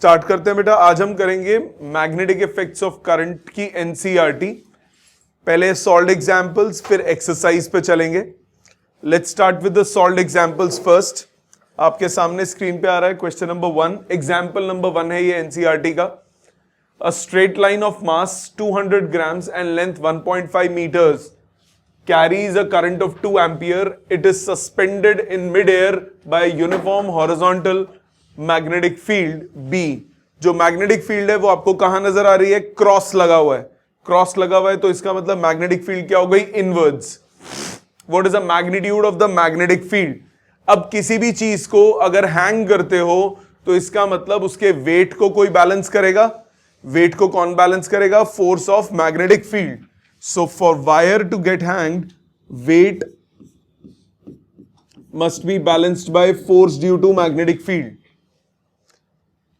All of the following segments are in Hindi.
स्टार्ट करते हैं बेटा। आज हम करेंगे मैग्नेटिक इफेक्ट्स ऑफ करंट की एनसीईआरटी। पहले सॉल्व्ड एग्जांपल्स, फिर एक्सरसाइज पे चलेंगे। Let's start with the solved examples first. आपके सामने स्क्रीन पे आ रहा है क्वेश्चन नंबर 1। एग्जांपल नंबर 1 है ये एनसीईआरटी का। A straight line of mass 200 grams and length 1.5 meters carries a current of 2 ampere. It is suspended in mid-air by a uniform horizontal magnetic field B. जो मैग्नेटिक फील्ड है वो आपको कहां नजर आ रही है? क्रॉस लगा हुआ है। क्रॉस लगा हुआ है तो इसका मतलब मैग्नेटिक फील्ड क्या हो गई? Inwards. What is the magnitude of the magnetic field? अब किसी भी चीज को अगर हैंग करते हो तो इसका मतलब उसके वेट को कोई बैलेंस करेगा। वेट को कौन बैलेंस करेगा? Force of magnetic field. So for wire to get hanged, weight must be balanced by force due to magnetic field.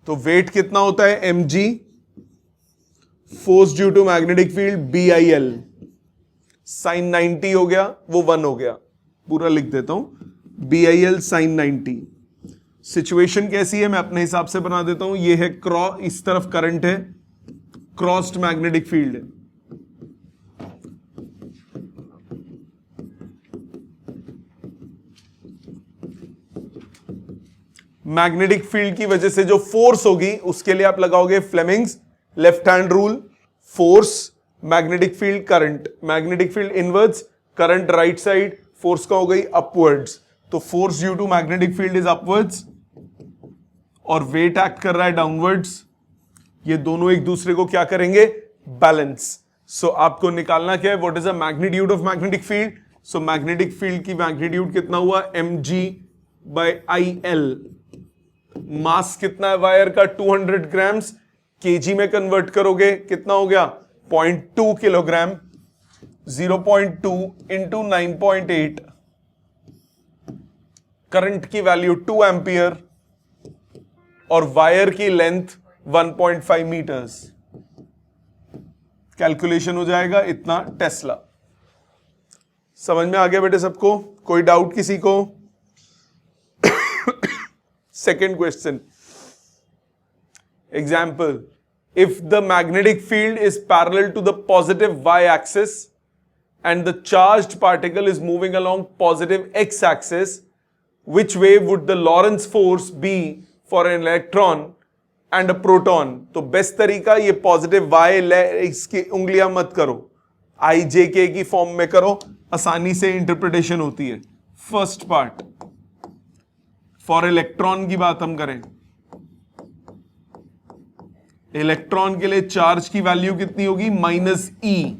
तो वेट कितना होता है? mg, force due to magnetic field BIL। Sine 90 हो गया, वो 1 हो गया। पूरा लिख देता हूं, BIL साइन 90। सिचुएशन कैसी है मैं अपने हिसाब से बना देता हूं। ये है क्रॉस, इस तरफ करंट है, क्रॉस्ड मैग्नेटिक फील्ड है। मैग्नेटिक फील्ड की वजह से जो फोर्स होगी उसके लिए आप लगाओगे Fleming's left hand rule. Force, magnetic field, current. Magnetic field inwards, current right side, force का हो गई अपवर्ड्स। तो force due to magnetic field is upwards और वेट एक्ट कर रहा है डाउनवर्ड्स। ये दोनों एक दूसरे को क्या करेंगे? बैलेंस। सो आपको निकालना क्या है? What is the magnitude of magnetic field? So magnetic field की मैग्नीट्यूड कितना हुआ? mg/IL। मास कितना है वायर का? 200 ग्राम्स। केजी में कन्वर्ट करोगे कितना हो गया? 0.2 किलोग्राम। 0.2 इंटू 9.8। करंट की वैल्यू 2 एम्पियर और वायर की लेंथ 1.5 मीटर्स। कैलकुलेशन हो जाएगा इतना टेस्ला। समझ में आ गया बेटे सबको? कोई डाउट किसी को? Second question. Example. If the magnetic field is parallel to the positive y-axis and the charged particle is moving along positive x-axis, which way would the Lorentz force be for an electron and a proton? तो बेस्ट तरीका ये पॉजिटिव y इसकी उंगलियां मत करो, IJK की फॉर्म में करो, आसानी से इंटरप्रिटेशन होती है। फर्स्ट पार्ट, फॉर इलेक्ट्रॉन की बात हम करें। इलेक्ट्रॉन के लिए चार्ज की वैल्यू कितनी होगी? -E।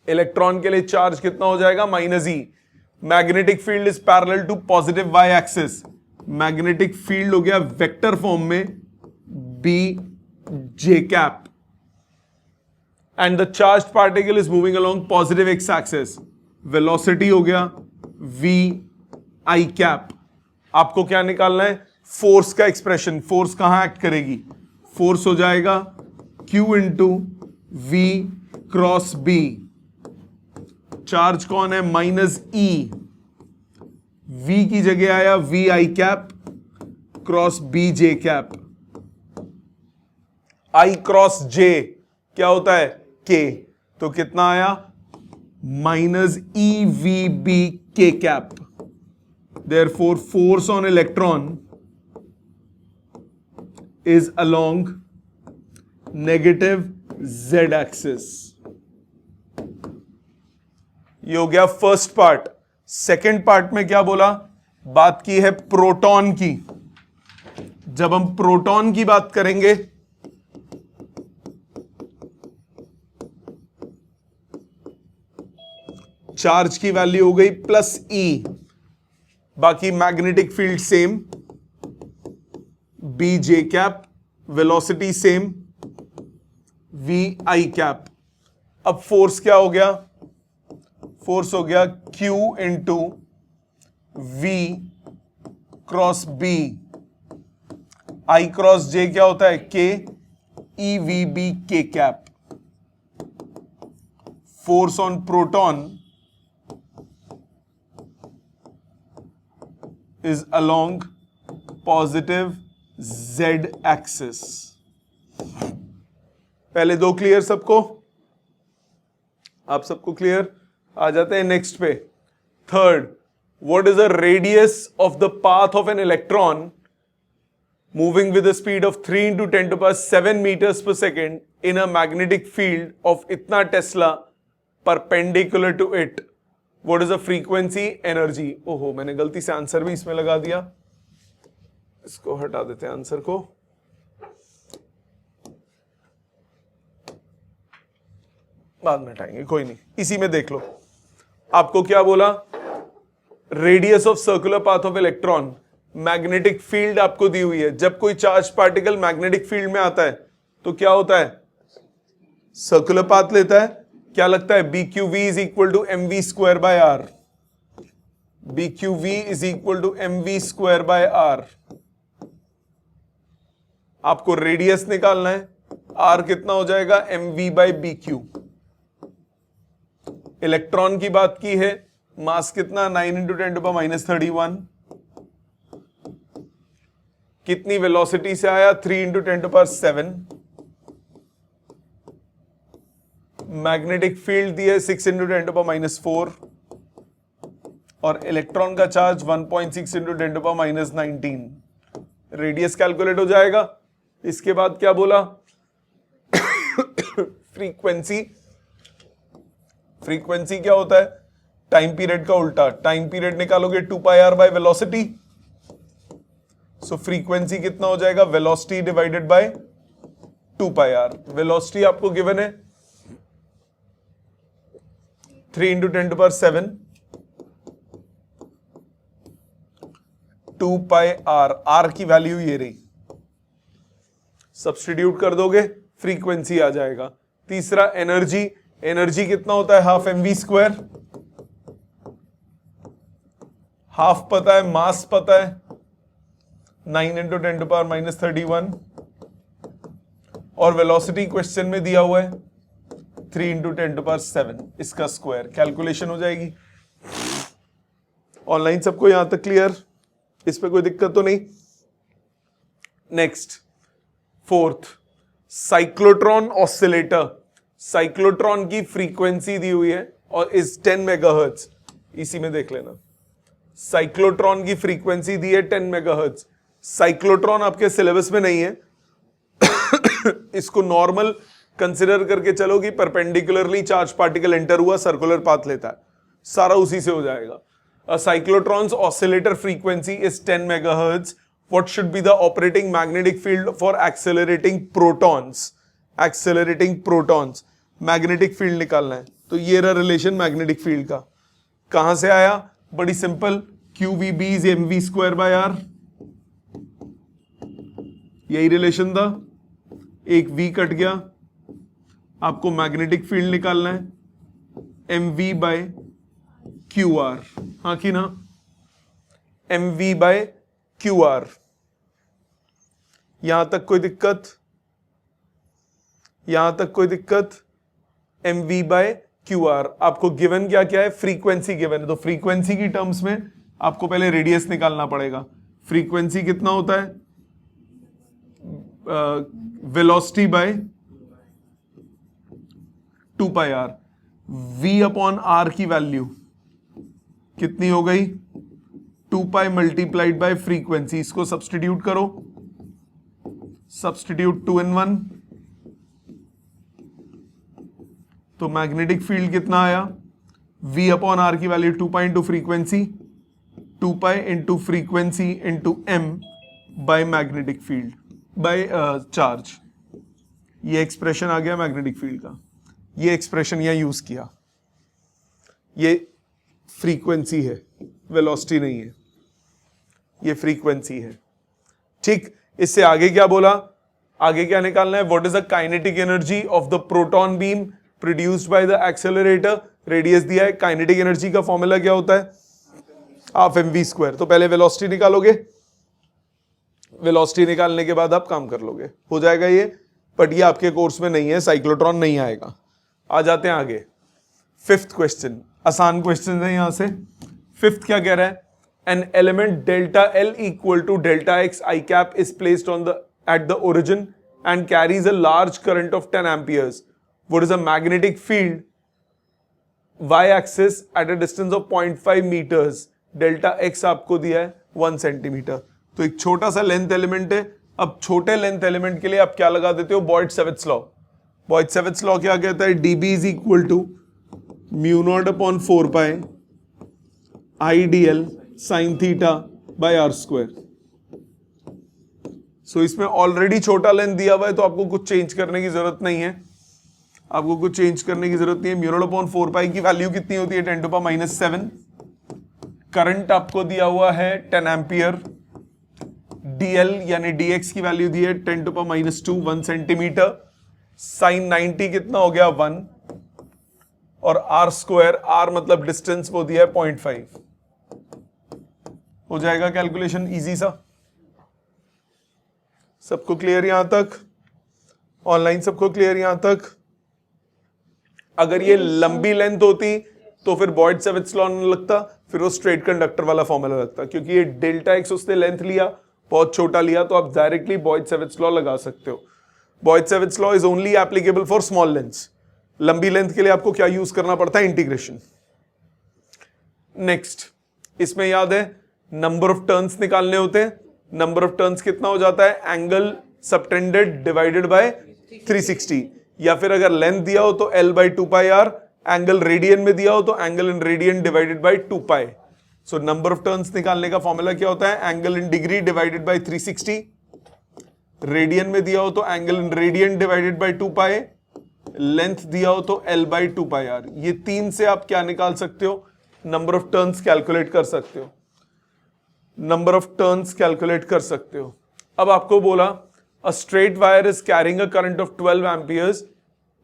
इलेक्ट्रॉन के लिए चार्ज कितना हो जाएगा? -E। Magnetic field is parallel to positive Y axis. Magnetic field हो गया वेक्टर फॉर्म में BJ cap and the charge particle is moving along positive X axis. Velocity हो गया VI कैप। आपको क्या निकालना है? फोर्स का एक्सप्रेशन। फोर्स कहां एक्ट करेगी? फोर्स हो जाएगा Q into V cross B। Charge कौन है? -E। V की जगह आया VI cap cross BJ cap. I cross J क्या होता है? K। तो कितना आया? -EVB K cap. Therefore, force on electron is along negative z-axis. ये हो गया फर्स्ट पार्ट। सेकेंड पार्ट में क्या बोला? बात की है प्रोटॉन की। जब हम प्रोटॉन की बात करेंगे चार्ज की वैल्यू हो गई +E, बाकी magnetic field same, BJ cap, velocity same, VI cap. अब फोर्स क्या हो गया? फोर्स हो गया Q into V cross B। I cross J क्या होता है? K। EVB K cap. Force on proton is along positive z axis. पहले दो क्लियर सबको? आप सबको क्लियर? आ जाते हैं नेक्स्ट पे। Third, what is the radius of the path of an electron moving with a speed of 3 into 10 to the power 7 meters per second in a magnetic field of itna Tesla perpendicular to it. What is the frequency energy? ओहो, मैंने गलती से आंसर भी इसमें लगा दिया, इसको हटा देते हैं आंसर को। बाद में हटाएंगे, कोई नहीं, इसी में देख लो। आपको क्या बोला? Radius of circular path of electron, magnetic field आपको दी हुई है। जब कोई चार्ज पार्टिकल मैग्नेटिक फील्ड में आता है तो क्या होता है? सर्कुलर पाथ लेता है। क्या लगता है? B Q V is equal to M V square by R. B Q V is equal to M V square by R. आपको रेडियस निकालना है, आर कितना हो जाएगा? M V by B Q. Electron की बात की है, मास कितना? 9 इंटू 10 टू द पावर -31। कितनी वेलोसिटी से आया? 3 into 10 to power 7। Magnetic field दिया 6 इंटू 10 टू पावर -4 और इलेक्ट्रॉन का charge 1.6 into 10 to power -19। Radius calculate हो जाएगा। इसके बाद क्या बोला? फ्रीक्वेंसी। फ्रीक्वेंसी क्या होता है? टाइम पीरियड का उल्टा। टाइम पीरियड निकालोगे 2 pi R by velocity. So frequency कितना हो जाएगा? Velocity divided by 2 pi R. Velocity आपको गिवन है 3 into 10 to power 7, 2 pi R. R की वैल्यू ये रही, सब्स्टिट्यूट कर दोगे, फ्रीक्वेंसी आ जाएगा। तीसरा, एनर्जी। एनर्जी कितना होता है? Half M V square. Half पता है, मास पता है 9 इंटू 10 टू पावर -31 और वेलोसिटी क्वेश्चन में दिया हुआ है 3 इंटू 10 टू पावर 7। इसका स्क्वायर कैलकुलेशन हो जाएगी। ऑनलाइन सबको यहां तक क्लियर? इस पे कोई दिक्कत तो नहीं? Next, fourth, cyclotron oscillator. Cyclotron की फ्रीक्वेंसी दी हुई है और इस 10 मेगाहर्ट्ज। इसी में देख लेना, साइक्लोट्रॉन की फ्रीक्वेंसी दी है 10 मेगाहर्ट्ज। साइक्लोट्रॉन आपके सिलेबस में नहीं है। इसको नॉर्मल कंसिडर करके चलो कि परपेंडिकुलरली चार्ज पार्टिकल एंटर हुआ, सर्कुलर पाथ लेता है, सारा उसी से हो जाएगा। A cyclotron's oscillator frequency is 10 megahertz. What should be the operating magnetic field for accelerating protons? Accelerating protons. Magnetic field निकालना है, तो ये रहा रिलेशन मैग्नेटिक फील्ड का। कहां से आया? बड़ी simple, QVB is mv square by r। यही रिलेशन था। एक V कट गया, आपको मैग्नेटिक फील्ड निकालना है mv by QR। हाँ कि ना? mv by QR। यहां तक कोई दिक्कत? यहां तक कोई दिक्कत? mv by QR। आपको गिवन क्या क्या है? फ्रीक्वेंसी गिवन है, तो फ्रीक्वेंसी की टर्म्स में आपको पहले रेडियस निकालना पड़ेगा। फ्रीक्वेंसी कितना होता है? Velocity by 2 pi R. v upon R की वैल्यू कितनी हो गई? 2 पाई मल्टीप्लाइड बाय फ्रीक्वेंसी। इसको सब्सटीट्यूट करो, सब्सटीट्यूट 2 in 1, तो मैग्नेटिक फील्ड कितना आया? v अपॉन आर की value 2 pi into frequency, 2 pi into frequency into m by magnetic field by charge. ये एक्सप्रेशन आ गया मैग्नेटिक फील्ड का। ये एक्सप्रेशन यहां यूज किया। ये फ्रीक्वेंसी है, वेलोसिटी नहीं है, ये फ्रीक्वेंसी है। ठीक, इससे आगे क्या बोला? आगे क्या निकालना है? What is the kinetic energy of the proton beam produced by the accelerator. Radius दिया है। काइनेटिक एनर्जी का फॉर्मूला क्या होता है? Half M V square. तो पहले वेलोसिटी निकालोगे, वेलोसिटी निकालने के बाद आप काम कर लोगे, हो जाएगा ये। बट ये आपके कोर्स में नहीं है, साइक्लोट्रॉन नहीं आएगा। आ जाते हैं आगे। फिफ्थ क्वेश्चन, आसान क्वेश्चन है यहां से। फिफ्थ क्या कह रहा है? an element delta L equal to delta X I cap is placed at the origin and carries a large current of 10 amperes. What is a magnetic field y axis at a distance of 0.5 meters? Delta x आपको दिया है 1 सेंटीमीटर. तो एक छोटा सा लेंथ एलिमेंट है. अब छोटे लेंथ एलिमेंट के लिए आप क्या लगा देते हो? Biot Savart law. बॉयड-सैविट्ज लॉ क्या कहता है? dB is equal to mu naught upon 4 pi IDL sine theta by R square. So इसमें ऑलरेडी छोटा लेंथ दिया हुआ है तो आपको कुछ चेंज करने की जरूरत नहीं है. आपको कुछ चेंज करने की जरूरत नहीं है. म्यू नॉट अपॉन 4 पाई की वैल्यू कितनी होती है? 10⁻⁷. करंट आपको दिया हुआ है 10 एम्पियर. DL यानी DX की वैल्यू दी है 10⁻², 1 सेंटीमीटर. साइन 90 कितना हो गया? 1. और आर स्क्वायर, आर मतलब डिस्टेंस, वो दिया है 0.5. हो जाएगा कैलकुलेशन इजी सा. सबको क्लियर यहां तक? ऑनलाइन सबको क्लियर यहां तक? अगर ये लंबी लेंथ होती तो फिर बॉयड-सैविट्ज लॉ नहीं लगता, फिर वो स्ट्रेट कंडक्टर वाला फॉर्मूला लगता. क्योंकि ये डेल्टा एक्स उसने लेंथ लिया, बहुत छोटा लिया, तो आप डायरेक्टली बॉयड-सैविट्ज लॉ लगा सकते हो. Biot Savart law is only applicable for small lengths. लंबी लेंथ के लिए आपको क्या यूज करना पड़ता है? इंटीग्रेशन. नेक्स्ट, इसमें याद है नंबर ऑफ टर्न्स निकालने होते हैं. नंबर ऑफ टर्न्स कितना हो जाता है? Angle subtended divided by 360. या फिर अगर लेंथ दिया हो तो L by 2 pi R. Angle radian में दिया हो तो angle in radian divided by 2 pi. So number of turns निकालने का फॉर्मूला क्या होता है? Angle in degree divided by 360. Radian में दिया हो तो angle in radian divided by 2 pi. Length दिया हो तो L बाई 2 पाई आर. ये तीन से आप क्या निकाल सकते हो? नंबर ऑफ टर्न्स कैलकुलेट कर सकते हो. नंबर ऑफ टर्न्स कैलकुलेट कर सकते हो. अब आपको बोला a straight wire is carrying a current of 12 amperes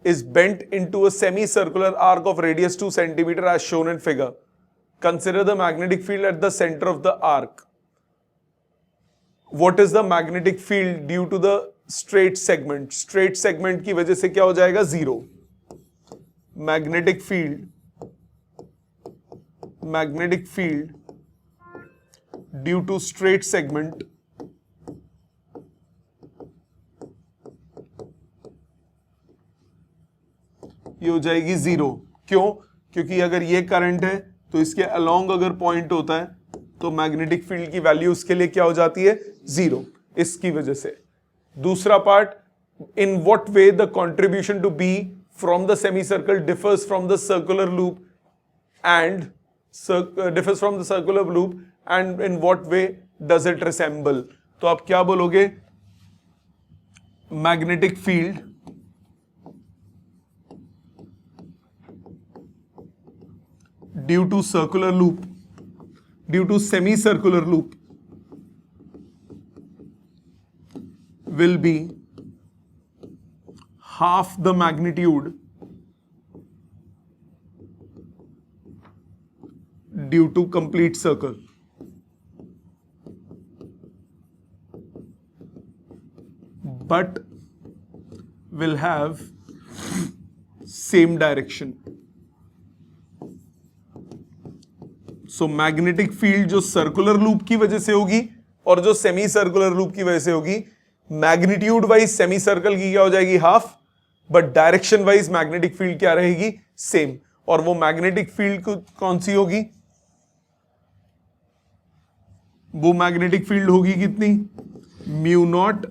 is bent into a semicircular arc of radius 2 centimeter as shown in figure. Consider the magnetic field at the center of the arc. What is the magnetic field due to the straight segment? Straight segment की वजह से क्या हो जाएगा? 0. Magnetic field due to straight segment ये हो जाएगी 0. क्यों? क्योंकि अगर ये करंट है तो इसके अलोंग अगर पॉइंट होता है तो मैग्नेटिक फील्ड की वैल्यू उसके लिए क्या हो जाती है? 0. इसकी वजह से. दूसरा part, in what way the contribution to B from the semi circle differs from the circular loop and in what way does it resemble. तो आप क्या बोलोगे? Magnetic field due to semicircular loop will be half the magnitude due to complete circle. But will have same direction. So magnetic field जो सर्कुलर लूप की वजह से होगी और जो सेमी सर्कुलर लूप की वजह से होगी, मैग्नीट्यूड वाइज सेमी सर्कल की क्या हो जाएगी? Half. But direction wise magnetic field क्या रहेगी? सेम. और वो मैग्नेटिक फील्ड कौन सी होगी? वो मैग्नेटिक फील्ड होगी कितनी? Mu naught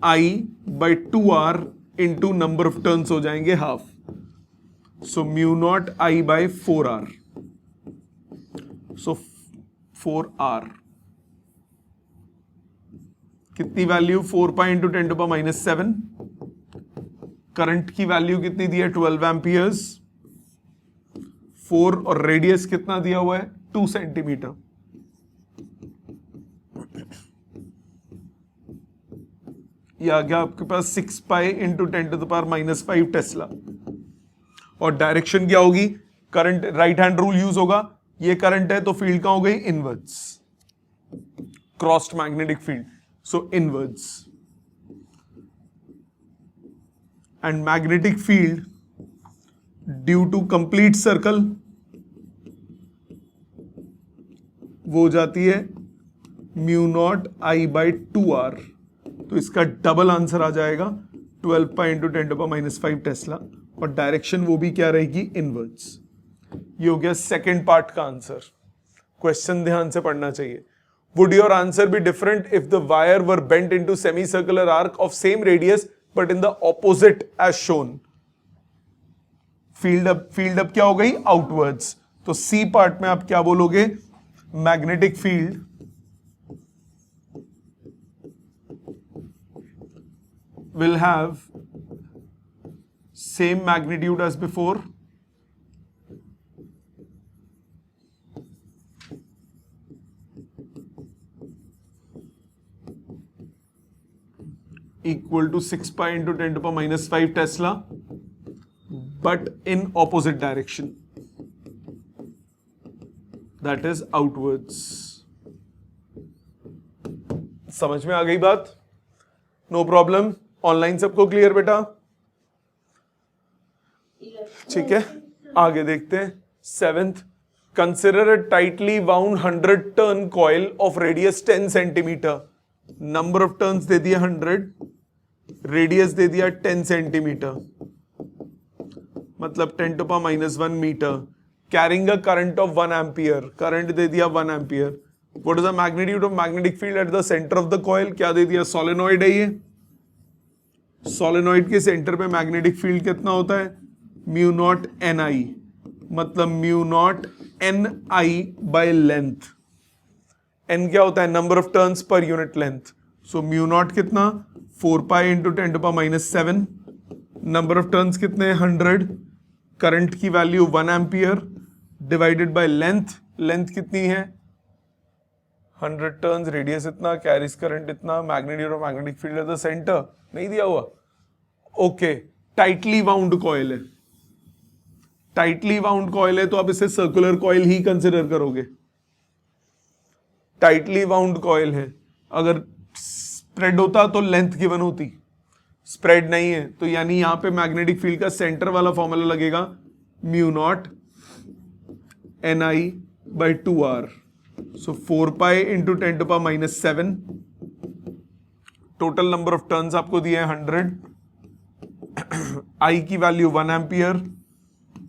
I by 2r into number of turns हो जाएंगे half. So mu naught I by 4r. So 4r कितनी वैल्यू? 4 pi into 10⁻⁷. करंट की वैल्यू कितनी दी है? 12 एम्पियर्स. 4 और रेडियस कितना दिया हुआ है? 2 सेंटीमीटर. ये आ गया आपके पास 6 पाई इंटू 10⁻⁵ टेस्ला. और डायरेक्शन क्या होगी? Current right hand rule use होगा. ये करंट है तो फील्ड कहां हो गई? Inwards. Crossed magnetic field, so inwards. And magnetic field due to complete circle वो हो जाती है mu naught I by 2r। तो इसका डबल आंसर आ जाएगा 12 पाई इंटू 10⁻⁵ टेस्ला, और डायरेक्शन वो भी क्या रहेगी, इनवर्ड्स। ये हो गया सेकेंड पार्ट का आंसर। क्वेश्चन ध्यान से पढ़ना चाहिए। Would your answer be different if the wire were bent into semi circular arc of same radius but in the opposite as shown? Field up क्या हो गई, आउटवर्ड्स। तो सी पार्ट में आप क्या बोलोगे, magnetic field will have same magnitude as before, equal to 6 pi into 10⁻⁵ Tesla, but in opposite direction, that is outwards. समझ में आ गई बात? No problem. ऑनलाइन सबको क्लियर बेटा? ठीक है, आगे देखते हैं। 7th, consider a tightly wound 100 turn coil of radius 10 centimetre. Number of turns दे दिया 100, रेडियस दे दिया 10 सेंटीमीटर, मतलब 10⁻⁻1 metre, carrying a current of 1 ampere. Current दे दिया 1 ampere. What is the magnitude of magnetic field at the centre of the coil? क्या दे दिया, सोलेनॉइड है ये। सोलेनॉइड के सेंटर पे मैग्नेटिक फील्ड कितना होता है, म्यू नॉट एन आई, मतलब mu naught N I by length. N क्या होता है, number of turns per unit length. So mu naught कितना, 4 pi into 10⁻⁷। Number of turns कितने, 100। करंट की value 1 ampere divided by length. Length कितनी है, 100 टर्न्स, रेडियस इतना, कैरीज करंट इतना, magnitude of magnetic field at the centre नहीं दिया हुआ। ओके, टाइटली वाउंड कॉइल है। टाइटली वाउंड कॉइल है तो आप इसे सर्कुलर कॉइल ही कंसिडर करोगे। टाइटली वाउंड कॉइल है, अगर स्प्रेड होता तो लेंथ गिवन होती, स्प्रेड नहीं है तो यानी यहां पे मैग्नेटिक फील्ड का सेंटर वाला फॉर्मूला लगेगा, mu naught N I by 2r। So 4 pi into 10⁻⁷। Total number of turns आपको दिए हैं 100, आई की वैल्यू 1 एम्पियर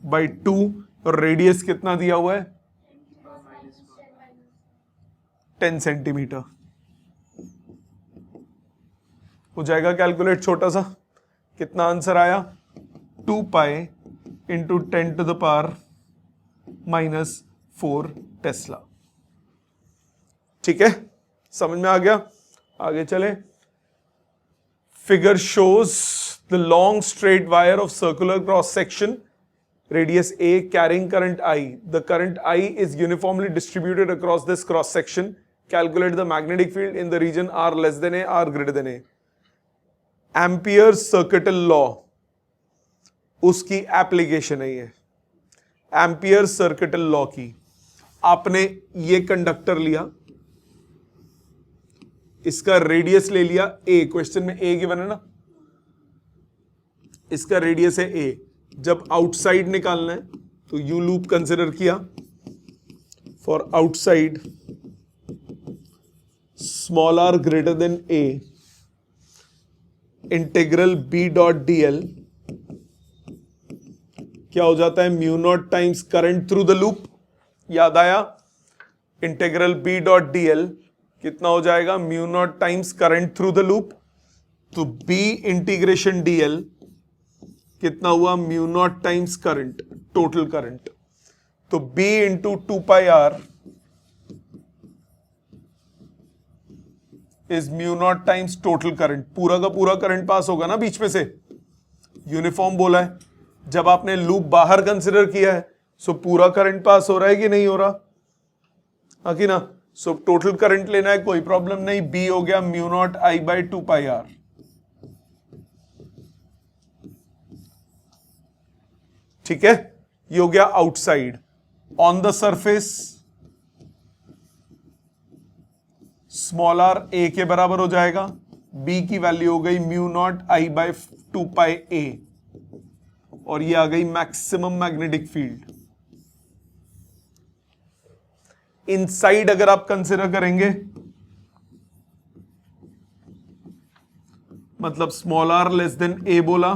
बाई 2, और रेडियस कितना दिया हुआ है, 10 सेंटीमीटर। हो जाएगा कैलकुलेट छोटा सा, कितना आंसर आया, 2 पाई इंटू 10⁻⁻4 टेस्ला। ठीक है, समझ में आ गया? आगे चले। Figure shows the long straight wire of circular cross section, radius A carrying current I. The current I is uniformly distributed across this cross section. Calculate the magnetic field in the region R less than A, R greater than A. Ampere's circuital law, उसकी एप्लीकेशन है ये, एम्पियर सर्किटल लॉ की। आपने ये कंडक्टर लिया, इसका रेडियस ले लिया A, क्वेश्चन में A गिवन है ना, इसका रेडियस है A। जब आउटसाइड निकालना है तो यू लूप कंसिडर किया, for outside small R greater than A, integral B dot dl क्या हो जाता है, mu naught times current through the loop. याद आया, इंटीग्रल B डॉट dl कितना हो जाएगा, mu naught times current through the loop. तो B इंटीग्रेशन dl कितना हुआ, mu naught times current, total current. तो B into 2 pi R is mu naught times total current. पूरा का पूरा करंट पास होगा ना बीच में से, यूनिफॉर्म बोला है। जब आपने लूप बाहर कंसिडर किया है, सो पूरा करंट पास हो रहा है कि नहीं हो रहा, हाँ कि ना। सो टोटल करंट लेना है, कोई प्रॉब्लम नहीं। B हो गया mu naught I by 2 pi R। ठीक है, ये हो गया outside. On the surface small R A के बराबर हो जाएगा, B की वैल्यू हो गई mu naught I by 2 pi A, और ये आ गई मैक्सिमम मैग्नेटिक फील्ड। इनसाइड अगर आप कंसिडर करेंगे, मतलब small R less than A बोला,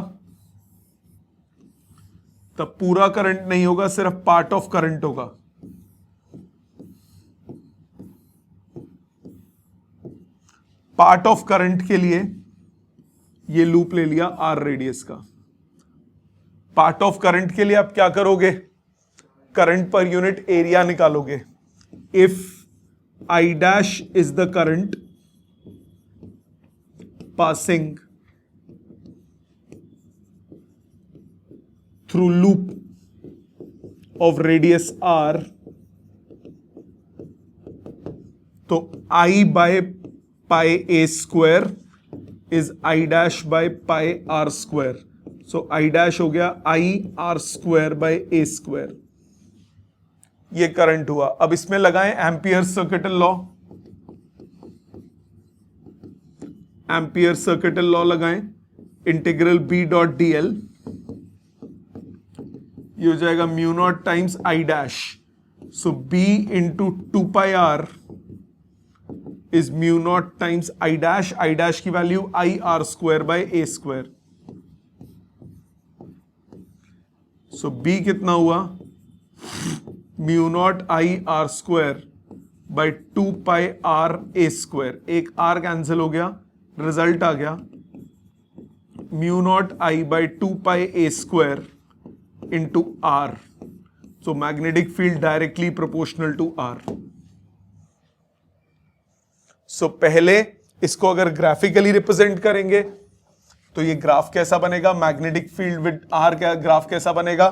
तब पूरा करंट नहीं होगा, सिर्फ पार्ट ऑफ करंट होगा। पार्ट ऑफ करंट के लिए ये लूप ले लिया आर रेडियस का। पार्ट ऑफ करंट के लिए आप क्या करोगे, करंट पर यूनिट एरिया निकालोगे। If I dash is the current passing through loop of radius R, तो I बाय pi A square is I dash by pi R square. So I dash हो गया I R square by A square. ये करंट हुआ। अब इसमें लगाएं Ampere circuital law. Ampere circuital law लगाएं, integral B dot D L, ये हो जाएगा mu naught times I dash. So B into 2 pi R is mu naught times I dash. I dash की value I R square by A square. So B कितना हुआ, mu naught I R square by 2 pi R A square. एक आर कैंसिल हो गया, रिजल्ट आ गया mu naught I by 2 pi A square into R. So magnetic field directly proportional to R. So पहले इसको अगर ग्राफिकली रिप्रेजेंट करेंगे तो ये ग्राफ कैसा बनेगा, मैग्नेटिक फील्ड विद आर का ग्राफ कैसा बनेगा,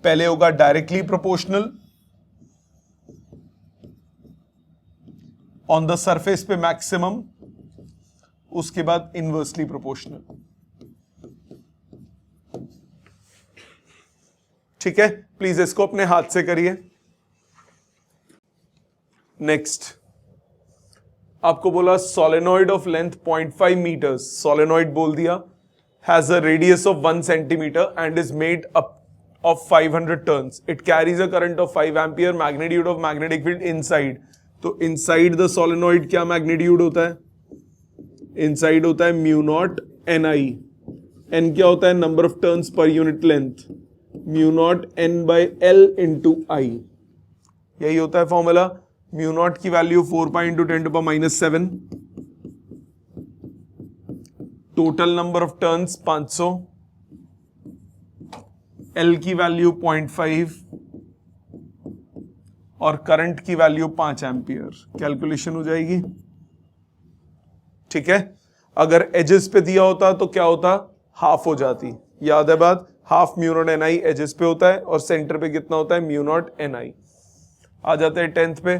पहले होगा directly proportional, on the surface पे मैक्सिमम, उसके बाद इनवर्सली प्रोपोर्शनल। ठीक है, प्लीज इसको अपने हाथ से करिए। नेक्स्ट आपको बोला solenoid of length 0.5 metres, solenoid बोल दिया, has a radius of 1 centimetre and is made up of 500 turns. It carries a current of 5 ampere, magnitude of magnetic field inside. तो inside the solenoid क्या magnitude होता है, inside होता है mu naught Ni। N क्या होता है, number of turns per unit length, mu naught N by L into I। यही होता है फॉर्मूला। mu naught की value 4 pi into 10 to the minus 7, total number of turns 500, L की वैल्यू 0.5 और करंट की वैल्यू 5 एम्पियर। कैलकुलेशन हो जाएगी। ठीक है, अगर एजेस पे दिया होता तो क्या होता, हाफ हो जाती। याद है बात, half mu naught N I edges पे होता है और सेंटर पे कितना होता है, म्यू नॉट एन आई। आ जाते हैं 10th पे।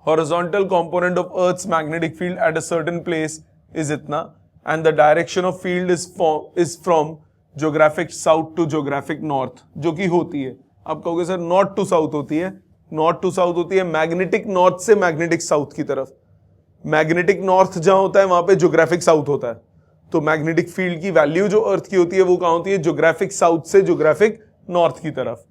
Horizontal component of earth's magnetic field at a certain place is इतना and the direction of field is from geographic south to geographic north, जो कि होती है, आप कहोगे सर नॉर्थ टू साउथ होती है, नॉर्थ टू साउथ होती है, मैग्नेटिक नॉर्थ से मैग्नेटिक साउथ की तरफ। मैग्नेटिक नॉर्थ जहां होता है वहां पे ज्योग्राफिक साउथ होता है। तो मैग्नेटिक फील्ड की वैल्यू जो अर्थ की होती है वो कहां होती है, ज्योग्राफिक साउथ से ज्योग्राफिक नॉर्थ की तरफ।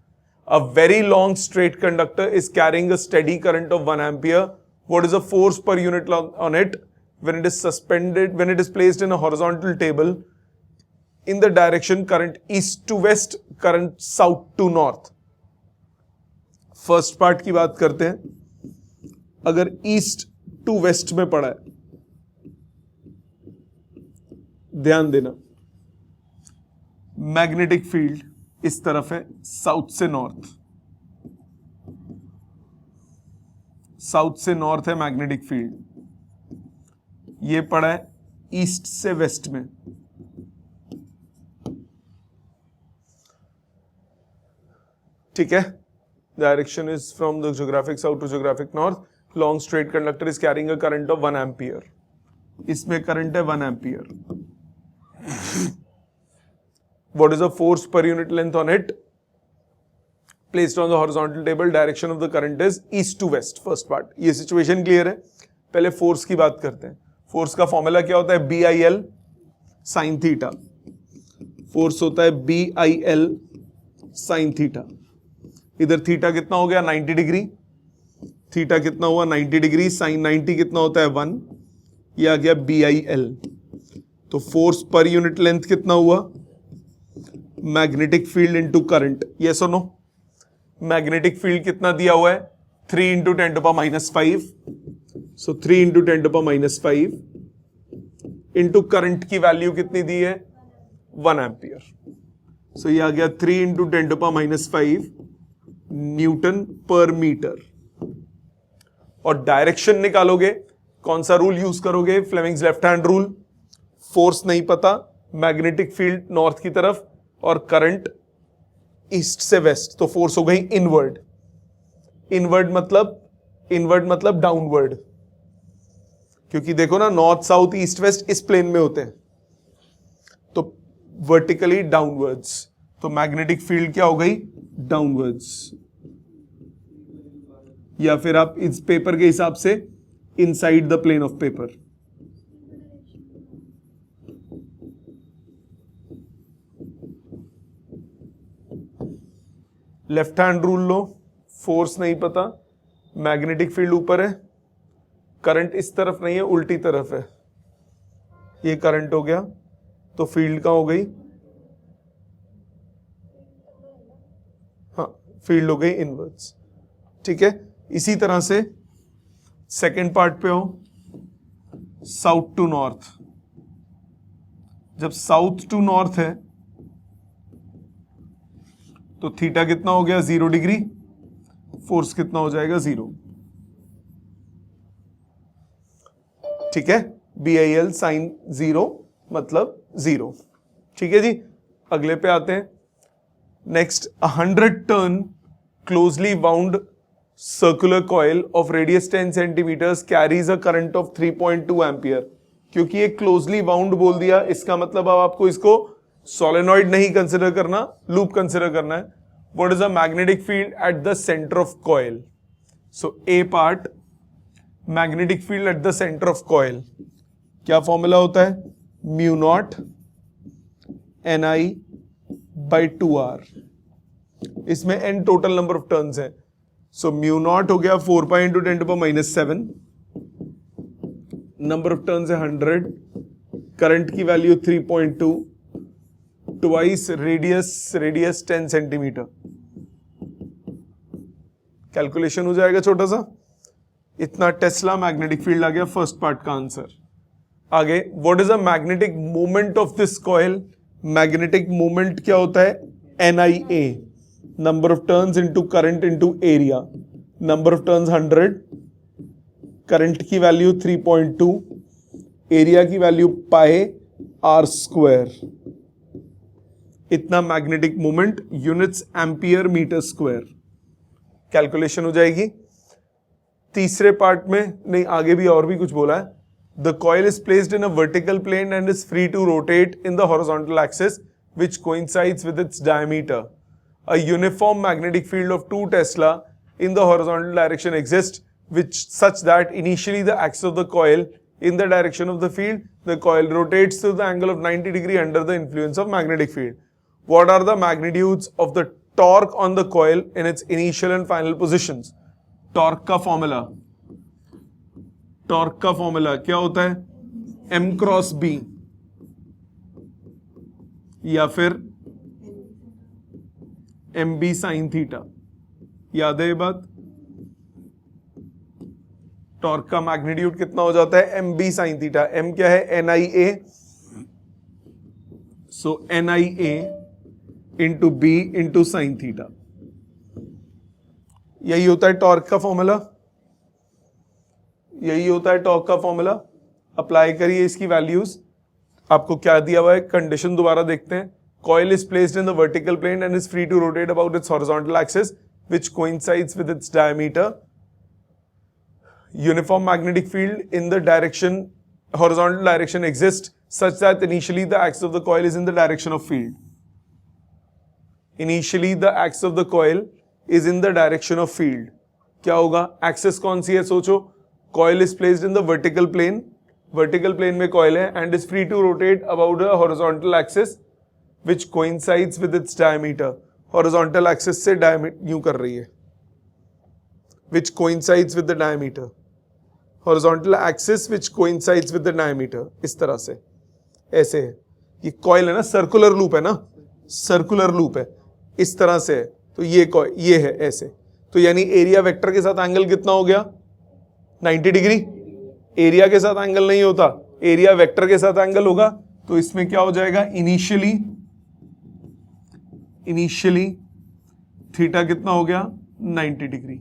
A very long straight conductor is carrying a steady current of 1 ampere. What is a force per unit on it when it is suspended, when it is placed in a horizontal table in the direction current east to west, current south to north। First part की बात करते हैं। अगर ईस्ट टू वेस्ट में पड़ा है, ध्यान देना, मैग्नेटिक फील्ड इस तरफ है साउथ से नॉर्थ, साउथ से नॉर्थ है मैग्नेटिक फील्ड, ये पड़ा है ईस्ट से वेस्ट में। ठीक है, direction is from the geographic south to geographic north. Long straight conductor is carrying a current of 1 ampere. इसमें करंट है 1 ampere. What is a force per unit length on it placed on the horizontal table, direction of the current is east to west. First part, ये सिचुएशन क्लियर है। पहले फोर्स की बात करते हैं। फोर्स का फॉर्मूला क्या होता है, B I L sine theta. Force होता है B I L sine theta. इधर थीटा कितना हो गया, 90 डिग्री, थीटा कितना हुआ 90 डिग्री, साइन 90 कितना होता है 1, ये आ गया BIL। तो फोर्स पर यूनिट लेंथ कितना हुआ, magnetic field into current, yes और नो। मैग्नेटिक फील्ड कितना दिया हुआ है 3 इंटू 10⁻⁵, सो 3 इंटू 10⁻⁵ इंटू करंट की वैल्यू कितनी दी है 1 एम्पियर। सो ये आ गया 3 इंटू 10⁻⁵ न्यूटन पर मीटर। और डायरेक्शन निकालोगे, कौन सा रूल यूज करोगे, Fleming's left hand rule. Force नहीं पता, मैग्नेटिक फील्ड नॉर्थ की तरफ और करंट ईस्ट से वेस्ट, तो फोर्स हो गई इनवर्ड। इनवर्ड मतलब डाउनवर्ड, क्योंकि देखो ना नॉर्थ साउथ ईस्ट वेस्ट इस प्लेन में होते हैं, तो वर्टिकली डाउनवर्ड्स, तो मैग्नेटिक फील्ड क्या हो गई डाउनवर्ड्स। या फिर आप इस पेपर के हिसाब से inside the plane of paper. Left hand rule लो, फोर्स नहीं पता, मैग्नेटिक फील्ड ऊपर है, करंट इस तरफ नहीं है उल्टी तरफ है, ये करंट हो गया, तो फील्ड कहां हो गई, हाँ फील्ड हो गई इनवर्ड्स। ठीक है, इसी तरह से सेकेंड पार्ट पे हो, साउथ टू नॉर्थ। जब साउथ टू नॉर्थ है तो थीटा कितना हो गया 0 डिग्री, फोर्स कितना हो जाएगा 0। ठीक है, BIL साइन 0 मतलब 0। ठीक है जी, अगले पे आते हैं। Next, 100 turn closely wound circular coil of radius 10 centimetres carries a current of 3.2 ampere. क्योंकि ये क्लोजली वाउंड बोल दिया, इसका मतलब अब आपको इसको सोलेनॉइड नहीं कंसिडर करना, लूप कंसिडर करना है। What is a magnetic field at the centre of coil? So A part, magnetic field at the centre of coil, क्या फॉर्मूला होता है, mu naught NI by 2R। इसमें n total number of turns है, सो म्यू नॉट हो गया 4 pi into 10⁻⁷, number of turns है 100, करंट की value 3.2, twice radius 10 centimetre. Calculation हो जाएगा छोटा सा, इतना टेस्ला मैग्नेटिक फील्ड आ गया, फर्स्ट पार्ट का आंसर। आगे, what is a magnetic moment of this coil? Magnetic moment क्या होता है, NIA, number of turns into current into area. Number of turns 100, current की वैल्यू 3.2, एरिया की वैल्यू πr²। इतना magnetic moment, units ampere metre square. Calculation हो जाएगी। तीसरे पार्ट में नहीं, आगे भी और भी कुछ बोला है। The coil is placed in a vertical plane and is free to rotate in the horizontal axis which coincides with its diameter. A uniform magnetic field of 2 Tesla in the horizontal direction exists, which such that initially the axis of the coil in the direction of the field, the coil rotates to the angle of 90 degree under the influence of magnetic field. What are the magnitudes of the torque on the coil in its initial and final positions? Torque का फॉर्मूला क्या होता है, M क्रॉस B या फिर MB साइन थीटा। याद है ये बात? टॉर्क का मैग्नीट्यूड कितना हो जाता है, MB साइन थीटा। M क्या है, NIA, सो NIA into B into sine theta. यही होता है टॉर्क का फॉर्मूला, यही होता है टॉर्क का फॉर्मूला। अप्लाई करिए इसकी वैल्यूज। आपको क्या दिया हुआ है, कंडीशन दोबारा देखते हैं। Coil is placed in the vertical plane and is free to rotate about its horizontal axis which coincides with its diameter. Uniform magnetic field in the direction, horizontal direction exist such that initially the axis of the coil is in the direction of field. Initially the axis of the coil is in the direction of field. क्या होगा, एक्सिस कौन सी है, सोचो। Coil is placed in the vertical plane, vertical plane में कॉइल है, and is free to rotate about a horizontal axis which coincides with its diameter. Horizontal axis से डायमीटर यूं कर रही है, which coincides with the diameter, horizontal axis which coincides with the diameter, इस तरह से, ऐसे है, ये कॉइल है ना, सर्कुलर लूप है ना, सर्कुलर लूप है, इस तरह से है, तो ये कॉइल ये है ऐसे, तो यानी एरिया वेक्टर के साथ एंगल कितना हो गया 90 डिग्री। एरिया के साथ एंगल नहीं होता, एरिया वेक्टर के साथ एंगल होगा, तो इसमें क्या हो जाएगा, इनिशियली थीटा कितना हो गया 90 degree,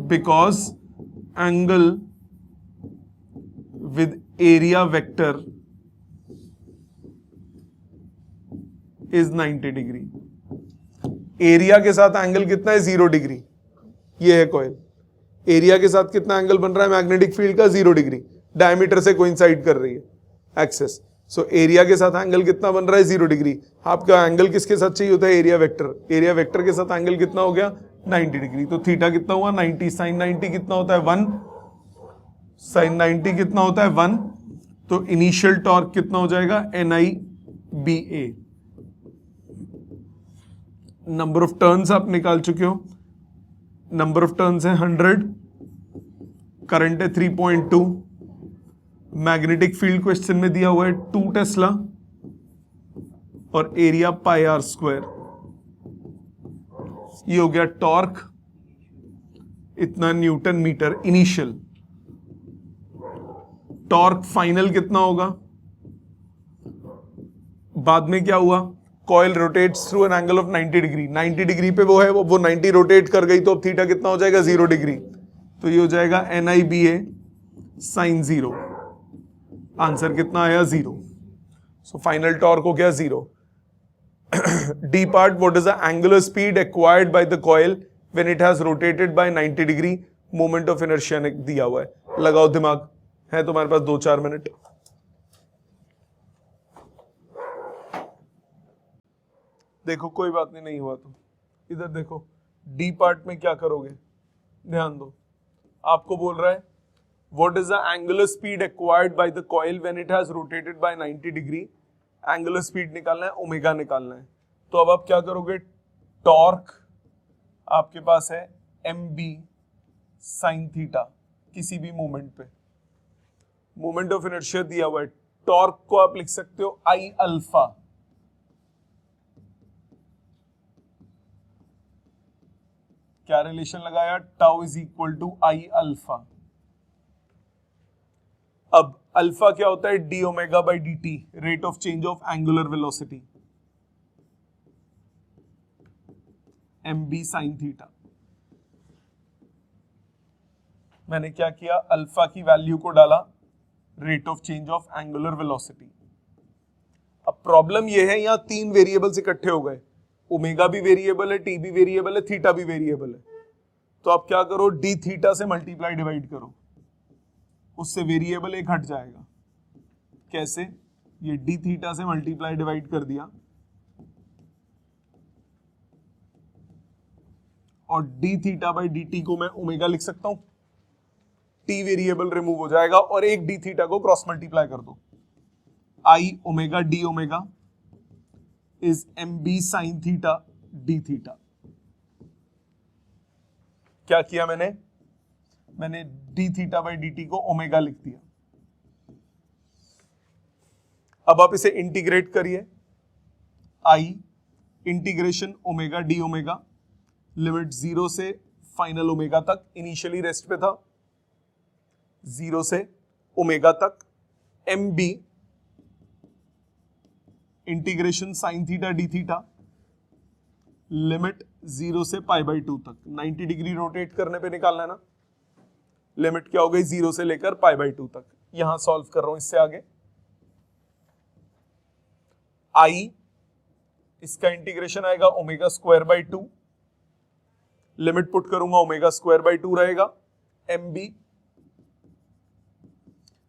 because angle with area vector is 90 degree. Area के साथ एंगल कितना है 0 डिग्री, ये है कॉइल, एरिया के साथ कितना एंगल बन रहा है मैग्नेटिक फील्ड का 0 डिग्री, डायमीटर से कोइंसाइड कर रही है एक्सेस, सो एरिया के साथ एंगल कितना बन रहा है 0 डिग्री। आपका एंगल किसके साथ चाहिए होता है, एरिया वेक्टर, एरिया वेक्टर के साथ एंगल कितना हो गया 90 डिग्री, तो थीटा कितना हुआ 90, साइन 90 कितना होता है 1, साइन 90 कितना होता है 1, तो इनिशियल टॉर्क कितना हो जाएगा NIBA। नंबर ऑफ टर्न्स आप निकाल चुके हो, नंबर ऑफ टर्न्स है 100, करंट है 3.2, मैग्नेटिक फील्ड क्वेश्चन में दिया हुआ है 2 टेस्ला और एरिया पाई आर स्क्वायर, ये हो गया टॉर्क, इतना newton metre initial. Torque final कितना होगा, बाद में क्या हुआ, coil rotates through an angle of 90 degree, 90 degree पे वो है, वो 90 रोटेट कर गई, तो अब थीटा कितना हो जाएगा 0 डिग्री, तो ये हो जाएगा NIBA साइन 0, आंसर कितना आया 0, सो फाइनल टॉर्क हो गया 0। D part, what is the angular speed acquired by the coil when it has rotated bye 90 degree, moment of inertia दिया हुआ है, लगाओ दिमाग, है तुम्हारे पास 2-4 मिनट। देखो कोई बात नहीं हुआ तो इधर देखो, डी पार्ट में क्या करोगे, ध्यान दो, आपको बोल रहा है what is the angular speed acquired by the coil when it has rotated bye 90 degree, angular speed निकालना है, ओमेगा निकालना है, तो अब आप क्या करोगे, टॉर्क आपके पास है MB साइन थीटा, किसी भी मोमेंट पे, मोमेंट ऑफ इनर्शिया दिया हुआ है, टॉर्क को आप लिख सकते हो I अल्फा, क्या रिलेशन लगाया, tau is equal to I alpha. अब अल्फा क्या होता है, d omega by d t, rate of change of angular velocity, MB sine theta. मैंने क्या किया, अल्फा की वैल्यू को डाला, rate of change of angular velocity. अब प्रॉब्लम यह है, यहां 3 वेरिएबल्स इकट्ठे हो गए, ओमेगा भी वेरिएबल है, टी भी वेरिएबल है, थीटा भी वेरिएबल है, तो आप क्या करो, डी थीटा से मल्टीप्लाई डिवाइड करो, उससे वेरिएबल एक हट जाएगा। कैसे, ये डी थीटा से मल्टीप्लाई डिवाइड कर दिया और D theta by d t को मैं ओमेगा लिख सकता हूं, टी वेरिएबल रिमूव हो जाएगा और एक डी थीटा को क्रॉस मल्टीप्लाई कर दो, I omega d omega is MB sine theta d theta. क्या किया मैंने d theta by d t को ओमेगा लिख दिया। अब आप इसे इंटीग्रेट करिए, I integration omega d omega, limit 0 से फाइनल ओमेगा तक, इनिशियली रेस्ट पे था, 0 से ओमेगा तक, MB integration sine theta d theta, limit 0 से पाई बाई 2 तक, 90 डिग्री रोटेट करने पे निकालना है ना, लिमिट क्या हो गई 0 से लेकर पाई बाई 2 तक। यहां सॉल्व कर रहा हूं, इससे आगे आई, इसका इंटीग्रेशन आएगा omega square by 2, limit put करूंगा ओमेगा स्क्वायर बाई 2 रहेगा, MB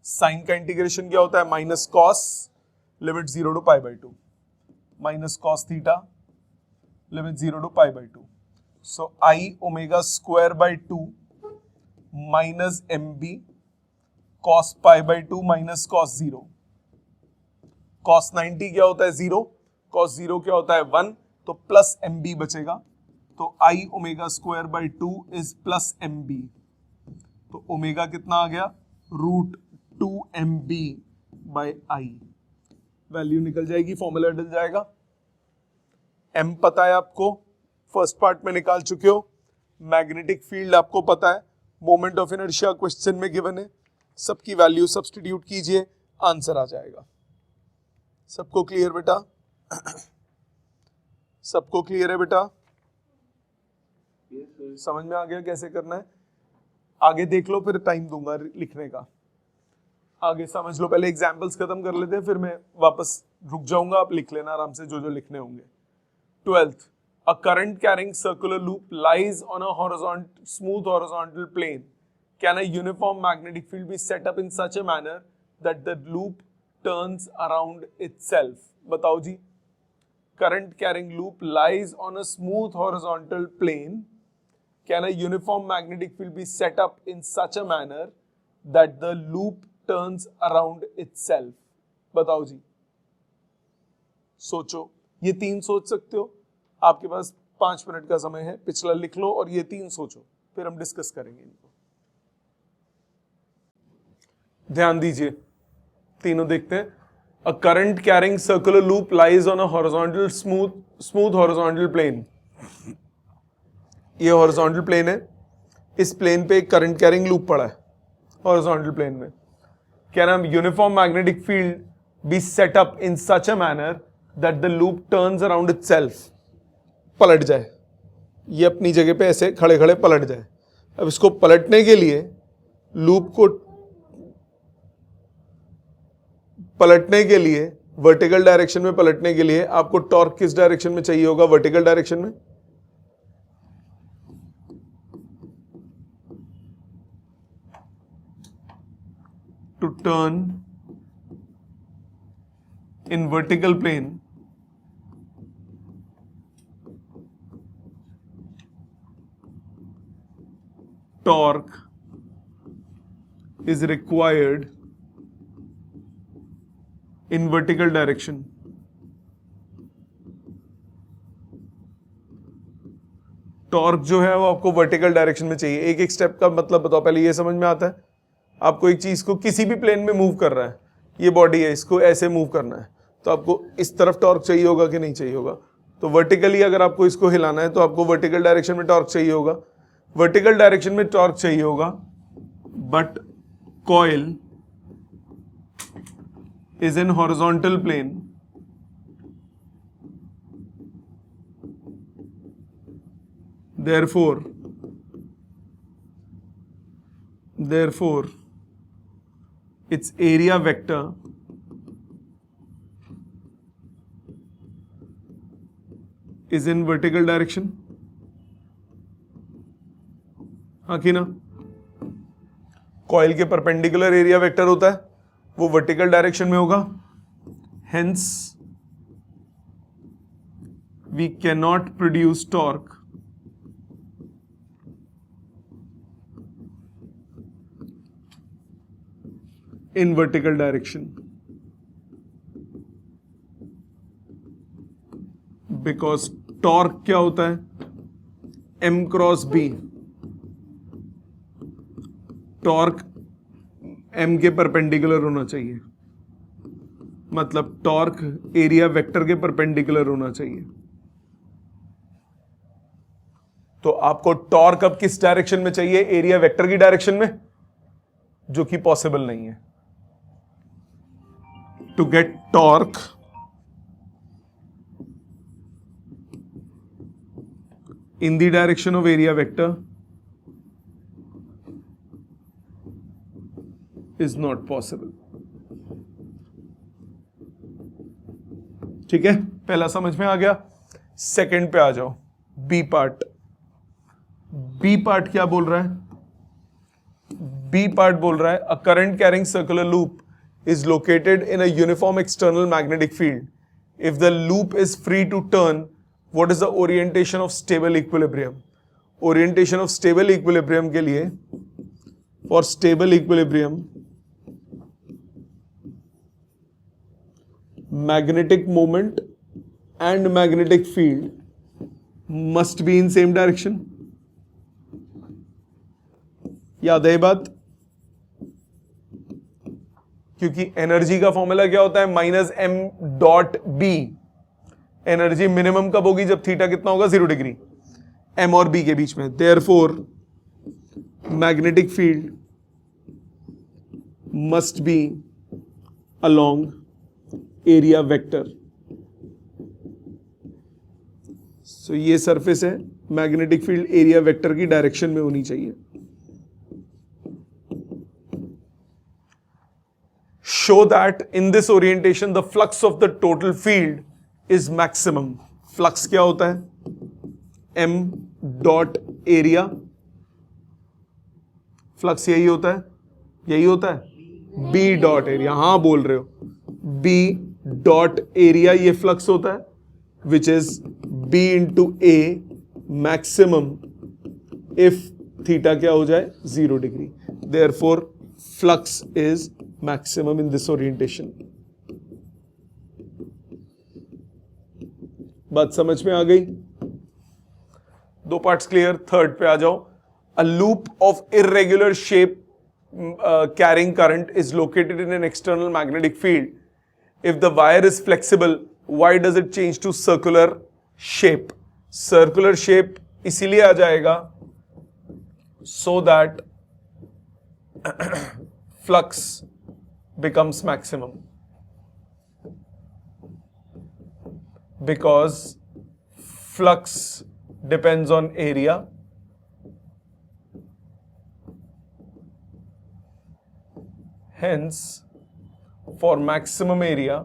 साइन का इंटीग्रेशन क्या होता है, minus cos, limit 0 to pi by 2, minus cos theta, limit 0 to pi by 2, so I omega square by 2 minus MB cos pi by 2 minus cos 0, cos 90 क्या होता है 0, कॉस 0 क्या होता है 1, तो प्लस MB बचेगा, तो I omega square by 2 is plus m b. तो ओमेगा कितना आ गया, √2mb बाई आई। वैल्यू निकल जाएगी, फॉर्मूला डल जाएगा। m पता है आपको, फर्स्ट पार्ट में निकाल चुके हो। मैग्नेटिक फील्ड आपको पता है, मोमेंट ऑफ इनर्शिया क्वेश्चन में गिवन है, सबकी वैल्यू सब्स्टिट्यूट कीजिए, आंसर आ जाएगा। सबको क्लियर बेटा? सबको क्लियर है बेटा? समझ में आ गया कैसे करना है? आगे देख लो, फिर टाइम दूंगा लिखने का। आगे समझ लो, पहले एग्जांपल्स खत्म कर लेते हैं, फिर मैं वापस रुक जाऊंगा, आप लिख लेना आराम से जो जो लिखने होंगे। 12th, a current carrying circular loop lies on a smooth horizontal plane. Can a uniform magnetic field be set up in such a manner that the loop turns around itself? बताओ जी। Current carrying loop lies on a smooth horizontal plane. Can a uniform magnetic field be set up in such a manner that the loop turns around itself? बताओ जी, सोचो। ये 3 सोच सकते हो, आपके पास 5 मिनट का समय है, पिछला लिख लो और ये 3 सोचो, फिर हम डिस्कस करेंगे इनको। ध्यान दीजिए, तीनों देखते हैं। A current carrying circular loop lies on a horizontal smooth horizontal plane. ये horizontal plane है, इस plane पे एक current carrying loop पड़ा है horizontal plane में। Can a uniform magnetic field be set up in such a manner that the loop turns around itself? पलट जाए, ये अपनी जगह पे ऐसे खड़े खड़े पलट जाए। अब इसको पलटने के लिए, लूप को पलटने के लिए, वर्टिकल डायरेक्शन में पलटने के लिए आपको टॉर्क किस डायरेक्शन में चाहिए होगा? वर्टिकल डायरेक्शन में। To turn in vertical plane torque is required in vertical direction. Torque जो है वो आपको वर्टिकल डायरेक्शन में चाहिए। एक एक स्टेप का मतलब बताओ, पहले ये समझ में आता है आपको। एक चीज को किसी भी प्लेन में मूव कर रहा है, ये बॉडी है, इसको ऐसे मूव करना है, तो आपको इस तरफ टॉर्क चाहिए होगा कि नहीं चाहिए होगा? तो वर्टिकली अगर आपको इसको हिलाना है तो आपको वर्टिकल डायरेक्शन में टॉर्क चाहिए होगा। वर्टिकल डायरेक्शन में टॉर्क चाहिए होगा, but coil is in horizontal plane, therefore its area vector is in vertical direction. हाँ कि ना? कॉइल के परपेंडिकुलर एरिया वेक्टर होता है, वो वर्टिकल डायरेक्शन में होगा। Hence we can not produce torque in vertical direction because torque क्या होता है? M cross B। Torque M के परपेंडिकुलर होना चाहिए, मतलब टॉर्क एरिया वेक्टर के परपेंडिकुलर होना चाहिए। तो आपको टॉर्क अब किस डायरेक्शन में चाहिए? एरिया वेक्टर की डायरेक्शन में, जो कि पॉसिबल नहीं है। To get torque in the direction of area vector is not possible. ठीक है, पहला समझ में आ गया। सेकंड पे आ जाओ, बी पार्ट। बी पार्ट क्या बोल रहा है? बी पार्ट बोल रहा है a current carrying circular loop is located in a uniform external magnetic field. If the loop is free to turn, what is the orientation of stable equilibrium? Orientation of stable equilibrium के लिए, for stable equilibrium, magnetic moment and magnetic field must be in same direction. याद है ये बात? क्योंकि एनर्जी का फॉर्मूला क्या होता है? Minus M dot B. Energy minimum कब होगी? जब थीटा कितना होगा? 0 डिग्री, एम और बी के बीच में। Therefore magnetic field must be along area vector. So ये सरफेस है, मैग्नेटिक फील्ड एरिया वेक्टर की डायरेक्शन में होनी चाहिए। Show that in this orientation the flux of the total field is maximum. Flux क्या होता है? m dot area. Flux यही होता है, यही होता है b dot area. हाँ बोल रहे हो, b dot area ये flux होता है, which is b into a maximum if theta क्या हो जाए? 0 degree. Therefore flux is maximum in this orientation. बात समझ में आ गई? 2 पार्ट्स क्लियर। थर्ड पे आ जाओ। A loop of irregular shape carrying current is located in an external magnetic field. If the wire is flexible, why does it change to circular shape? Circular shape इसीलिए आ जाएगा so that flux becomes maximum, because flux depends on area, hence for maximum area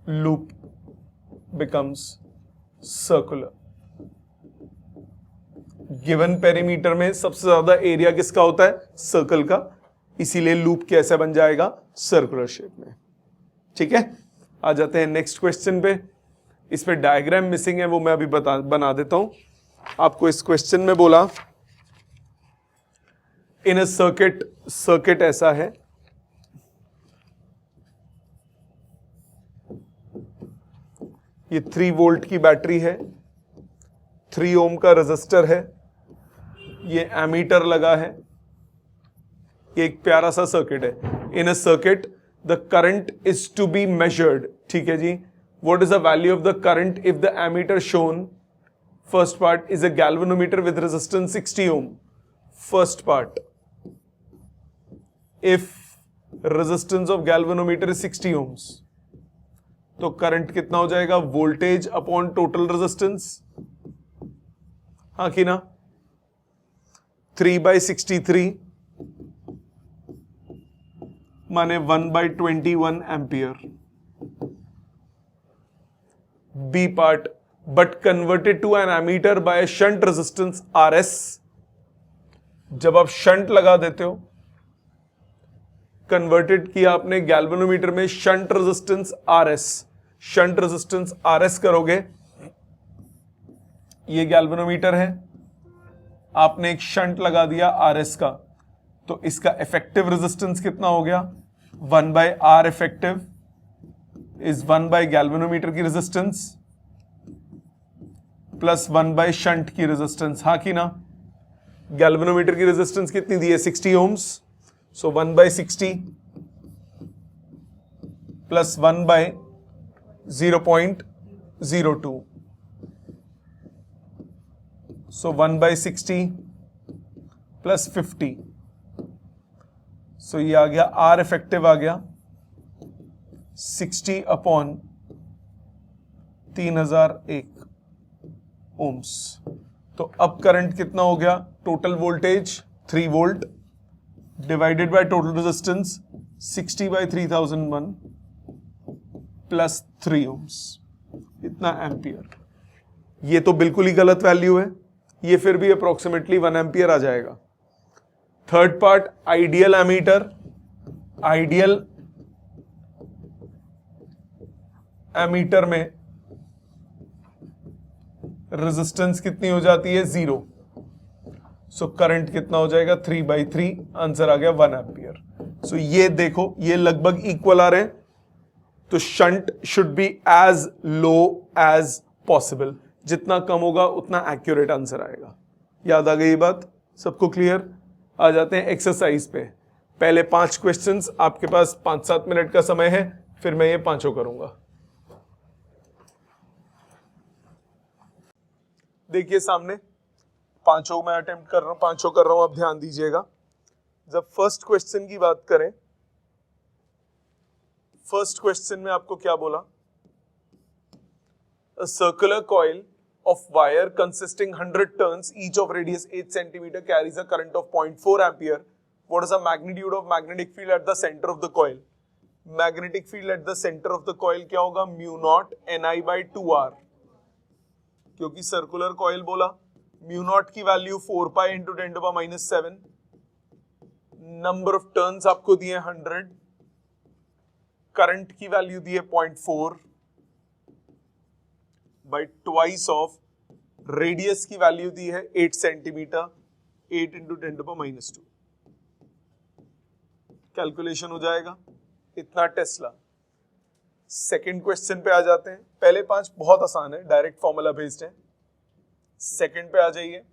loop becomes circular. Given perimeter में सबसे ज्यादा एरिया किसका होता है? सर्कल का, इसीलिए लूप कैसे बन जाएगा? सर्कुलर शेप में। ठीक है, आ जाते हैं नेक्स्ट क्वेश्चन पे। इसमें डायग्राम मिसिंग है, वो मैं अभी बना देता हूं आपको। इस क्वेश्चन में बोला इन अ सर्किट ऐसा है, ये 3 वोल्ट की बैटरी है, 3 ओम का रेजिस्टर है, ये एमीटर लगा है, ये एक प्यारा सा सर्किट है। In a circuit the current is to be measured. ठीक है जी, what is the value of the current if the ammeter shown? First part is a galvanometer with resistance 60 ohm. First part, if resistance of galvanometer is 60 ohms, तो करंट कितना हो जाएगा? Voltage upon total resistance. हाँ कि ना? 3/63 माने 1/21 ampere. B part, but converted to an ammeter by shunt resistance RS। जब आप शंट लगा देते हो, कन्वर्टेड किया आपने गैल्वेनोमीटर में shunt resistance RS, shunt resistance RS करोगे, ये गैल्वेनोमीटर है, आपने एक शंट लगा दिया RS का, तो इसका इफेक्टिव रेजिस्टेंस कितना हो गया? 1/R इफेक्टिव इज 1 गैल्वेनोमीटर की रेजिस्टेंस प्लस 1 शंट की रेजिस्टेंस। हाँ कि ना? गैल्वेनोमीटर की रेजिस्टेंस कितनी दी है? 60 ओम्स। सो 1/60 प्लस 1/0.02, so 1/60 प्लस 50, सो ये आ गया R इफेक्टिव, आ गया 60 अपॉन 3001 ओम्स। तो अब करंट कितना हो गया? Total voltage 3 volt divided by total resistance 60/3001 plus 3 ohms, इतना एम्पियर। ये तो बिल्कुल ही गलत वैल्यू है, ये फिर भी अप्रोक्सीमेटली 1 एम्पियर आ जाएगा। Third part, ideal ammeter. Ideal ammeter में रेजिस्टेंस कितनी हो जाती है? 0। सो करंट कितना हो जाएगा? 3/3। आंसर आ गया 1 एम्पियर। सो ये देखो, ये लगभग इक्वल आ रहे हैं, तो shunt should be as low as possible, जितना कम होगा उतना एक्यूरेट आंसर आएगा। याद आ गई ये बात? सबको क्लियर? आ जाते हैं एक्सरसाइज पे। पहले 5 क्वेश्चंस, आपके पास 5-7 मिनट का समय है, फिर मैं ये पांचों करूंगा। देखिए सामने पांचों मैं अटेम्प्ट कर रहा हूं, पांचों कर रहा हूं, अब ध्यान दीजिएगा। जब फर्स्ट क्वेश्चन की बात करें, फर्स्ट क्वेश्चन में आपको क्या बोला? A circular coil of wire consisting 100 turns, each of radius 8 centimeter, carries a current of 0.4 ampere. What is the magnitude of magnetic field at the center of the coil? Magnetic field at the center of the coil क्या होगा? mu naught Ni by 2r, क्योंकि सर्कुलर कॉइल बोला। mu naught की value 4 pi into 10 to the minus 7, number of turns आपको दिए 100, करंट की वैल्यू दी है 0.4 बाई ट्वाइस ऑफ रेडियस की वैल्यू दी है 8 centimetre, 8 into 10 to the minus 2। Calculation हो जाएगा इतना टेस्ला। सेकंड क्वेश्चन पे आ जाते हैं। पहले 5 बहुत आसान है, डायरेक्ट फॉर्मूला बेस्ड है। सेकंड पे आ जाइए।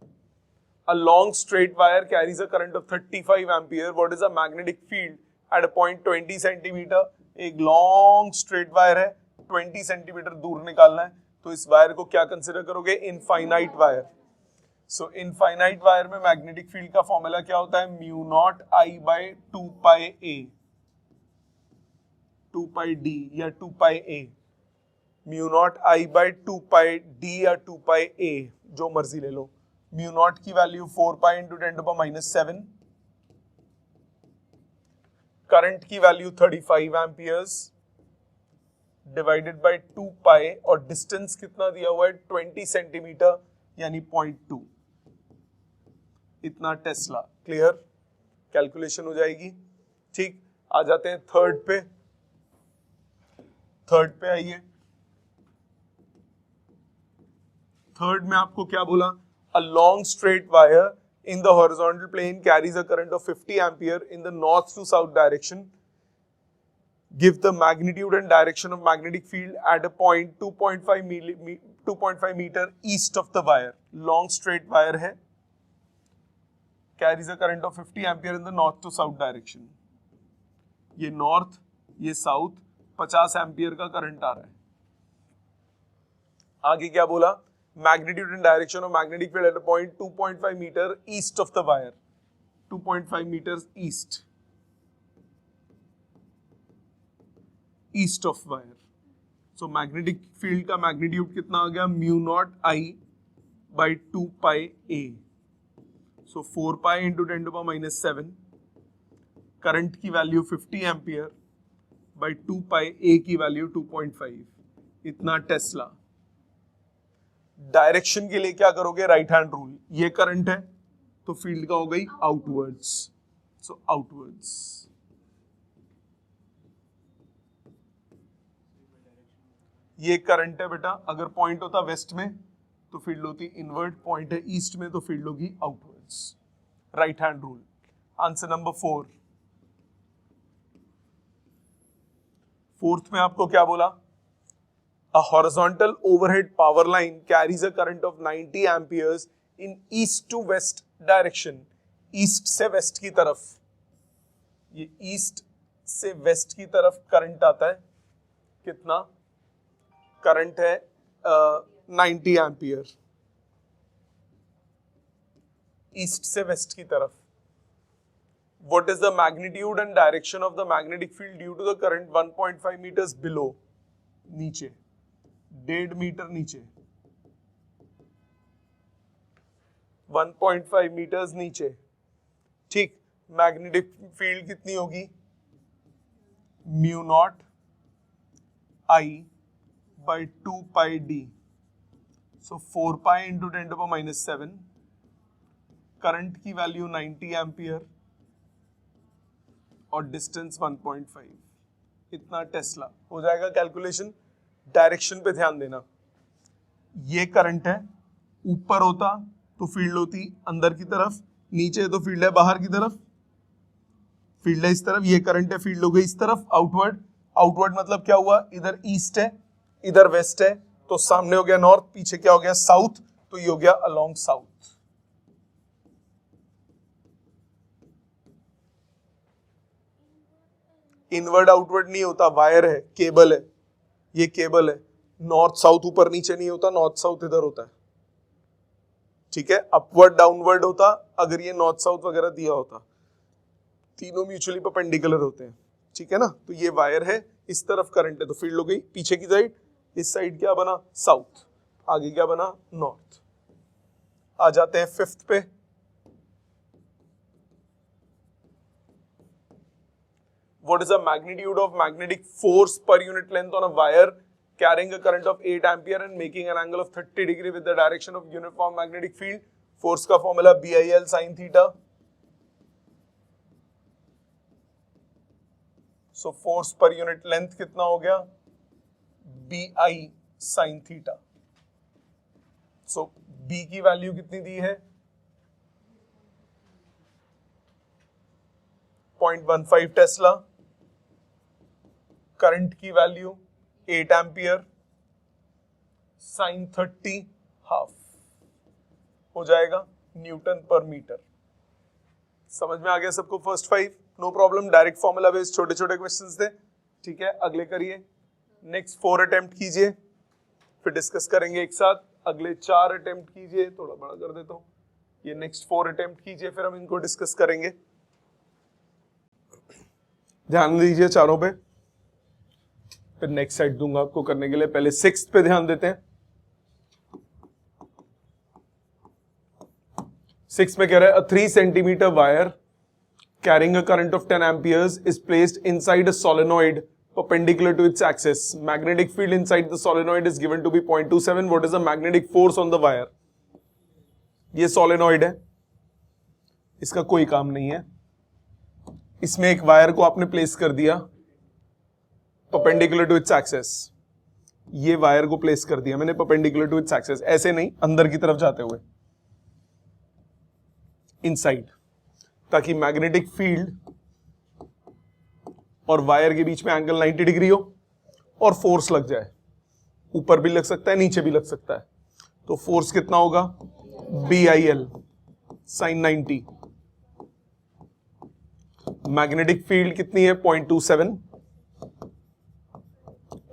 A long straight wire carries a current of 35 ampere. What is the magnetic field at a point 20 centimeter? एक लॉन्ग स्ट्रेट वायर है, 20 सेंटीमीटर दूर निकालना है, तो इस वायर को क्या कंसिडर करोगे? Infinite wire. So infinite wire में मैग्नेटिक फील्ड का फॉर्मूला क्या होता है? Mu naught I by 2 pi a, 2 pi d या 2 pi a. Mu naught I by 2 pi d या 2 पाई ए, जो मर्जी ले लो। म्यू नॉट की value 4 pi into 10 to the minus 7, current की value 35 amperes divided by 2 pi, और डिस्टेंस कितना दिया हुआ है? 20 सेंटीमीटर यानी 0.2, इतना टेस्ला। क्लियर? कैलकुलेशन हो जाएगी। ठीक, आ जाते हैं थर्ड पे। थर्ड पे आइए। थर्ड में आपको क्या बोला? A long straight wire in the horizontal plane carries a current of 50 ampere in the north to south direction. Give the magnitude and direction of magnetic field at a point 2.5 meter east of the wire. Long straight wire है, carries a current of 50 ampere in the north to south direction. ये north, ये south, 50 एम्पियर का करंट आ रहा है। आगे क्या बोला? magnitude and direction of magnetic field at a point 2.5 meter east of the wire, 2.5 meters east of wire. So magnetic field का magnitude कितना आ गया? mu naught I by 2 pi a. So 4 pi into 10 to the minus 7, current की value 50 ampere by 2 pi a की वैल्यू 2.5, इतना टेस्ला। डायरेक्शन के लिए क्या करोगे? Right hand rule. ये करंट है तो फील्ड का हो गई आउटवर्ड्स, सो आउटवर्ड्स। ये करंट है बेटा, अगर पॉइंट होता वेस्ट में तो फील्ड होती इनवर्ट, पॉइंट है ईस्ट में तो फील्ड होगी outwards. Right hand rule. Answer number 4। Fourth में आपको क्या बोला? A horizontal overhead power line carries a current of 90 amperes in east to west direction. East से वेस्ट की तरफ, ये ईस्ट से वेस्ट की तरफ करंट आता है। कितना करंट है? 90 एम्पियर ईस्ट से वेस्ट की तरफ। What is the magnitude and direction of the magnetic field due to the current 1.5 meters below? नीचे 1.5 मीटर नीचे, 1.5 मीटर्स नीचे। ठीक, मैग्नेटिक फील्ड कितनी होगी? Mu naught I by 2 pi d, so 4 pi into 10 to the minus 7, current की वैल्यू 90 एम्पियर और डिस्टेंस 1.5, इतना टेस्ला। हो जाएगा कैलकुलेशन। डायरेक्शन पे ध्यान देना। ये करंट है, ऊपर होता तो फील्ड होती अंदर की तरफ, नीचे तो फील्ड है बाहर की तरफ। फील्ड है इस तरफ, ये करंट है, फील्ड हो गई इस तरफ आउटवर्ड। आउटवर्ड मतलब क्या हुआ, इधर ईस्ट है इधर वेस्ट है, तो सामने हो गया नॉर्थ, पीछे क्या हो गया साउथ, तो ये हो गया अलोंग साउथ। इनवर्ड आउटवर्ड नहीं होता, वायर है, केबल है, ये केबल है। नॉर्थ साउथ ऊपर नीचे नहीं होता, नॉर्थ साउथ इधर होता है, ठीक है। अपवर्ड डाउनवर्ड होता अगर ये नॉर्थ साउथ वगैरह दिया होता, तीनों म्यूचुअली परपेंडिकुलर होते हैं, ठीक है ना। तो ये वायर है, इस तरफ करंट है तो फील्ड हो गई पीछे की साइड, इस साइड क्या बना साउथ, आगे क्या बना नॉर्थ। आ जाते हैं फिफ्थ पे। What is the magnitude of magnetic force per unit length on a wire carrying a current of 8 ampere and making an angle of 30 degree with the direction of uniform magnetic field? Force का formula BIL sin theta. So force per unit length कितना हो गया, BI sin theta. So B की वैल्यू कितनी दी है 0.15 टेस्ला, करंट की वैल्यू 8 एम्पियर, साइन 30 हाफ हो जाएगा न्यूटन पर मीटर। समझ में आ गया सबको first 5? No problem, direct formula based छोटे छोटे क्वेश्चंस थे, ठीक है। अगले करिए, नेक्स्ट 4 अटेम्प्ट कीजिए, फिर डिस्कस करेंगे एक साथ। अगले 4 अटेम्प्ट कीजिए, थोड़ा बड़ा कर देता हूं, ये नेक्स्ट 4 अटेम्प्ट कीजिए, फिर हम इनको डिस्कस करेंगे। ध्यान दीजिए चारों पे, फिर नेक्स्ट साइड दूंगा आपको करने के लिए। पहले 6th पे ध्यान देते हैं। 6 में कह रहा है, 3 centimetre wire carrying a current of 10 amperes is placed inside a solenoid perpendicular to its axis. Magnetic field inside the solenoid is given to be 0.27. What is the magnetic force on the wire? ये solenoid है, इसका कोई काम नहीं है। इसमें एक वायर को आपने प्लेस कर दिया perpendicular to its axis, ये वायर को प्लेस कर दिया मैंने perpendicular to its axis, ऐसे नहीं अंदर की तरफ जाते हुए, इनसाइड, ताकि मैग्नेटिक फील्ड और वायर के बीच में एंगल 90 डिग्री हो और फोर्स लग जाए। ऊपर भी लग सकता है नीचे भी लग सकता है। तो फोर्स कितना होगा, BIL sin 90। मैग्नेटिक फील्ड कितनी है 0.27।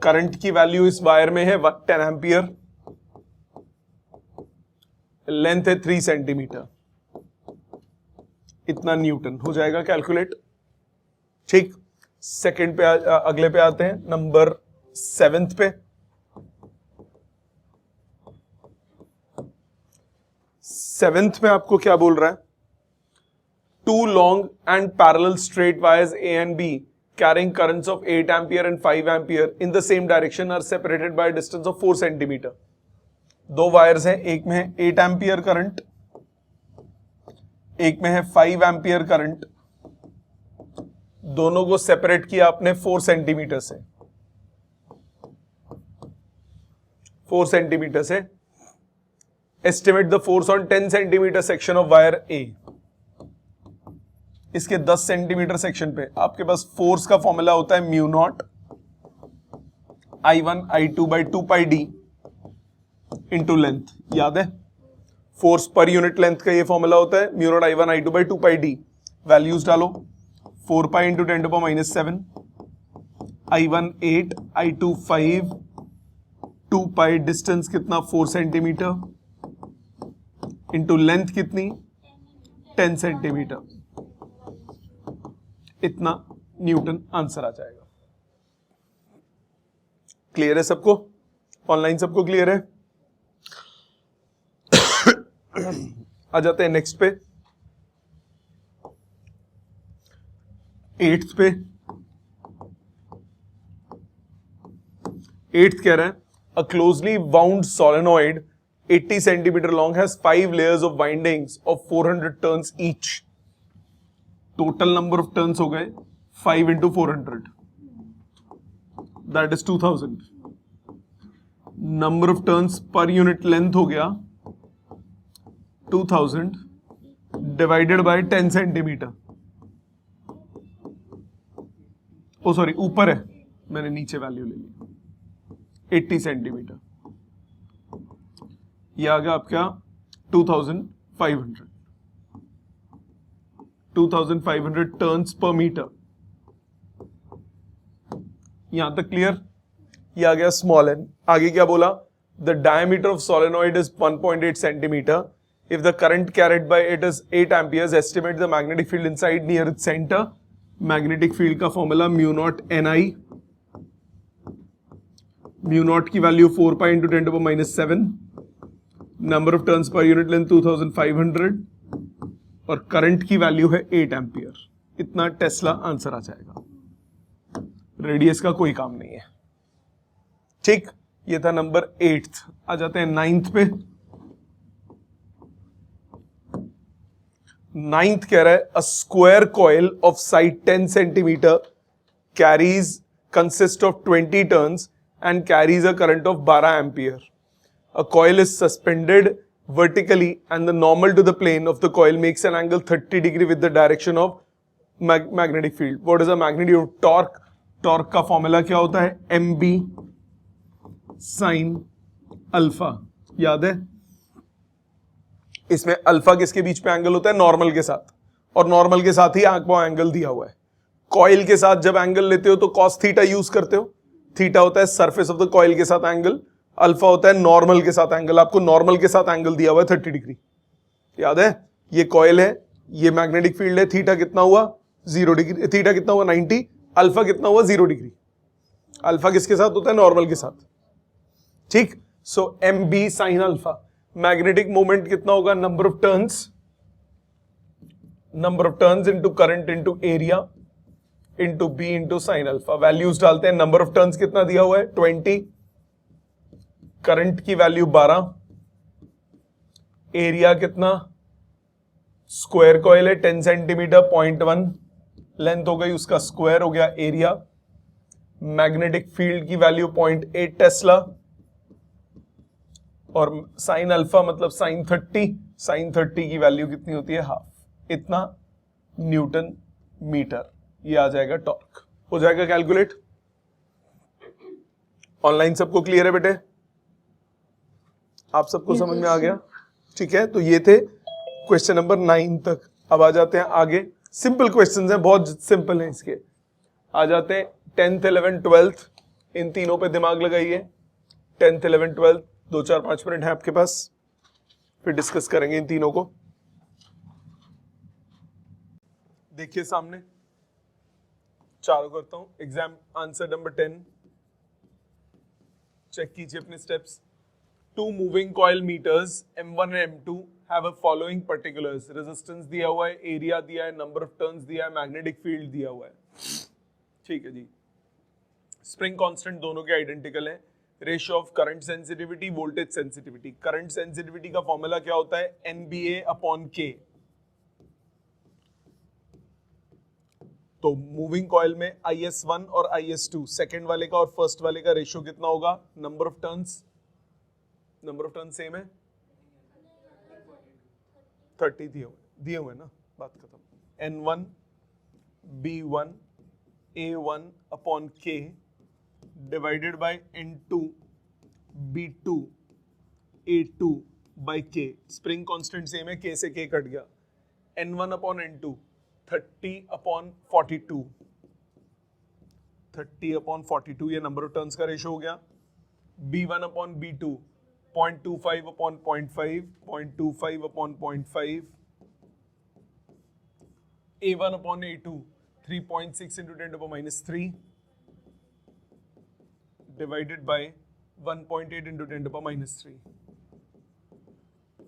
करंट की वैल्यू इस वायर में है 10 एम्पियर, लेंथ है 3 सेंटीमीटर, इतना न्यूटन हो जाएगा कैलकुलेट, ठीक। सेकंड पे अगले पे आते हैं, नंबर 7th पे। 7th में आपको क्या बोल रहा है, 2 long and parallel straight wires A and B carrying currents of 8 ampere and 5 ampere in the same direction are separated by a distance of 4 centimeter. दो वायर्स हैं, एक में है 8 एम्पियर करंट, एक में है 5 एम्पियर करंट, दोनों को सेपरेट किया आपने 4 सेंटीमीटर से, 4 सेंटीमीटर से। Estimate the force on 10 centimetre section of wire A. इसके 10 सेंटीमीटर सेक्शन पे आपके पास फोर्स का फॉर्मूला होता है mu not I1 I2 by 2 pi d into length, याद है। फोर्स पर यूनिट लेंथ का ये फॉर्मूला होता है mu not I1 I2 by 2 pi d। Values डालो, 4 pi into 10 to the power -7, I1 8, I2 5, 2 pi distance कितना 4 सेंटीमीटर इंटू लेंथ कितनी 10 सेंटीमीटर, इतना न्यूटन आंसर आ जाएगा। क्लियर है सबको? ऑनलाइन सबको क्लियर है? आ जाते हैं नेक्स्ट पे, 8th पे। 8th कह रहा है, a closely wound solenoid 80 centimeter long has 5 layers of windings of 400 turns each. Total number of turns हो गए 5 into 400, that is 2000। Number of turns per unit length हो गया 2000 divided by 10 centimetre. Oh sorry, ऊपर है, मैंने नीचे वैल्यू ले ली 80 सेंटीमीटर, ये आ गया आपका 2500 टर्न्स पर मीटर। यहां तक क्लियर? ये आ गया स्मॉल एन। आगे क्या बोला? The diameter of solenoid is 1.8 centimetre. If the current carried by it is 8 amperes, estimate the magnetic field inside near its centre. Magnetic field का formula mu naught N I, mu naught की value 4 pi into 10⁻⁷, number of turns per unit length 2500 और करंट की वैल्यू है 8 एम्पियर। इतना टेस्ला आंसर आ जाएगा। रेडियस का कोई काम नहीं है। ठीक, ये था नंबर 8th। आ जाते हैं 9th पे। 9th कह रहा है a square coil of side 10 centimetre carries consist of 20 turns and carries a current of 12 ampere. A coil is suspended vertically and the normal to the plane of the coil makes an angle 30 degree with the direction of magnetic field. What is the magnitude of torque? Torque का फॉर्मूला क्या होता है? mb sin alpha. याद है? इसमें अल्फा किसके बीच पे एंगल होता है? नॉर्मल के साथ, और नॉर्मल के साथ ही आपको एंगल दिया हुआ है। कॉइल के साथ जब एंगल लेते हो तो cos थीटा यूज करते हो। थीटा होता है सरफेस ऑफ द कॉइल के साथ एंगल, अल्फा होता है नॉर्मल के साथ एंगल। आपको नॉर्मल के साथ एंगल दिया हुआ है 30 डिग्री। याद है? ये कॉइल है, ये मैग्नेटिक फील्ड है। थीटा कितना हुआ? 0 डिग्री। थीटा कितना हुआ? 90। अल्फा कितना हुआ? 0 डिग्री। अल्फा किसके साथ होता है? नॉर्मल के साथ। ठीक, so m B sine alpha. Magnetic moment कितना होगा? Number of turns into current into area into B into sine alpha. Values डालते हैं। नंबर ऑफ टर्न्स कितना दिया हुआ है? 20, करंट की वैल्यू 12, एरिया कितना? स्क्वायर कॉइल है 10 सेंटीमीटर, 0.1 लेंथ हो गई, उसका स्क्वायर हो गया एरिया। मैग्नेटिक फील्ड की वैल्यू 0.8 टेस्ला, और साइन अल्फा मतलब साइन 30, साइन 30 की वैल्यू कितनी होती है? हाफ। इतना न्यूटन मीटर। ये आ जाएगा टॉर्क। हो जाएगा कैलकुलेट। ऑनलाइन सबको क्लियर है बेटे? आप सबको समझ में आ गया? ठीक है, तो ये थे क्वेश्चन नंबर 9 तक। अब आ जाते हैं आगे। सिंपल क्वेश्चंस हैं, बहुत सिंपल हैं इसके। आ जाते हैं 10th 11th 12th। इन तीनों पे दिमाग लगाइए। 10th 11th 12th 2-4-5 मिनट है आपके पास, फिर डिस्कस करेंगे इन तीनों को। देखिए सामने चालू करता हूं। एग्जाम आंसर नंबर 10 चेक कीजिए अपने steps. 2 moving coil metres M1 और M2 have a following particulars. Resistance दिया हुआ है, एरिया दिया है, नंबर ऑफ टर्न्स दिया है, मैग्नेटिक फील्ड दिया हुआ है। ठीक है जी। स्प्रिंग कांस्टेंट दोनों के आइडेंटिकल है। Ratio of current sensitivity, voltage sensitivity. Current sensitivity का फॉर्मूला क्या होता है? NBA/K। तो मूविंग कॉइल में IS1 और IS2, सेकंड वाले का और फर्स्ट वाले का रेशियो कितना होगा? नंबर ऑफ टर्न्स सेम है, 30 दिए हुए ना, बात खत्म। N1 B1 A1/K divided by N2 B2 A2/K। Spring constant same है, K से K कट गया। N1/N2 30/42, 30/42 ये नंबर ऑफ टर्न्स का रेशियो हो गया। B1/B2 0.25/0.5, 0.25/0.5। A1/A2 3.6 into 10⁻³ divided by 1.8 into 10⁻³।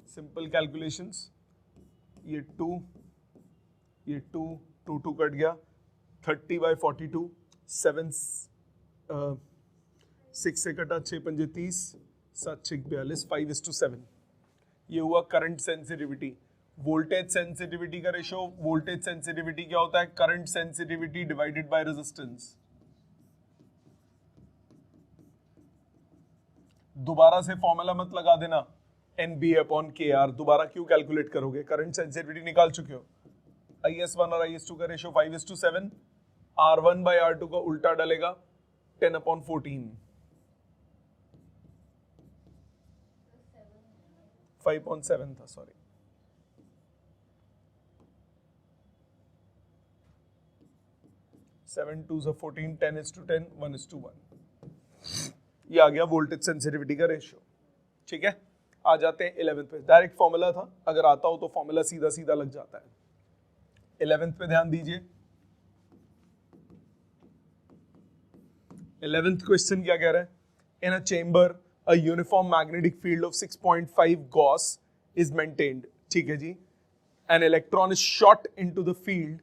Simple calculations. ये 2 कट गया। 30/42, 7 6 से कटा, 6 पंजे 30, 7 6 42, 5:7। ये हुआ करंट सेंसिटिविटी। वोल्टेज सेंसिटिविटी का रेशियो, वोल्टेज सेंसिटिविटी क्या होता है? Current sensitivity divided by resistance. दोबारा से फॉर्मूला मत लगा देना NBA/KR। दोबारा क्यों कैलकुलेट करोगे? करंट सेंसिटिविटी निकाल चुके हो। IS1 और IS2 का रेशियो 5:7। R1/R2 का उल्टा डलेगा, 10/14, 5/7 था, सॉरी। Seven to 14, 10:10, 1:1। ये आ गया वोल्टेज सेंसिटिविटी का रेशियो। ठीक है, आ जाते हैं 11th पे। डायरेक्ट फॉर्मूला था, अगर आता हो तो फॉर्मूला सीधा सीधा लग जाता है। 11th पे ध्यान दीजिए। 11th क्वेश्चन क्या कह रहा है? In a chamber a uniform magnetic field of 6.5 gauss is maintained. ठीक है जी। An electron is shot into the field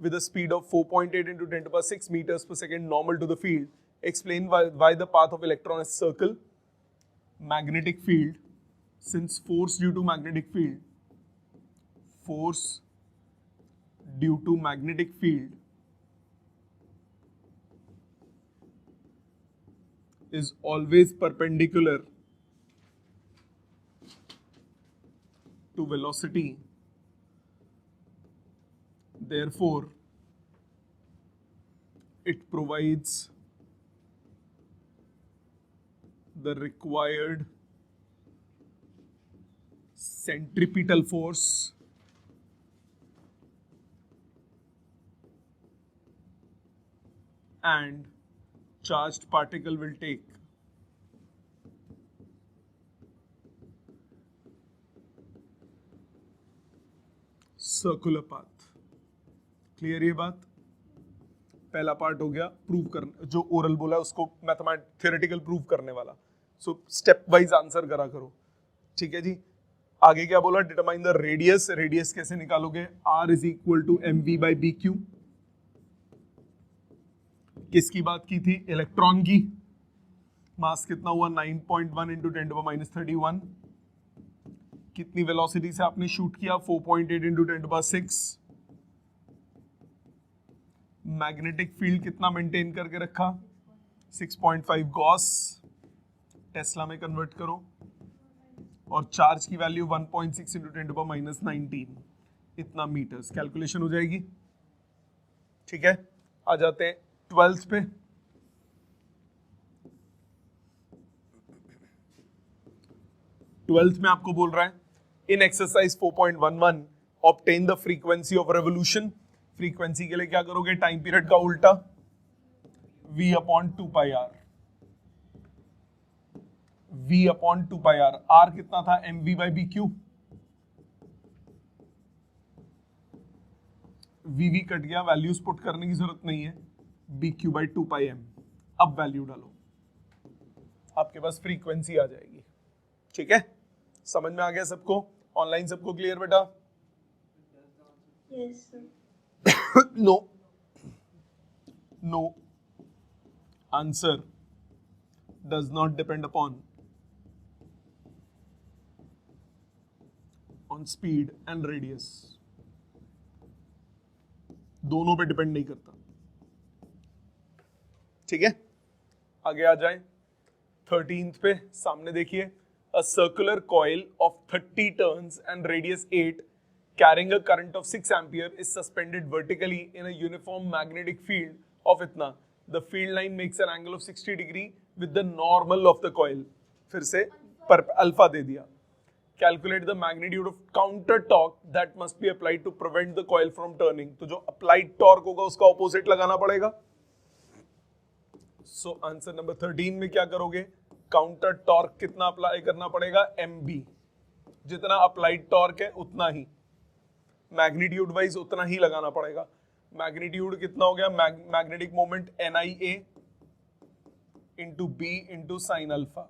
with a speed of 4.8 into 10 to the power 6 meters per second normal to the field. Explain why the path of electron is circle. Magnetic field, since force due to magnetic field, force due to magnetic field is always perpendicular to velocity. Therefore, it provides the required centripetal force and charged particle will take circular path. Clear ये बात? पहला पार्ट हो गया प्रूव करने, जो ओरल बोला है उसको मैथमेटिकल प्रूव करने वाला। सो स्टेप वाइज आंसर करा करो। ठीक है जी। आगे क्या बोला? Determine the radius. रेडियस कैसे निकालोगे? R is equal to mv/bq। किसकी बात की थी? इलेक्ट्रॉन की। मास कितना हुआ? 9.1 इंटू 10 to the minus 31। कितनी वेलोसिटी से आपने शूट किया? 4.8 into 10 to the power 6। Magnetic field कितना मेंटेन करके रखा? 6.5 गॉस। टेस्ला में कन्वर्ट करो। और चार्ज की value 1.6 into 10 to the power minus 19, इतना मीटर्स। कैलकुलेशन हो जाएगी। ठीक है, आ जाते हैं 12th पे। ट्वेल्थ में आपको बोल रहा है in exercise 4.11 obtain the frequency of revolution. Frequency के लिए क्या करोगे? टाइम पीरियड का उल्टा, v/2πr। v/2πr। r कितना था? mv/bq। vv कट गया, वैल्यूज पुट करने की जरूरत नहीं है। bq/2πm। अब वैल्यू डालो, आपके पास फ्रीक्वेंसी आ जाएगी। ठीक है, समझ में आ गया सबको? ऑनलाइन सबको क्लियर बेटा? Yes, sir. No. No. Answer does not depend upon speed and radius. दोनों पे डिपेंड नहीं करता। ठीक है, आगे आ जाए 13th पे। सामने देखिए, a circular coil of 30 turns and radius 8 carrying a current of 6 ampere is suspended vertically in a uniform magnetic field of इतना। The field line makes an angle of 60 degree with the normal of the coil। फिर से अल्फा दे दिया। Calculate the magnitude of counter torque that must be applied to prevent the coil from turning। तो जो applied torque होगा उसका opposite लगाना पड़ेगा। So answer number 13 में क्या करोगे? काउंटर टॉर्क कितना अप्लाई करना पड़ेगा? mb। जितना अप्लाइड टॉर्क है उतना ही मैग्नीट्यूड वाइज उतना ही लगाना पड़ेगा। मैग्नीट्यूड कितना हो गया? Magnetic moment NIA into B into sine alpha.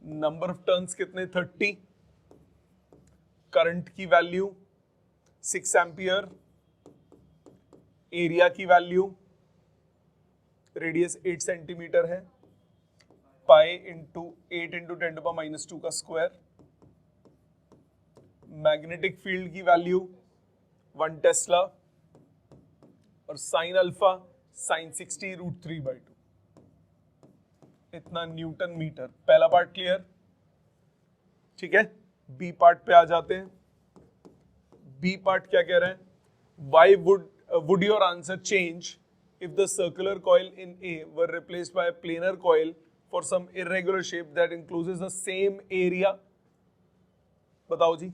Number of turns कितने? 30। करंट की वैल्यू 6 एम्पियर। एरिया की वैल्यू, रेडियस 8 सेंटीमीटर है, pi into 8 into 10 to the power minus 2 का स्क्वायर। मैग्नेटिक फील्ड की वैल्यू 1 टेस्ला और साइन अल्फा साइन 60√3/2, इतना न्यूटन मीटर। पहला पार्ट क्लियर? ठीक है, बी पार्ट पे आ जाते हैं। बी पार्ट क्या कह रहे हैं? Why would your answer change if the circular coil in A were replaced by a planar coil for some irregular shape that encloses the same area? बताओ जी।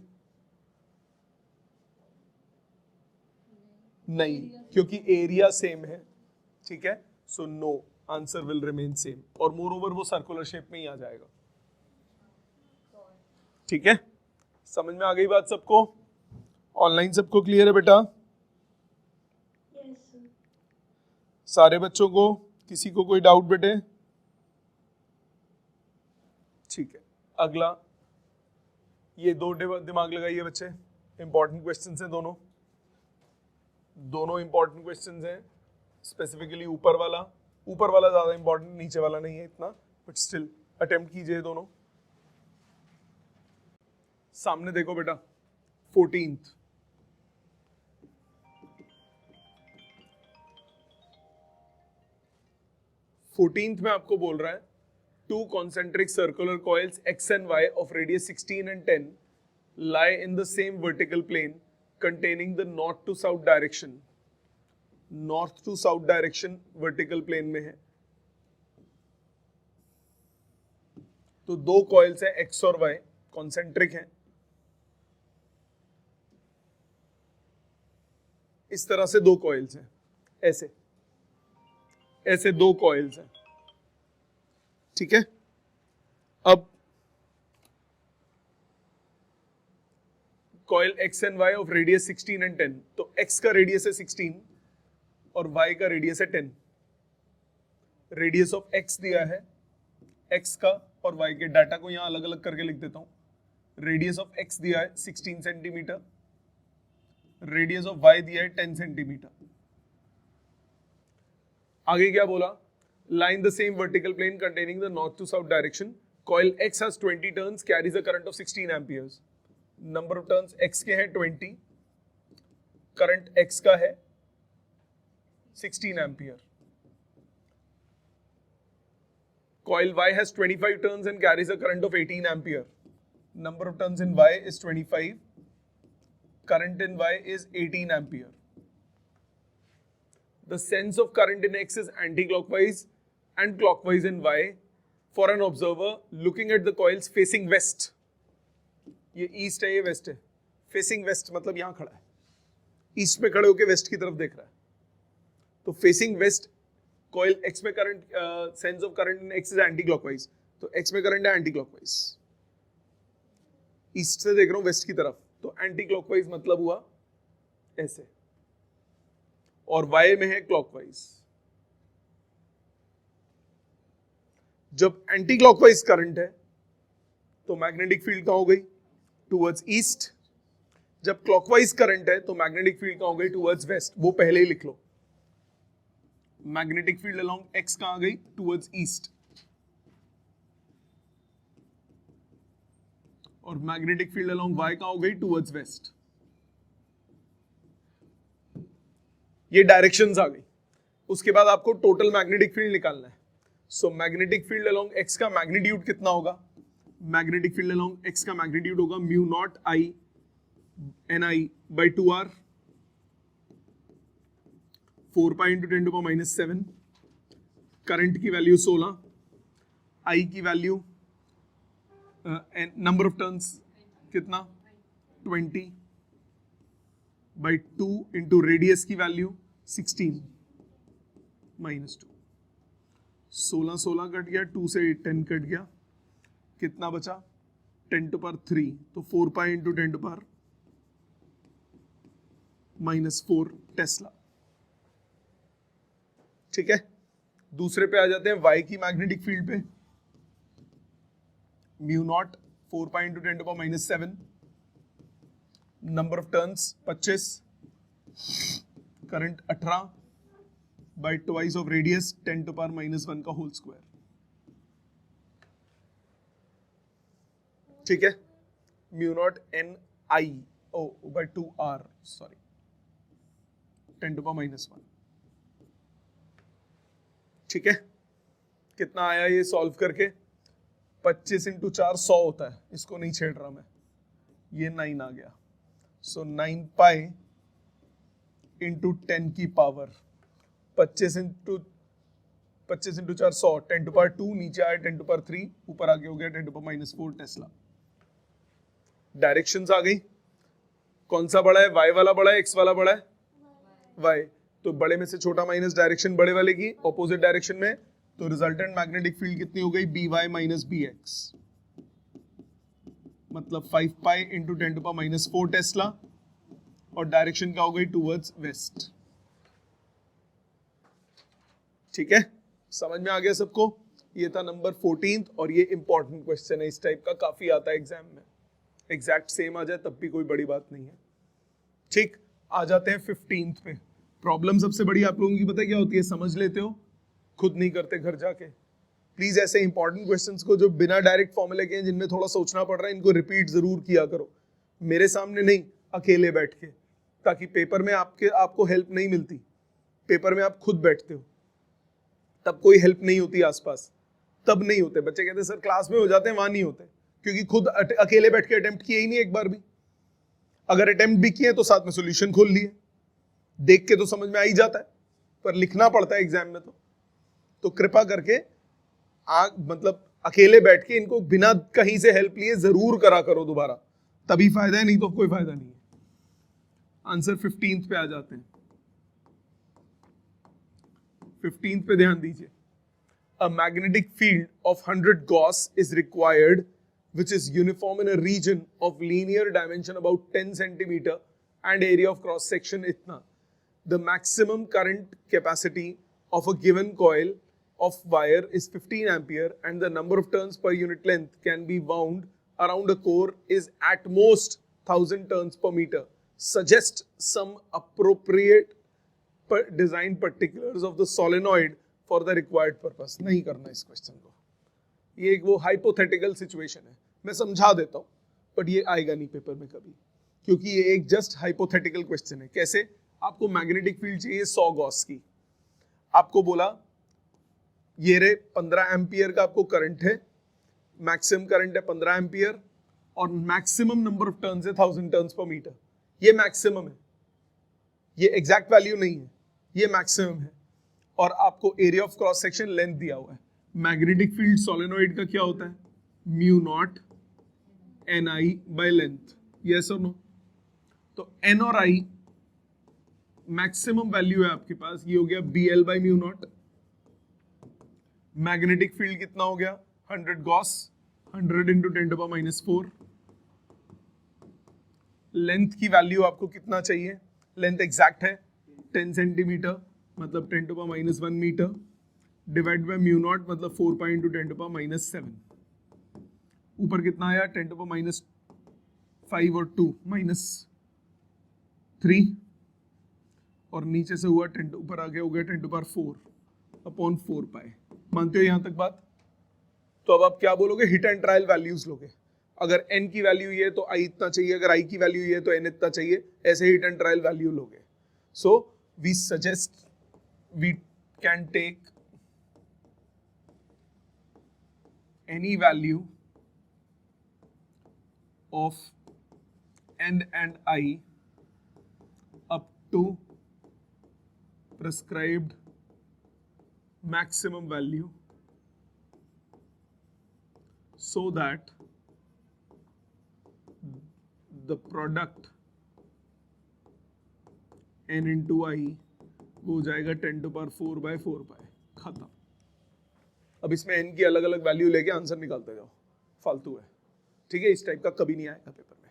नहीं, क्योंकि एरिया सेम है, ठीक है, so no, answer will remain same, और मोर ओवर वो सर्कुलर शेप में ही आ जाएगा। ठीक है, समझ में आ गई बात सबको? ऑनलाइन सबको क्लियर है बेटा? सारे बच्चों को? किसी को कोई डाउट बेटे? ठीक है, अगला, ये दो दिमाग लगाइए बच्चे, इंपॉर्टेंट क्वेश्चंस हैं दोनों इंपॉर्टेंट क्वेश्चंस हैं। स्पेसिफिकली ऊपर वाला ज्यादा इंपॉर्टेंट, नीचे वाला नहीं है इतना, बट स्टिल अटेम्प्ट कीजिए दोनों। सामने देखो बेटा, 14th, में आपको बोल रहा है two concentric circular coils X and Y of radius 16 and 10 lie in the same vertical plane containing the north to south direction. North to south direction vertical plane में है। तो दो कॉइल्स हैं X और Y, कॉन्सेंट्रिक हैं, इस तरह से दो कॉइल्स हैं, ऐसे दो कॉइल्स हैं, ठीक है। अब coil X and Y of radius 16 and 10, तो X का रेडियस है 16 और Y का रेडियस है 10। रेडियस ऑफ X दिया है, X का और Y के, डाटा को यहां अलग अलग करके लिख देता हूं। रेडियस ऑफ X दिया है 16 सेंटीमीटर, रेडियस ऑफ Y दिया है 10 सेंटीमीटर। आगे क्या बोला? line the same vertical plane containing the north to south direction. Coil X has 20 turns, carries a current of 16 amperes. Number of turns X के हैं 20, current X का है 16 ampere. Coil Y has 25 turns and carries a current of 18 ampere. Number of turns in Y is 25, current in Y is 18 ampere. The sense of current in X is anti-clockwise and clockwise in Y for an observer looking at the coils facing west. ये ईस्ट है, ये वेस्ट है। फेसिंग वेस्ट मतलब यहां खड़ा है, ईस्ट में खड़े होकर वेस्ट की तरफ देख रहा है। तो फेसिंग वेस्ट कॉइल एक्स में current, sense of current in x is anti clockwise, तो एक्स में करंट है एंटी क्लॉकवाइज, ईस्ट से देख रहा हूं वेस्ट की तरफ, तो एंटी क्लॉकवाइज मतलब हुआ ऐसे, और वाई में है क्लॉकवाइज। जब एंटी क्लॉकवाइज करंट है तो मैग्नेटिक फील्ड कहां हो गई? Towards east. जब क्लॉकवाइज करंट है तो मैग्नेटिक फील्ड कहां हो गई? Towards waste. वो पहले ही लिख लो, मैग्नेटिक फील्ड अलोंग एक्स कहां गई? टुवर्ड्स ईस्ट, और मैग्नेटिक फील्ड अलोंग वाई कहां हो गई? Towards waste. ये डायरेक्शंस आ गई। उसके बाद आपको टोटल मैग्नेटिक फील्ड निकालना है। सो मैग्नेटिक फील्ड अलोंग एक्स का मैग्नीट्यूड कितना होगा? मैग्नेटिक फील्ड अलोंग एक्स का मैग्नीट्यूड होगा mu naught I N I by 2r, 4 pi into 10 to power -7। Current की वैल्यू 16, आई की वैल्यू, नंबर ऑफ टर्न्स कितना? 20 बाई 2 इंटू रेडियस की वैल्यू 16 -2। 16 कट गया, 2 से 10 कट गया, कितना बचा? 10 टू पावर 3, तो 4 pi into 10 to power -4 tesla. ठीक है, दूसरे पे आ जाते हैं, वाई की मैग्नेटिक फील्ड पे। Mu naught 4 pi into 10 to power -7, number of turns 25, current 18 by twice of radius 10 to power -1 का होल स्क्वायर। ठीक है, mu naught N I O by 2r, sorry 10 to power -1। ठीक है, कितना आया ये सॉल्व करके? 25 इंटू 4 100 होता है, इसको नहीं छेड़ रहा मैं, ये 9 आ गया। सो 9 पाई इंटू 10 की पावर 25 इंटू 4 100, 10 टू पावर 2 नीचे आया 10 टू पावर 3, ऊपर आगे हो गया 10 टू पावर -4 टेस्ला। डायरेक्शंस आ गई, कौन सा बड़ा है, y वाला बड़ा है x वाला बड़ा है, y, तो बड़े में से छोटा माइनस डायरेक्शन बड़े वाले की ऑपोजिट डायरेक्शन में, तो रिजल्टेंट मैग्नेटिक फील्ड कितनी हो गई, by माइनस bx, मतलब 5 pi into 10 to power -4 tesla, और डायरेक्शन क्या हो गई, टूवर्ड्स वेस्ट। ठीक है, समझ में आ गया सबको। ये था नंबर 14 और ये इंपॉर्टेंट क्वेश्चन है, इस टाइप का काफी आता है एग्जाम में, एग्जैक्ट सेम आ जाए तब भी कोई बड़ी बात नहीं है। ठीक, आ जाते हैं 15 पे। प्रॉब्लम सबसे बड़ी आप लोगों की पता है क्या होती है, समझ लेते हो, खुद नहीं करते घर जाके। प्लीज ऐसे इंपॉर्टेंट क्वेश्चंस को जो बिना डायरेक्ट फॉर्मूले के, जिनमें थोड़ा सोचना पड़ रहा है, इनको रिपीट जरूर किया करो, मेरे सामने नहीं, अकेले बैठ के, ताकि पेपर में आपको हेल्प नहीं मिलती। पेपर में आप खुद बैठते हो, तब कोई हेल्प नहीं होती आसपास, तब नहीं होते। बच्चे कहते हैं सर क्लास में हो जाते हैं, वहां नहीं होते, क्योंकि खुद अकेले बैठ के अटेम्प्ट किए ही नहीं एक बार भी। अगर अटेम्प्ट भी किए तो साथ में सॉल्यूशन खोल लिए, देख के तो समझ में आ ही जाता है, पर लिखना पड़ता है एग्जाम में। तो कृपा करके मतलब अकेले बैठ के इनको बिना कहीं से हेल्प लिए जरूर करा करो दोबारा, तभी फायदा है, नहीं तो कोई फायदा नहीं है। आंसर 15 पे आ जाते हैं। 15 पे ध्यान दीजिए। A magnetic field of 100 Gauss is required, which is uniform in a region of linear dimension about 10 centimeter and area of cross section itna. The maximum current capacity of a given coil of wire is 15 ampere and the number of turns per unit length can be wound around a core is at most 1000 turns per meter. Suggest some appropriate design particulars of the solenoid for the required purpose. नहीं करना इस क्वेश्चन को, ये एक वो हाइपोथेटिकल सिचुएशन है, मैं समझा देता हूं, बट ये आएगा नहीं पेपर में कभी, क्योंकि ये एक जस्ट हाइपोथेटिकल क्वेश्चन है। कैसे, आपको मैग्नेटिक फील्ड चाहिए 100 गॉस की, आपको बोला ये रे 15 एम्पियर का आपको करंट है, मैक्सिमम करंट है 15 एम्पियर, और मैक्सिमम नंबर ऑफ टर्न्स है 1000 टर्न्स पर मीटर। ये मैक्सिमम है, ये एग्जैक्ट वैल्यू नहीं है, ये मैक्सिमम है, और आपको area of cross section length दिया हुआ है। मैग्नेटिक फील्ड सोलेनोइड का क्या होता है, mu naught N I by length, yes और नो। तो एन और आई मैक्सिमम वैल्यू है आपके पास, ये हो गया B L by mu naught. Magnetic field कितना हो गया, 100 gauss, 100 into 10 to power -4। Length की वैल्यू आपको कितना चाहिए, लेंथ एग्जैक्ट है 10 सेंटीमीटर, मतलब 10 to power -1 metre, divide by mu naught, मतलब 4 पाई इंटू 10 टू पावर -7। ऊपर कितना आया, 10 टू पावर -5 और 2 -3, और नीचे से हुआ 10 ऊपर आगे हो गया 10 टू पावर 4 अपॉन 4 पाई। मानते हो यहां तक बात? तो अब आप क्या बोलोगे, हिट एंड ट्रायल वैल्यूज लोगे। अगर n की वैल्यू ये है तो i इतना चाहिए, अगर i की वैल्यू ये है तो n इतना चाहिए, ऐसे हिट एंड ट्रायल वैल्यू लोगे। So we suggest we can take any value of n and i up to prescribed maximum value so that the product n into i वो हो जाएगा 10 टू पावर 4 बाय 4 पाई, खत्म। अब इसमें n की अलग अलग वैल्यू लेके आंसर निकालते जाओ, फालतू है, ठीक है। इस टाइप का कभी नहीं आएगा पेपर में।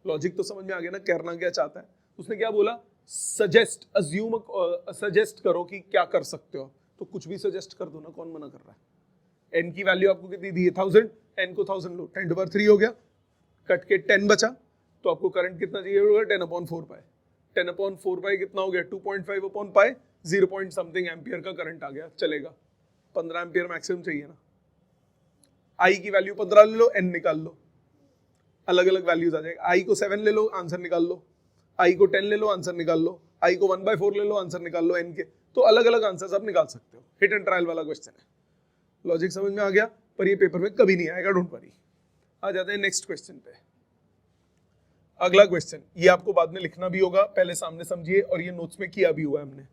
लॉजिक तो समझ में आ गया ना, करना क्या चाहता है उसने, क्या बोला, सजेस्ट, अज्यूम, सजेस्ट करो कि क्या कर सकते हो, तो कुछ भी सजेस्ट कर दो ना, कौन मना कर रहा है। n की वैल्यू आपको कितनी दी है, 1000, n को 1000 लो, 10 टू पावर 3 हो गया, कट के 10 बचा, तो आपको करंट कितना चाहिए होगा, 10/4 पाई। 10/4 पाई कितना हो गया, 2.5 upon pi, 0 point something ampere का करंट आ गया, चलेगा। 15 एम्पियर मैक्सिमम चाहिए ना। आई की वैल्यू 15 ले लो, n निकाल लो, अलग अलग वैल्यूज आ जाएगा। आई को 7 ले लो, आंसर निकाल लो, आई को 10 ले लो, आंसर निकाल लो, आई को 1/4 ले लो, आंसर निकाल लो n के। तो अलग अलग आंसर आप निकाल सकते हो, हिट एंड ट्रायल वाला क्वेश्चन है। लॉजिक समझ में आ गया, पर ये पेपर में कभी नहीं आएगा, डोंट वरी। आ जाते हैं नेक्स्ट क्वेश्चन पे। अगला क्वेश्चन, ये आपको बाद में लिखना भी होगा, पहले सामने समझिए, और ये नोट्स में किया भी हुआ है हमने।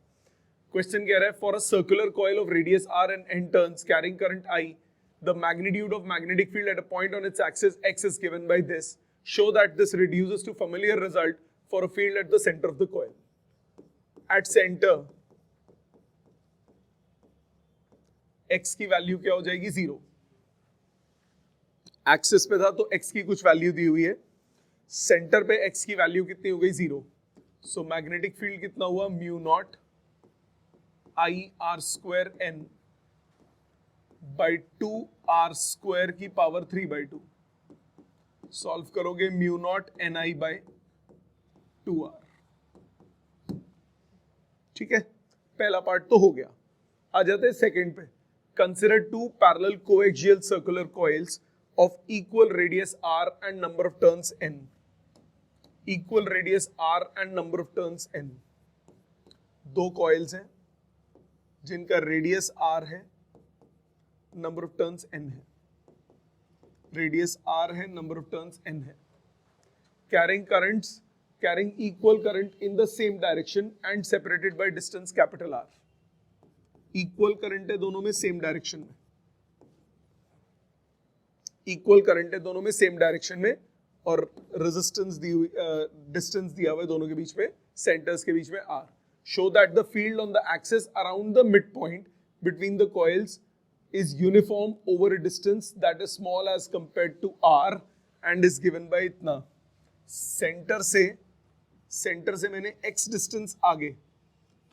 क्वेश्चन कह रहा है for a circular coil of radius r and n turns carrying current I, the magnitude of magnetic field at a point on its axis x is given by this. Show that this reduces to familiar result for a field at the center of the coil. At center x की वैल्यू क्या हो जाएगी 0. एक्सिस पे था तो x की कुछ वैल्यू दी हुई है, सेंटर पे x की वैल्यू कितनी हो गई 0. सो मैग्नेटिक फील्ड कितना हुआ mu not I r square n by 2 r square की पावर 3/2. सॉल्व करोगे mu naught N I by 2r. ठीक है, पहला पार्ट तो हो गया. आ जाते हैं सेकंड पे. Consider two parallel coaxial circular coils of equal radius r and number of turns n. Equal radius r and number of turns n. दो कॉइल्स हैं जिनका रेडियस r है, नंबर ऑफ टर्न्स n है. रेडियस r है, नंबर ऑफ टर्न्स n है. carrying equal current in the same direction and separated by distance capital R. Equal current है दोनों में सेम डायरेक्शन में. इक्वल करंट है दोनों में सेम डायरेक्शन में और रेजिस्टेंस दी हुई डिस्टेंस दिया हुआ है दोनों के बीच में, सेंटर्स के बीच में r. Show that the field on the axis around the midpoint between the coils is uniform over a distance that is small as compared to r and is given by इतना. सेंटर से मैंने x डिस्टेंस आगे,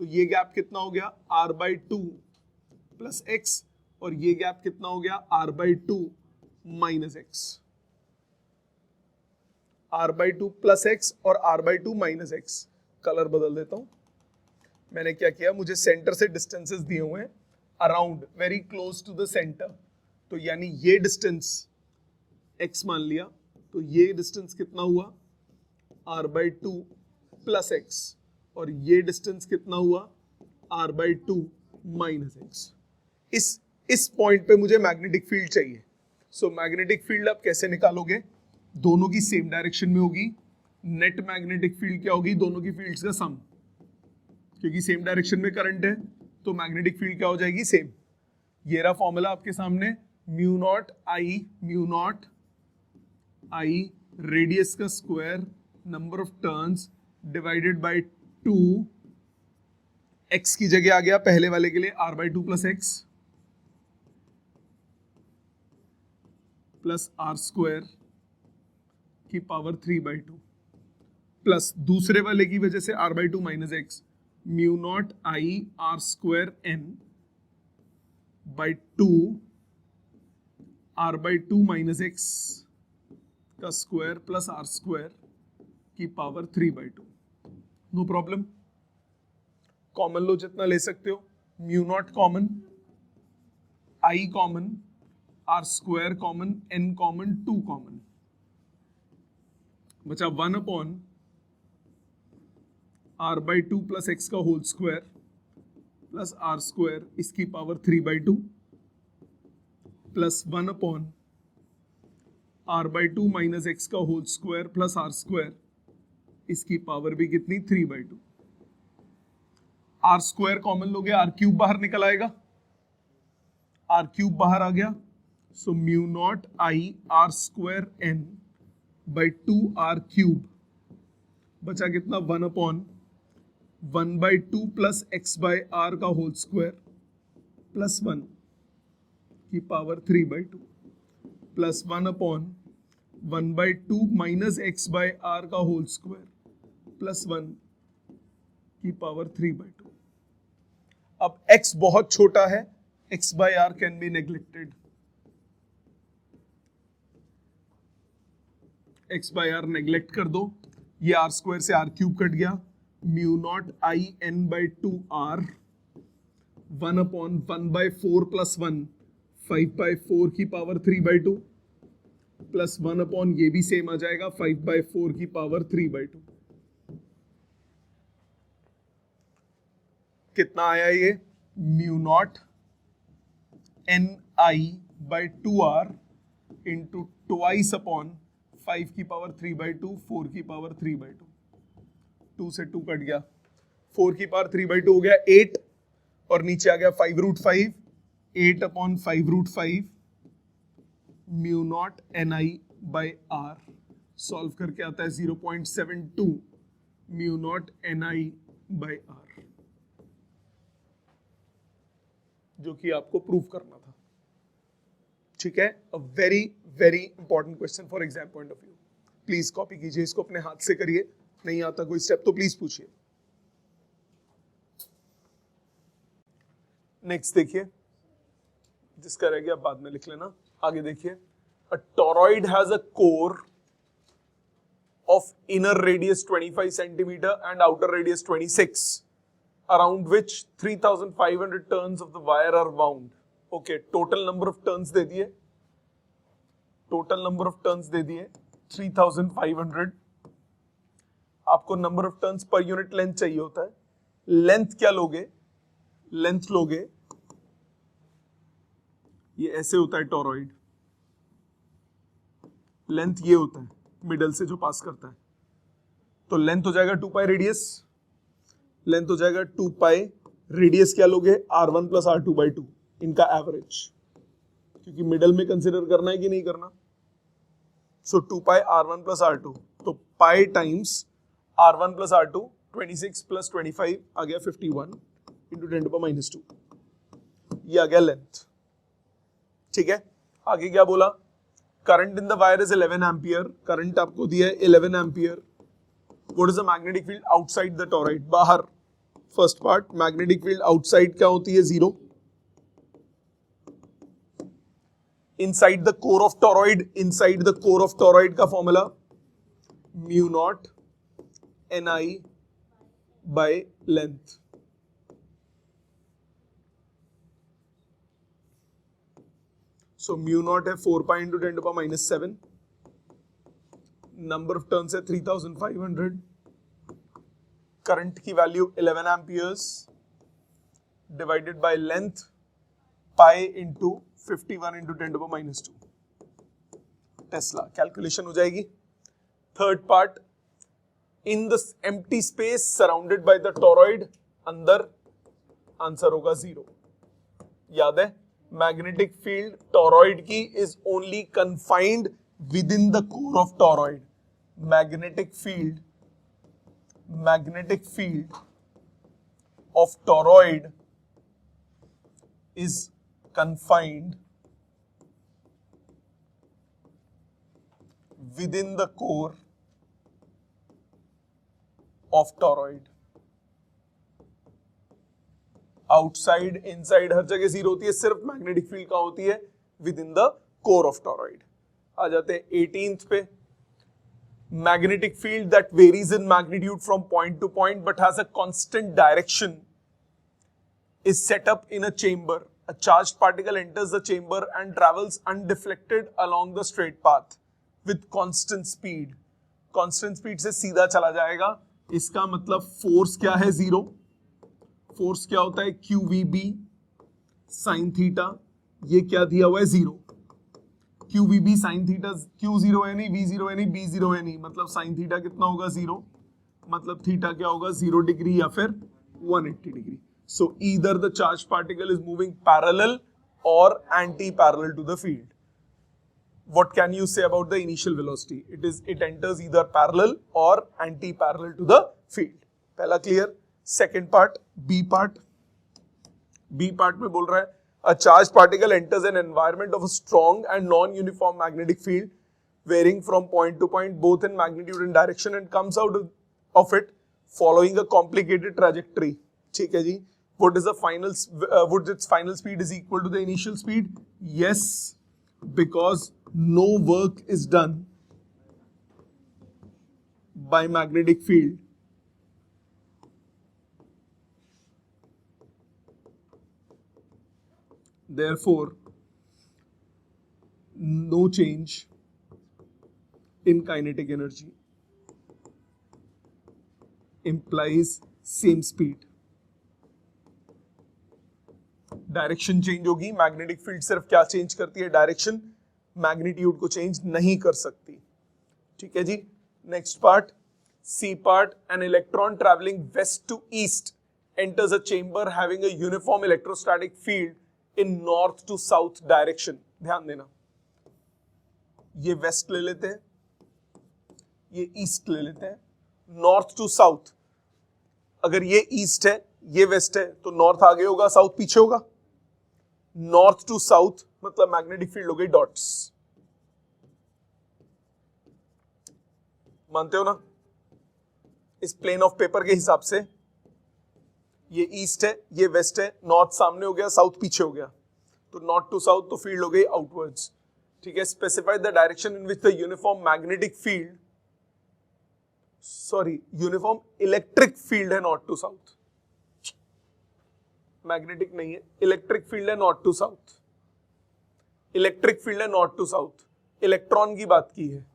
तो ये गैप कितना हो गया r/2 प्लस x, और ये गैप कितना हो गया r/2 minus x. r/2 plus x और r/2 माइनस एक्स. कलर बदल देता हूं. मैंने क्या किया, मुझे सेंटर से डिस्टेंसेस दिए हुए हैं around, very close to the centre, तो यानी ये डिस्टेंस x मान लिया, तो ये डिस्टेंस कितना हुआ r/2 प्लस एक्स, और ये डिस्टेंस कितना हुआ r/2 माइनस एक्स. इस पॉइंट पे मुझे मैग्नेटिक फील्ड चाहिए. सो मैग्नेटिक फील्ड आप कैसे निकालोगे, दोनों की सेम डायरेक्शन में होगी. नेट मैग्नेटिक फील्ड क्या होगी, दोनों की फील्ड्स का सम, क्योंकि सेम डायरेक्शन में करंट है तो मैग्नेटिक फील्ड क्या हो जाएगी सेम. ये रहा फॉर्मूला आपके सामने, म्यू नॉट आई रेडियस का square number of turns divided by 2. X की जगह आ गया पहले वाले के लिए r/2 plus x plus r square की पावर 3/2 प्लस दूसरे वाले की वजह से r/2 minus x mu naught I r square n by 2 r/2 minus x का स्क्वायर प्लस r स्क्वायर की पावर 3/2. No problem. कॉमन लो जितना ले सकते हो, mu naught common, I common, r square common, n common, 2 common, बचा 1/r/2 प्लस एक्स का whole square plus r square इसकी power 3/2 plus 1/r/2 minus x का whole square plus r square इसकी पावर भी कितनी 3/2. r स्क्वायर कॉमन लोगे, r³ बाहर निकल आएगा, r³ बाहर आ गया. सो mu naught I r square n by 2r³ बचा कितना 1/1/2 प्लस x बाई r का होल स्क्वायर प्लस 1 की power 3/2 plus 1/1/2 minus x by r का होल स्क्वायर प्लस 1 की पावर 3/2. अब x बहुत छोटा है, x by r can be neglected. x by r neglect कर दो, ये r स्क्वायर से r³ कट गया. Mu naught I n by 2r 1/1/4 plus 1 5/4 की पावर 3/2 प्लस 1/ ये भी सेम आ जाएगा 5/4 की पावर 3/2. कितना आया ये, mu naught n i by 2r into twice upon 5 की पावर 3/2 4 की पावर 3/2. 2 से 2 कट गया, 4 की पावर 3/2 हो गया 8. और नीचे आ गया 5√5, 8/5√5 म्यू नॉट NI/R। सॉल्व करके आता है 0.72 म्यू नॉट NI/R, जो कि आपको प्रूव करना था। ठीक है, a very very important question for exam point of view. Please copy कीजिए इसको, अपने हाथ से करिए, नहीं आता कोई स्टेप तो प्लीज पूछिए। नेक्स्ट देखिए, जिसका रह गया बाद में लिख लेना। आगे देखिए, a toroid has a core of inner radius 25 centimetre and outer radius 26, around which 3500 turns of the wire are wound. Okay, total number of turns दे दिए, total number of turns दे दिए 3500। आपको number of turns per unit length चाहिए होता है। लेंथ क्या लोगे? लेंथ लोगे, ये ऐसे होता है टोरॉइड, लेंथ ये होता है मिडल से जो पास करता है, तो लेंथ हो जाएगा 2 पाई रेडियस, लेंथ हो जाएगा 2 पाई, रेडियस क्या लोगे? R1 प्लस R2/2, इनका एवरेज, क्योंकि मिडल में कंसिडर करना है कि नहीं करना। सो 2 पाई R1 प्लस R2, तो पाई times R1 plus R2, 26 plus 25 आ गया 51 इंटू 10⁻², ये आ गया लेंथ। ठीक है, आगे क्या बोला? Current in the wire is 11 ampere, current आपको दिया है 11 ampere. What is the magnetic field outside the toroid? बाहर, first part, magnetic field outside क्या होती है? 0। Inside the core of toroid, inside the core of toroid का फॉर्मूला म्यू नॉट NI/लेंथ। सो म्यू नॉट है 4 pi into 10⁻⁷, number of turns है 3500, करंट की value 11 amperes divided by length pi into 51 into 10⁻², Tesla. Calculation हो जाएगी। Third part, in the empty space surrounded by the toroid, अंदर आंसर होगा 0। याद है, मैग्नेटिक फील्ड टोरॉइड की is only confined with in the core of toroid. magnetic field of toroid is confined within the core of toroid. Outside inside हर जगह 0 होती है, सिर्फ मैग्नेटिक फील्ड कहां होती है? Within the core of toroid. आ जाते हैं 18th पे, magnetic field that varies in magnitude from point to point but has a constant direction is set up in a chamber. A charged particle enters the chamber and travels undeflected along the straight path with constant speed. Constant speed से सीधा चला जाएगा। इसका मतलब फोर्स क्या है? 0। फोर्स क्या होता है? QVB sin थीटा, ये क्या दिया हुआ है? 0। QVB sin थीटा, Q0 है नहीं, V0 है नहीं, B0 है नहीं, मतलब sin थीटा कितना होगा? 0। मतलब थीटा क्या होगा? 0 डिग्री या फिर 180 degree. So either the charged particle is moving parallel or anti-parallel to the field. What can you say about the initial velocity? It enters either parallel or anti-parallel to the field. पहला clear. Second part, B part. B part में बोल रहा है a charged particle enters an environment of a strong and non-uniform magnetic field varying from point to point both in magnitude and direction and comes out of it following a complicated trajectory. ठीक है जी। What is the final? Would its final speed is equal to the initial speed? Yes, because no work is done by magnetic field. Therefore, no change in kinetic energy implies same speed. Direction change होगी, मैग्नेटिक फील्ड सिर्फ क्या चेंज करती है? डायरेक्शन, मैग्नीट्यूड को चेंज नहीं कर सकती। ठीक है जी। Next part, C part, an electron travelling west to east enters a chamber having a uniform electrostatic field in north to south direction. ध्यान देना, ये वेस्ट ले लेते हैं, ये ईस्ट ले लेते हैं, नॉर्थ टू साउथ. अगर ये ईस्ट है, ये वेस्ट है, तो नॉर्थ आगे होगा, साउथ पीछे होगा. नॉर्थ टू साउथ मतलब मैग्नेटिक फील्ड हो गई डॉट्स. मानते हो ना? इस प्लेन ऑफ पेपर के हिसाब से ये ईस्ट है, ये वेस्ट है, नॉर्थ सामने हो गया, साउथ पीछे हो गया, तो नॉर्थ टू साउथ तो फील्ड हो गई आउटवर्ड्स. ठीक है. Specify the direction in which the uniform magnetic field, sorry uniform electric field है नॉर्थ टू साउथ. मैग्नेटिक नहीं है, इलेक्ट्रिक फील्ड है north to south. Electric field है नॉर्थ टू साउथ. इलेक्ट्रॉन की बात की है,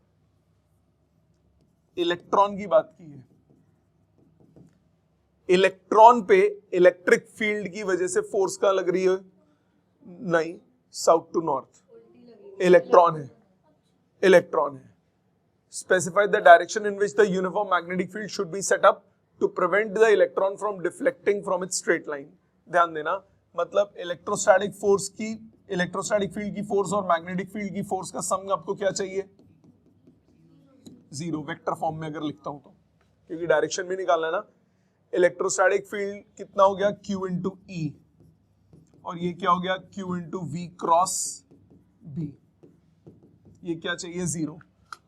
इलेक्ट्रॉन की बात की है. इलेक्ट्रॉन पे इलेक्ट्रिक फील्ड की वजह से फोर्स कहां लग रही है? नहीं, साउथ टू नॉर्थ. इलेक्ट्रॉन है, इलेक्ट्रॉन है. Specify the direction in which the uniform magnetic field should be set up to prevent the electron from deflecting from its straight line. ध्यान देना, मतलब इलेक्ट्रोस्टैटिक फोर्स की, इलेक्ट्रोस्टैटिक फील्ड की फोर्स और मैग्नेटिक फील्ड की फोर्स का सम आपको क्या चाहिए? जीरो. वेक्टर फॉर्म में अगर लिखता हूं तो, क्योंकि डायरेक्शन भी निकालना है ना. इलेक्ट्रोस्टैटिक फील्ड कितना हो गया? Q इंटू ई, और ये क्या हो गया? Q into V cross B. ये क्या चाहिए? जीरो.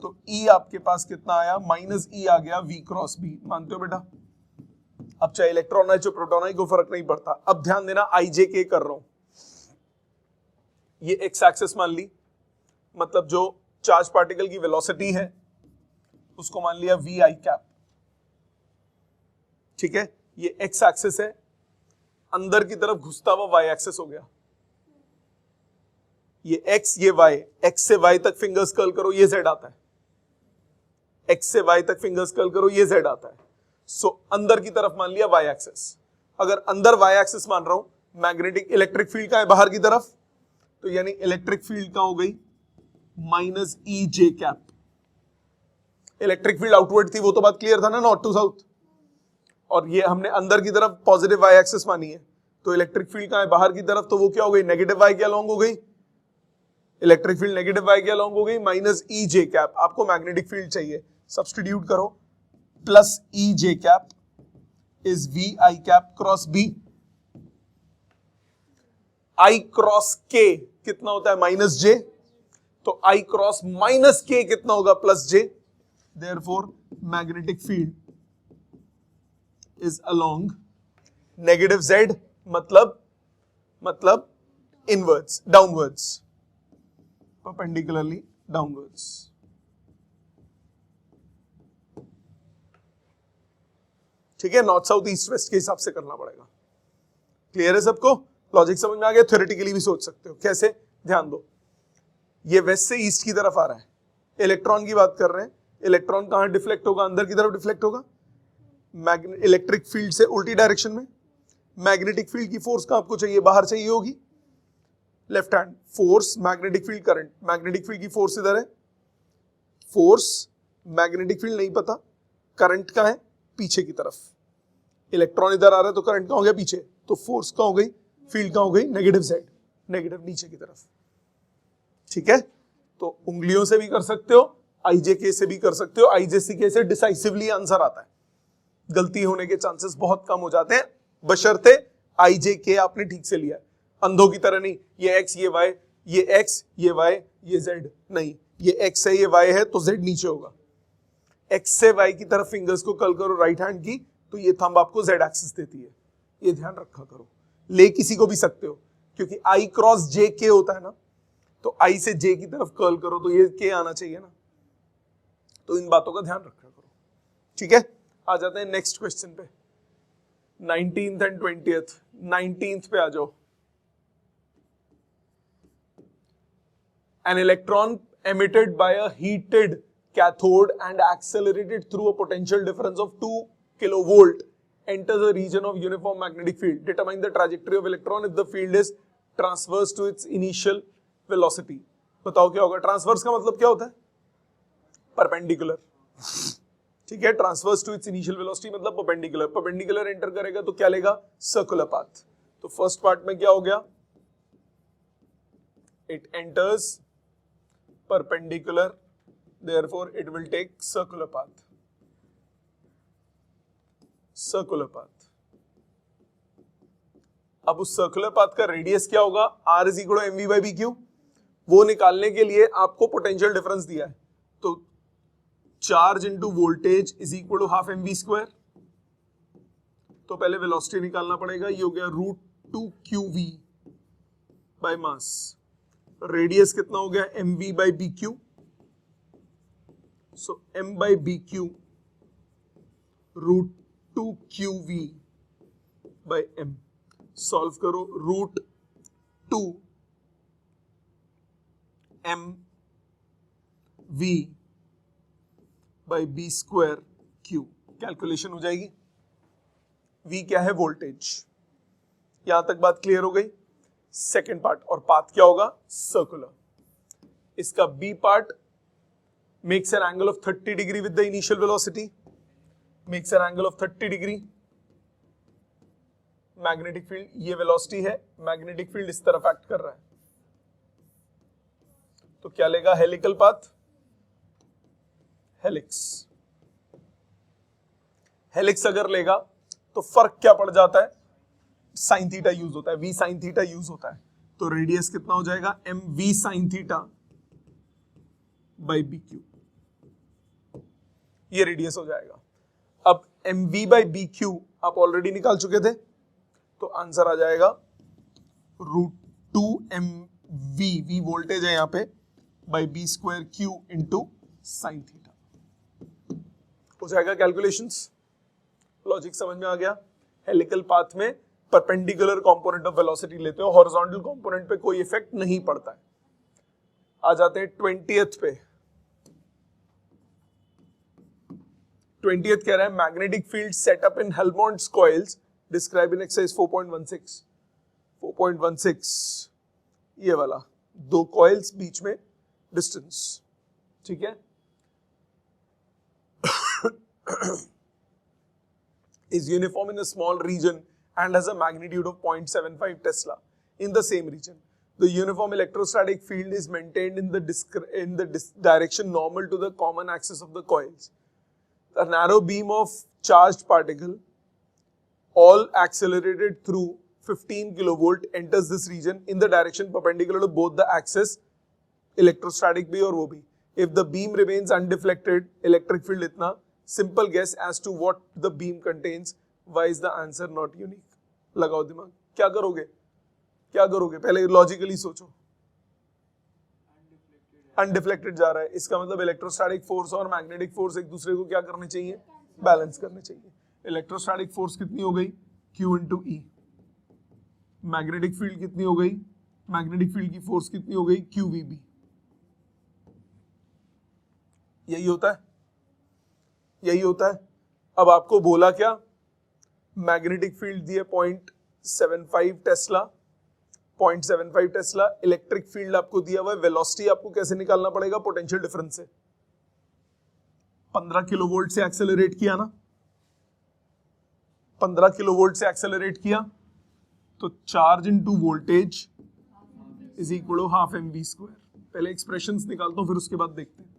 तो E आपके पास कितना आया? माइनस ई आ गया V क्रॉस बी. मानते हो बेटा? अब चाहे इलेक्ट्रॉन है चाहे प्रोटॉन है, कोई फर्क नहीं पड़ता. अब ध्यान देना, IJK कर रहा हूं. ये एक्स एक्सिस मान ली, मतलब जो चार्ज पार्टिकल की वेलोसिटी है उसको मान लिया वी आई कैप. ठीक है. ये एक्स एक्सिस है, अंदर की तरफ घुसता हुआ वाई एक्सिस हो गया. ये एक्स, ये वाई. एक्स से वाई तक फिंगर्स कर्ल करो, ये जेड आता है. एक्स से वाई तक फिंगर्स कर्ल करो, ये जेड आता है. सो अंदर की तरफ मान लिया वाई एक्सिस. अगर अंदर वाई एक्सिस मान रहा हूं, मैग्नेटिक इलेक्ट्रिक फील्ड का है बाहर की तरफ, तो यानी इलेक्ट्रिक फील्ड का हो गई minus E J cap. Electric field outward थी, वो तो बात क्लियर था ना, नॉर्थ टू साउथ. और ये हमने अंदर की तरफ पॉजिटिव वाई एक्सिस मानी है, तो इलेक्ट्रिक फील्ड का है बाहर की तरफ, तो वो क्या हो गई? नेगेटिव वाई के अलोंग हो गई. इलेक्ट्रिक फील्ड नेगेटिव वाई के अलोंग हो गई, माइनस ई जे कैप. आपको मैग्नेटिक फील्ड चाहिए, सब्स्टिट्यूट करो. Plus E J cap is V I cap cross B. I cross K कितना होता है? Minus J. तो आई क्रॉस माइनस के कितना होगा? Plus J. Therefore, magnetic field is along negative z, मतलब inwards, downwards, perpendicularly downwards. ठीक है. नॉर्थ साउथ ईस्ट वेस्ट के हिसाब से करना पड़ेगा. क्लियर है सबको? लॉजिक समझ में आ गया? थ्योरेटिकली भी सोच सकते हो. कैसे? ध्यान दो, ये वेस्ट से ईस्ट की तरफ आ रहा है, इलेक्ट्रॉन की बात कर रहे हैं. इलेक्ट्रॉन कहां डिफ्लेक्ट होगा? अंदर की तरफ डिफ्लेक्ट होगा, इलेक्ट्रिक फील्ड से उल्टी डायरेक्शन में. मैग्नेटिक फील्ड की फोर्स कहां आपको चाहिए? बाहर चाहिए होगी. Left hand force, magnetic field, current. Magnetic field की फोर्स इधर है, फोर्स, मैग्नेटिक फील्ड नहीं पता, करंट कहां है? पीछे की तरफ. इलेक्ट्रॉन इधर आ रहा है तो करंट कहां हो गया? पीछे. तो फोर्स कहां हो गई? फील्ड कहां हो गई? नेगेटिव जेड, नेगेटिव नीचे की तरफ. ठीक है. तो उंगलियों से भी कर सकते हो, आईजेके से भी कर सकते हो. आईजेसीके से डिसाइसिवली आंसर आता है, गलती होने के चांसेस बहुत कम हो जाते हैं, बशर्ते आईजेके आपने ठीक से लिया. अंधों की तरह नहीं, ये एक्स, ये वाई, ये एक्स, ये वाई, ये जेड. नहीं, ये एक्स है, ये वाई है, तो जेड नीचे होगा. एक्स से वाई की तरफ फिंगर्स को कर्ल करो राइट हैंड की, तो ये थंब आपको जेड एक्सिस देती है. ये ध्यान रखा करो. ले किसी को भी सकते हो, क्योंकि आई क्रॉस जे के होता है ना, तो आई से जे की तरफ कर्ल करो तो ये के आना चाहिए ना. तो इन बातों का ध्यान रखा करो. ठीक है. आ जाते हैं नेक्स्ट क्वेश्चन पे, 19th एंड 20th. 19th पे आ जाओ. An electron emitted by a heated cathode and accelerated through a potential difference of 2 kilovolt enters a region of uniform magnetic field. Determine the trajectory of electron if the field is transverse to its initial velocity. बताओ क्या होगा? ट्रांसवर्स का मतलब क्या होता है? परपेंडिकुलर. ठीक है, transverse to its initial velocity मतलब परपेंडिकुलर, परपेंडिकुलर एंटर करेगा तो क्या लेगा, सर्कुलर पाथ। तो फर्स्ट पार्ट में क्या हो गया, it enters perpendicular, therefore it will take circular path, circular path. अब उस सर्कुलर पाथ का रेडियस क्या होगा, r is equal to mv by bq। वो निकालने के लिए आपको पोटेंशियल डिफरेंस दिया है, तो charge into voltage is equal to half mv square. तो पहले वेलोसिटी निकालना पड़ेगा, ये हो गया √2qv बाय मास। रेडियस कितना हो गया, mv by bq। So m by bq √2qv by m। Solve करो, √2 mv by b square q। Calculation हो जाएगी। v क्या है, वोल्टेज। यहां तक बात क्लियर हो गई। सेकेंड पार्ट, और पाथ क्या होगा, सर्कुलर। इसका b part makes an angle of 30 degree with the initial velocity, makes an angle of 30 degree. Magnetic field, ये वेलोसिटी है, मैग्नेटिक फील्ड इस तरफ एक्ट कर रहा है, तो क्या लेगा, हेलिकल पाथ, हेलिक्स। हेलिक्स अगर लेगा तो फर्क क्या पड़ जाता है, साइन थीटा यूज होता है, v साइन थीटा यूज होता है। तो रेडियस कितना हो जाएगा, mv sine theta by bq, ये रेडियस हो जाएगा। अब mv बाई bq आप ऑलरेडी निकाल चुके थे, तो आंसर आ जाएगा √2mv, v वोल्टेज है यहां पे, by b square q into sine theta. हो जाएगा कैलकुलेशंस। लॉजिक समझ में आ गया। हेलिकल पाथ में परपेंडिकुलर कंपोनेंट ऑफ वेलोसिटी लेते हो, हॉरिजॉन्टल कंपोनेंट पे कोई इफेक्ट नहीं पड़ता है। आ जाते हैं 20th पे। 20th कह रहा है magnetic field set up in Helmholtz coils describe in exercise 4.16। 4.16 ये वाला, दो कॉइल्स बीच में डिस्टेंस, ठीक है। is uniform in a small region and has a magnitude of 0.75 Tesla in the same region. The uniform electrostatic field is maintained in the direction normal to the common axis of the coils. A narrow beam of charged particle, all accelerated through 15 kilovolt, enters this region in the direction perpendicular to both the axes, electrostatic भी और वो भी. If the beam remains undeflected, electric field इतना. Simple guess as to what the beam contains. Why is the answer not unique? लगाओ दिमाग, क्या करोगे, क्या करोगे, पहले लॉजिकली सोचो। अनडिफ्लेक्टेड जा रहा है, इसका मतलब इलेक्ट्रोस्टैटिक फोर्स और मैग्नेटिक फोर्स एक दूसरे को क्या करने चाहिए, बैलेंस करने चाहिए। इलेक्ट्रोस्टैटिक फोर्स कितनी हो गई, Q इंटू ई। मैग्नेटिक फील्ड कितनी हो गई, मैग्नेटिक फील्ड की फोर्स कितनी हो गई, QVB। यही होता है, यही होता है। अब आपको बोला क्या, मैग्नेटिक फील्ड दिए 0.75 टेस्ला, 0.75 टेस्ला। इलेक्ट्रिक फील्ड आपको दिया हुआ है, वेलोसिटी आपको कैसे निकालना पड़ेगा, पोटेंशियल डिफरेंस से। 15 किलोवोल्ट से एक्सेलरेट किया ना, 15 किलोवोल्ट से एक्सेलरेट किया, तो charge into voltage is equal to half mv square. पहले एक्सप्रेशंस निकालता हूं, फिर उसके बाद देखते हैं।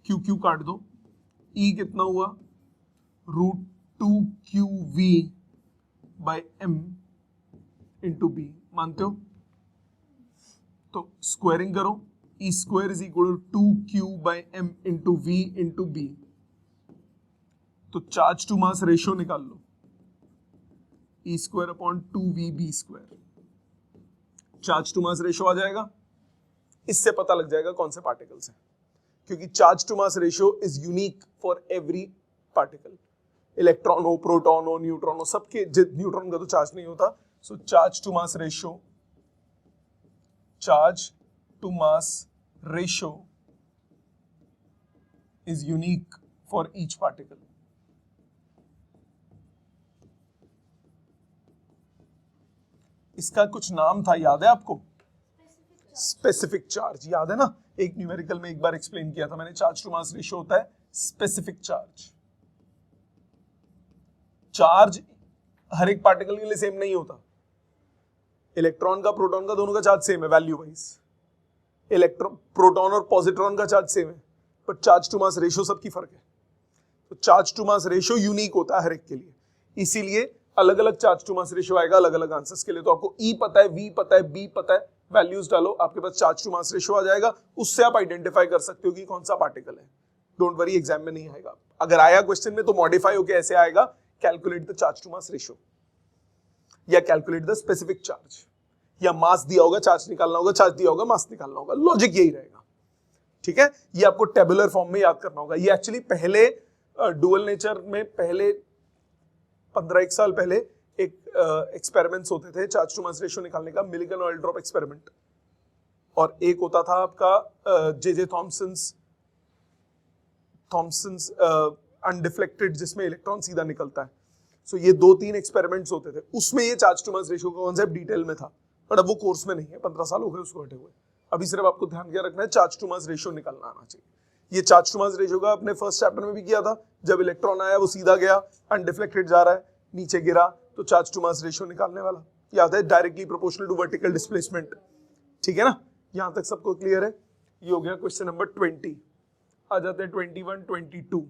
क्यू काट दो, E कितना हुआ, √2qv by m into B, मानते हो? तो स्क्वायरिंग करो, E square is equal to 2q by m into v into B. तो चार्ज टू मास रेशियो निकाल लो, E square upon 2vb square. Charge to mass ratio आ जाएगा, इससे पता लग जाएगा कौन से पार्टिकल्स हैं, क्योंकि charge to mass ratio is unique for every particle. Electron हो, प्रोटॉन हो, न्यूट्रॉन हो, सबके, न्यूट्रॉन का तो चार्ज नहीं होता। So charge to mass ratio, charge to mass ratio is unique for each particle. इसका कुछ नाम था, याद है आपको? स्पेसिफिक चार्ज, याद है ना? एक न्यूमेरिकल में एक बार एक्सप्लेन किया था मैंने। चार्ज टू मास रेशियो होता है स्पेसिफिक चार्ज। चार्ज हर एक पार्टिकल के लिए सेम नहीं होता। इलेक्ट्रॉन का प्रोटॉन का दोनों का चार्ज सेम है वैल्यू वाइज, इलेक्ट्रॉन प्रोटॉन और पॉजिट्रॉन का चार्ज सेम है, पर चार्ज टू मास रेशियो सबकी फर्क है। तो charge to mass ratio unique होता है हर एक के लिए, इसीलिए अलग अलग चार्ज टू मास रेशियो आएगा अलग अलग आंसर्स के लिए। तो आपको ई पता है, वी पता है, बी पता है, वैल्यूज डालो, आपके पास चार्ज टू मास रेशियो आ जाएगा, उससे आप आइडेंटिफाई कर सकते हो कि कौन सा पार्टिकल है। डोंट वरी, एग्जाम में नहीं आएगा, अगर आया क्वेश्चन में तो मॉडिफाई होकर ऐसे आएगा, calculate the charge to mass ratio या कैलकुलेट द स्पेसिफिक चार्ज, या मास दिया होगा चार्ज निकालना होगा, चार्ज दिया होगा मास निकालना होगा, लॉजिक यही रहेगा। ठीक है, ये आपको टेबुलर फॉर्म में याद करना होगा। ये एक्चुअली पहले डुअल नेचर में पहले 15 साल पहले एक एक्सपेरिमेंट्स होते the charge to mass ratio निकालने का, मिलिगन ऑयल ड्रॉप एक्सपेरिमेंट, और एक होता था आपका जे थॉमसन्स अनडिफ्लेक्टेड, जिसमें इलेक्ट्रॉन सीधा निकलता है। सो ये 2-3 एक्सपेरिमेंट्स होते थे, उसमें ये चार्ज टू मास रेशियो का कॉन्सेप्ट डिटेल में था, बट अब वो कोर्स में नहीं है, 15 साल हो गए उसको हटे हुए। अभी सिर्फ आपको ध्यान क्या रखना है, चार्ज टू मास रेशियो निकालना आना चाहिए। ये चार्ज टू मास रेशियो का अपने फर्स्ट चैप्टर में भी किया था, जब इलेक्ट्रॉन आया वो सीधा गया, अनडिफ्लेक्टेड जा रहा है, नीचे गिरा, तो चार्ज टू मास रेशियो निकालने वाला याद है, directly proportional to vertical displacement. ठीक है ना, यहां तक सबको क्लियर है। ये हो गया क्वेश्चन नंबर 20। आ जाते हैं 21, 22।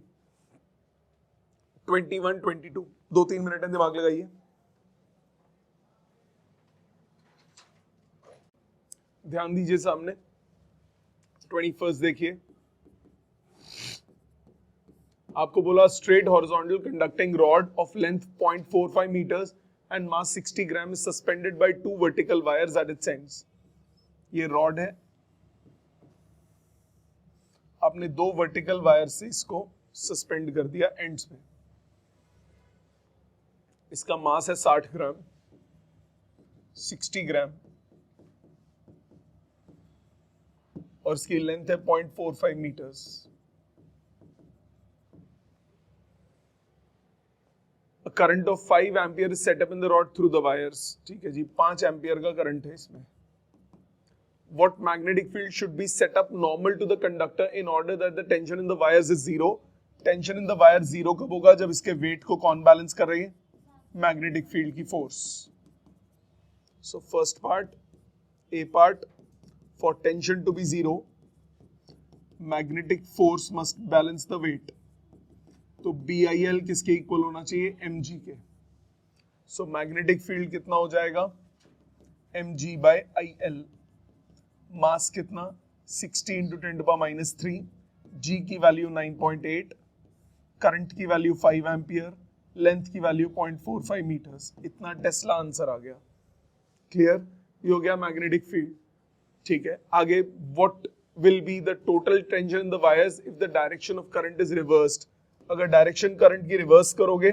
21, 22 2-3 मिनट है, दिमाग लगाइए। ध्यान दीजिए सामने, 21 देखिए, आपको बोला straight horizontal conducting rod of length 0.45 metres and mass 60 gram is suspended by 2 vertical wires at its ends. ये रॉड है, आपने 2 वर्टिकल वायर से इसको सस्पेंड कर दिया एंड्स में। इसका मास है 60 ग्राम, 60 ग्राम, और इसकी लेंथ है 0.45 metres. A current of 5 ampere is set up in the rod through the wires। ठीक है जी, 5 एम्पियर का करंट है इसमें। What magnetic field should be set up normal to the conductor in order that the tension in the wires is 0? Tension in the wire 0 कब होगा, जब इसके वेट को कौन बैलेंस कर रही है, मैग्नेटिक फील्ड की force. So first part, A part, for tension to be 0, magnetic force must balance the weight। तो BIL किसके इक्वल होना चाहिए, mg के। सो मैग्नेटिक फील्ड कितना हो जाएगा, mg/IL। मास कितना, 60 × 10⁻³ g की वैल्यू 9.8, करंट की वैल्यू 5 एम्पियर, लेंथ की वैल्यू 0.45 मीटर्स। इतना टेस्ला आंसर आ गया। क्लियर, ये हो गया मैग्नेटिक फील्ड। ठीक है, आगे what will be the total tension in the wires if the direction of current is reversed. अगर डायरेक्शन करंट की रिवर्स करोगे,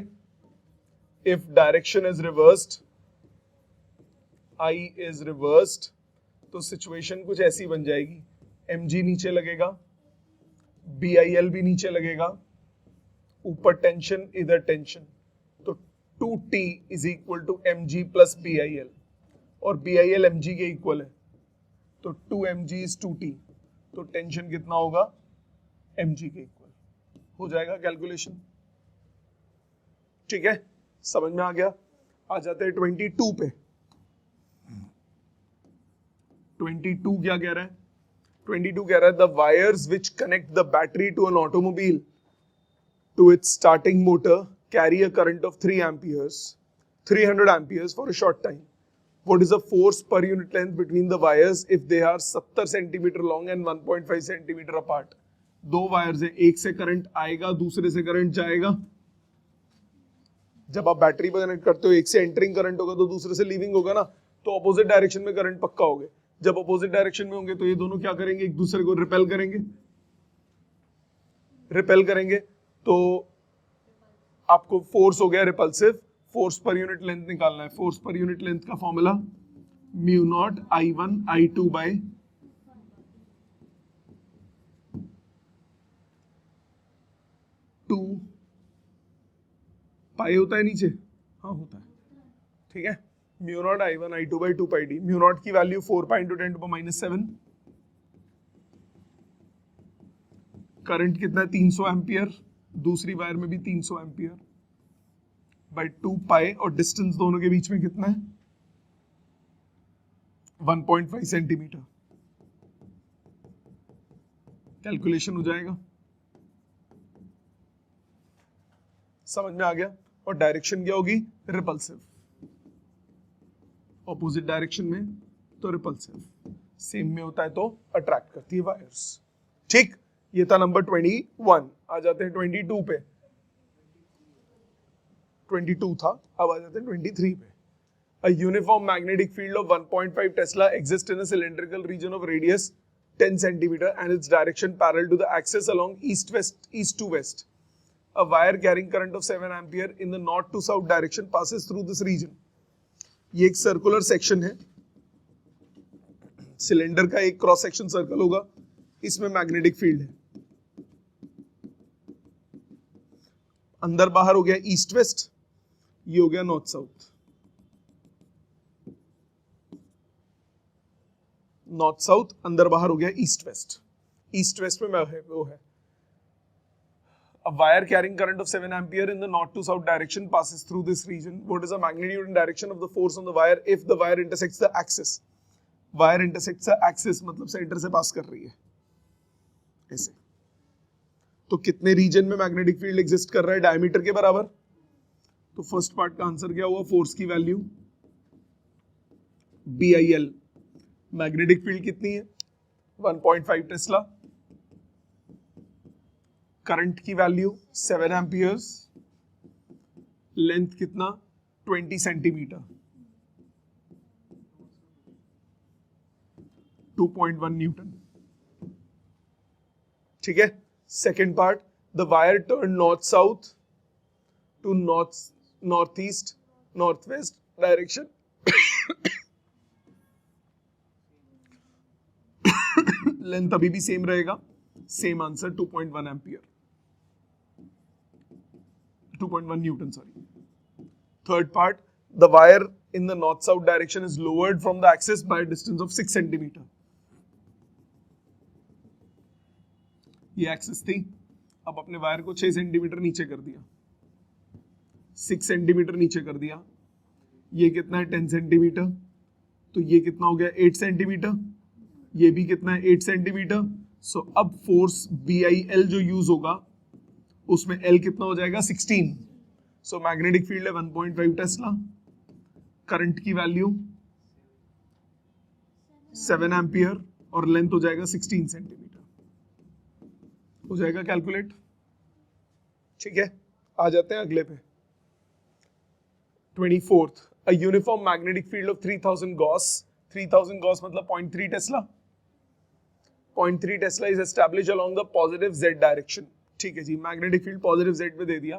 if direction is reversed, I is reversed, तो सिचुएशन कुछ ऐसी बन जाएगी, mg नीचे लगेगा, BIL भी नीचे लगेगा, ऊपर टेंशन इधर टेंशन, तो 2T is equal to mg plus BIL, और BIL mg के इक्वल है, तो 2mg इज 2T, तो टेंशन कितना होगा, mg के इक्वल हो जाएगा कैलकुलेशन। ठीक है, समझ में आ गया। आ जाते हैं 22 पे। 22 क्या कह रहा है, 22 कह रहा है the wires which connect the battery to an automobile to its starting motor carry a current of 300 amperes for a short time. What is the force per unit length between the wires if they are 70 centimeter long and 1.5 centimeter apart? 2 wires है, एक से करंट आएगा, दूसरे से करंट जाएगा। जब आप बैटरी पर कनेक्ट करते हो, एक से एंटरिंग करंट होगा तो दूसरे से लीविंग होगा ना, तो ऑपोजिट डायरेक्शन में करंट पक्का होगा। जब ऑपोजिट डायरेक्शन में होंगे तो ये दोनों क्या करेंगे, एक दूसरे को रिपेल करेंगे, तो आपको फोर्स हो गया repulsive. Force per unit length निकालना है। फोर्स पर यूनिट लेंथ का फॉर्मूला μ0 I1 I2 बाय 2 पाई होता है नीचे, हाँ होता है, ठीक है। μ0 I1 I2 bye 2 pi D. μ0 की वैल्यू 4 पाई इंटू 10⁻⁷। करंट कितना है, 300 एम्पियर, दूसरी वायर में भी 300 एम्पियर। बाय 2 पाई, और डिस्टेंस दोनों के बीच में कितना है 1.5 सेंटीमीटर। कैलकुलेशन हो जाएगा, समझ में आ गया। और डायरेक्शन क्या होगी, रिपल्सिव, ऑपोजिट डायरेक्शन में तो रिपल्सिव, सेम में होता है तो अट्रैक्ट करती है वायर्स। ठीक, ये था नंबर 21। आ जाते हैं 22 पे। 22 था, अब आ जाते हैं 23 पे। A uniform magnetic field of 1.5 Tesla exists in a cylindrical region of radius 10 centimeter and its direction parallel to the axis along east to west. A wire carrying current of 7 ampere in the north to south direction passes through this region. ये एक सर्कुलर सेक्शन है, सिलेंडर का एक क्रॉस सेक्शन सर्कल होगा, इसमें मैग्नेटिक फील्ड है। अंदर बाहर हो गया ईस्ट वेस्ट, ये हो गया नॉर्थ साउथ। नॉर्थ साउथ, अंदर बाहर हो गया ईस्ट वेस्ट। ईस्ट वेस्ट में वो है a wire carrying current of 7 ampere in the north to south direction passes through this region. What is the magnitude and direction of the force on the wire if the wire intersects the axis? Wire intersects the axis मतलब सेंटर से पास कर रही है ऐसे। तो कितने रीजन में मैग्नेटिक फील्ड एग्जिस्ट कर रहा है डायमीटर के बराबर? तो फर्स्ट पार्ट का आंसर क्या हुआ, फोर्स की वैल्यू BIL। मैग्नेटिक फील्ड कितनी है 1.5 टेस्ला, करंट की वैल्यू 7 एम्पियर्स, लेंथ कितना 20 सेंटीमीटर, 2.1 न्यूटन। ठीक है, second part, the wire turn north south to north east north west direction. Length अभी भी सेम रहेगा, same answer 2.1 ampere, 2.1 newton sorry. Third part, the wire in the north south direction is lowered from the axis by distance of 6 centimetre. ये एक्सिस थी, अब अपने वायर को 6 सेंटीमीटर नीचे कर दिया, 6 सेंटीमीटर नीचे कर दिया। ये कितना है 10 सेंटीमीटर, तो ये कितना हो गया 8 सेंटीमीटर, ये भी कितना है 8 सेंटीमीटर। सो अब फोर्स BIL जो यूज होगा उसमें L कितना हो जाएगा 16। सो मैग्नेटिक फील्ड है 1.5 टेस्ला, करंट की वैल्यू 7 एम्पियर और लेंथ हो जाएगा 16 सेंटीमीटर। हो जाएगा कैलकुलेट। ठीक है, आ जाते हैं अगले पे 24th। A uniform magnetic field of 3000 Gauss, 3000 Gauss मतलब 0.3 Tesla, 0.3 Tesla is established along the positive Z direction। ठीक है जी, मैग्नेटिक फील्ड पॉजिटिव Z पे दे दिया।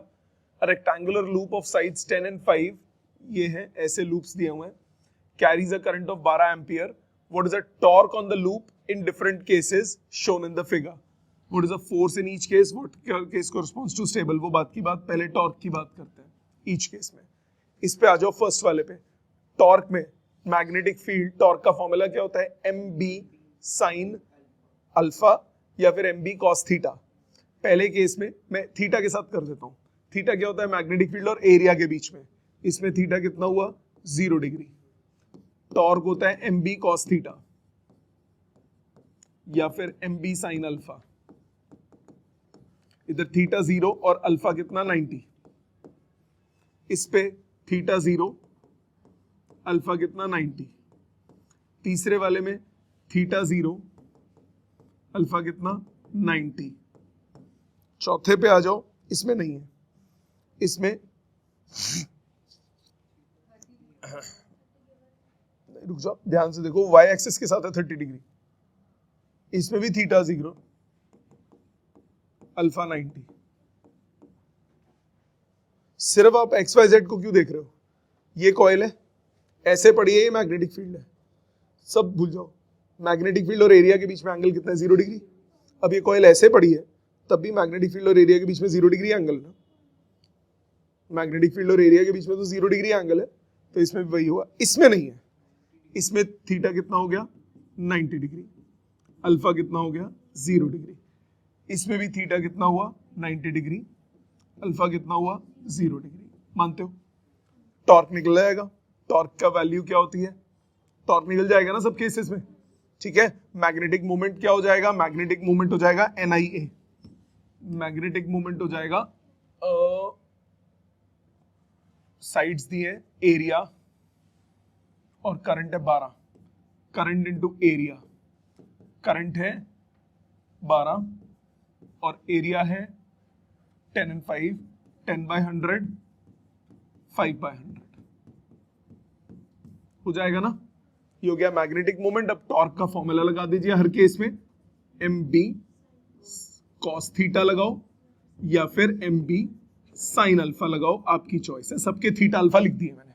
A rectangular loop of sides 10 and 5, ये है ऐसे लूप्स दिए हुए हैं, carries a current of 12 ampere. What is the torque on the loop in different cases shown in the figure? What is the force in each case? What case corresponds to stable? वो बात की बात, पहले टॉर्क की बात करते हैं each case में। इस पे आ जाओ फर्स्ट वाले पे। टॉर्क में मैग्नेटिक फील्ड, टॉर्क का फॉर्मूला क्या होता है MB साइन अल्फा या फिर MB कॉस थीटा। पहले केस में मैं थीटा के साथ कर देता हूं। थीटा क्या होता है मैग्नेटिक फील्ड और एरिया के बीच में, इसमें थीटा कितना हुआ 0 डिग्री। टॉर्क होता है MB कॉस थीटा या फिर MB साइन अल्फा। इधर थीटा 0 और अल्फा कितना 90। इस पे थीटा 0 अल्फा कितना 90। तीसरे वाले में थीटा 0 अल्फा कितना 90। चौथे पे आ जाओ, इसमें नहीं है, इसमें रुक जाओ ध्यान से देखो, y एक्सिस के साथ है 30 डिग्री, इसमें भी थीटा 0 अल्फा 90। सिर्फ आप XYZ को क्यों देख रहे हो? ये कॉइल है, ऐसे पड़ी है, ये मैग्नेटिक फील्ड है, सब भूल जाओ। मैग्नेटिक फील्ड और एरिया के बीच में एंगल कितना है 0 डिग्री। अब ये कॉइल ऐसे पड़ी है, तब भी मैग्नेटिक फील्ड और एरिया के बीच में 0 डिग्री एंगल है। मैग्नेटिक फील्ड और एरिया के बीच में तो 0 डिग्री एंगल है, तो इसमें भी वही हुआ। इसमें नहीं है, इसमें थीटा कितना हो गया 90 डिग्री, अल्फा कितना हो गया 0 डिग्री। इसमें भी थीटा कितना हुआ 90 डिग्री, अल्फा कितना हुआ 0 डिग्री। मानते हो? टॉर्क निकल जाएगा। टॉर्क का वैल्यू क्या होती है? टॉर्क निकल जाएगा ना सब केसेस में, ठीक है। मैग्नेटिक मोमेंट क्या हो जाएगा? मैग्नेटिक मोमेंट हो जाएगा NIA। मैग्नेटिक मोमेंट हो जाएगा, साइड्स दिए एरिया और करंट है 12, करंट इंटू एरिया। करंट है 12 और एरिया है 10 and 5, 10/100, 5/100 हो जाएगा ना। ये हो गया मैग्नेटिक मोमेंट। अब टॉर्क का फॉर्मूला लगा दीजिए हर केस में, MB cos थीटा लगाओ या फिर MB sin अल्फा लगाओ, आपकी चॉइस है। सबके थीटा अल्फा लिख दिए मैंने,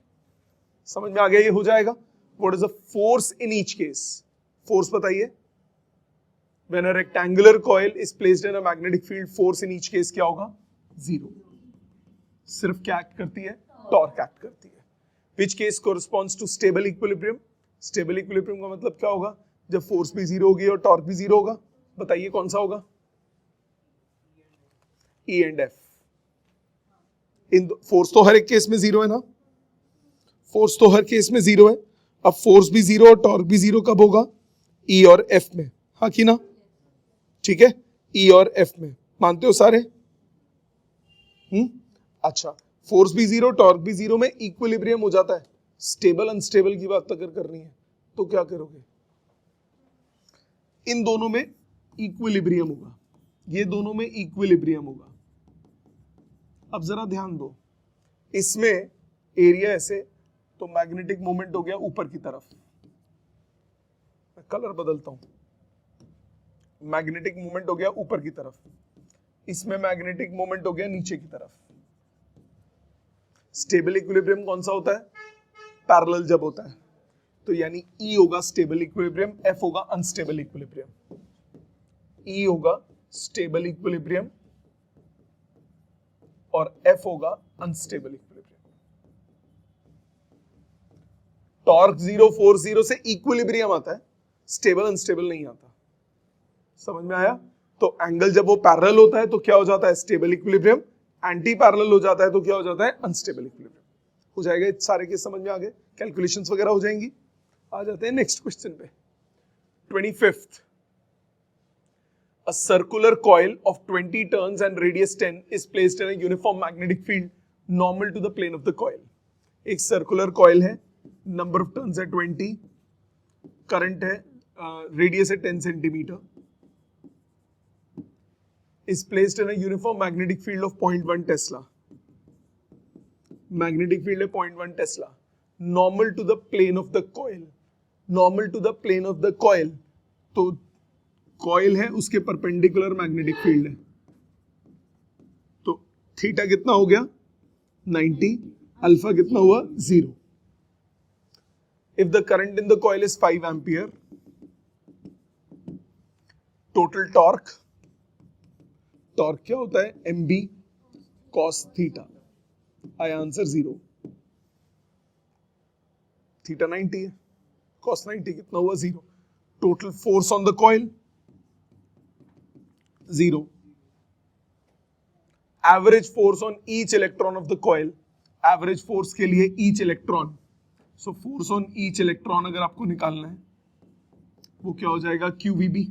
समझ में आ गया? ये हो जाएगा। What is the force in each case? Force बताइए। When a rectangular coil is placed in a magnetic field, force in each case क्या होगा? 0। सिर्फ क्या एक्ट करती है? टॉर्क एक्ट करती है। Which case corresponds to stable equilibrium? Stable equilibrium का मतलब क्या होगा? जब फोर्स भी 0 होगी और टॉर्क भी 0 होगा। बताइए कौन सा होगा? E and F। In force तो हर एक केस में 0 है ना, फोर्स तो हर केस में 0 है। अब फोर्स भी 0 और टॉर्क भी 0 कब होगा? E और F में, हाँ कि ना? ठीक है, E और F में, मानते हो सारे? अच्छा, फोर्स भी 0 टॉर्क भी 0 में इक्विलिब्रियम हो जाता है। स्टेबल अनस्टेबल की बात अगर करनी है तो क्या करोगे? इन दोनों में इक्विलिब्रियम होगा, ये दोनों में इक्विलिब्रियम होगा। अब जरा ध्यान दो, इसमें एरिया ऐसे, तो मैग्नेटिक मोमेंट हो गया ऊपर की तरफ। मैं कलर बदलता हूं, मैग्नेटिक मोमेंट हो गया ऊपर की तरफ, इसमें मैग्नेटिक मोमेंट हो गया नीचे की तरफ। स्टेबल इक्विलिब्रियम कौन सा होता है? पैरेलल जब होता है, तो यानी E होगा स्टेबल इक्विलिब्रियम, F होगा अनस्टेबल इक्विलिब्रियम। E होगा स्टेबल इक्विलिब्रियम और F होगा अनस्टेबल इक्विलिब्रियम। टॉर्क 0 फोर्स 0 से इक्विलिब्रियम आता है, स्टेबल अनस्टेबल नहीं आता। समझ में आया? तो एंगल जब वो पैरेलल होता है तो क्या हो जाता है? Stable equilibrium. एंटी पैरेलल हो जाता है तो क्या हो जाता है? Unstable equilibrium. हो जाएगा, सारे के समझ में आ गए, कैलकुलेशंस वगैरह हो जाएंगी। आ जाते हैं नेक्स्ट क्वेश्चन पे। 25th, a circular coil of 20 turns and radius 10 is placed in a uniform magnetic field normal to the plane of the coil। एक सर्कुलर कॉइल है, नंबर ऑफ टर्न्स है 20, करंट है, रेडियस है 10 centimetre, is placed in a uniform magnetic field of 0.1 Tesla। Magnetic field है 0.1 tesla, normal to the plane of the coil. Normal to the plane of the coil, तो कॉइल है उसके परपेंडिकुलर मैग्नेटिक फील्ड है, तो थीटा कितना हो गया? 90, अल्फा कितना हुआ? 0। If the current in the coil is 5 ampere, total torque, torque क्या होता है? MB cos theta. I answer 0। Theta 90 है, cos 90 कितना हुआ? 0। Total force on the coil 0। Average force on each electron of the coil, average force के लिए each electron, so force on each electron अगर आपको निकालना है वो क्या हो जाएगा? QVB,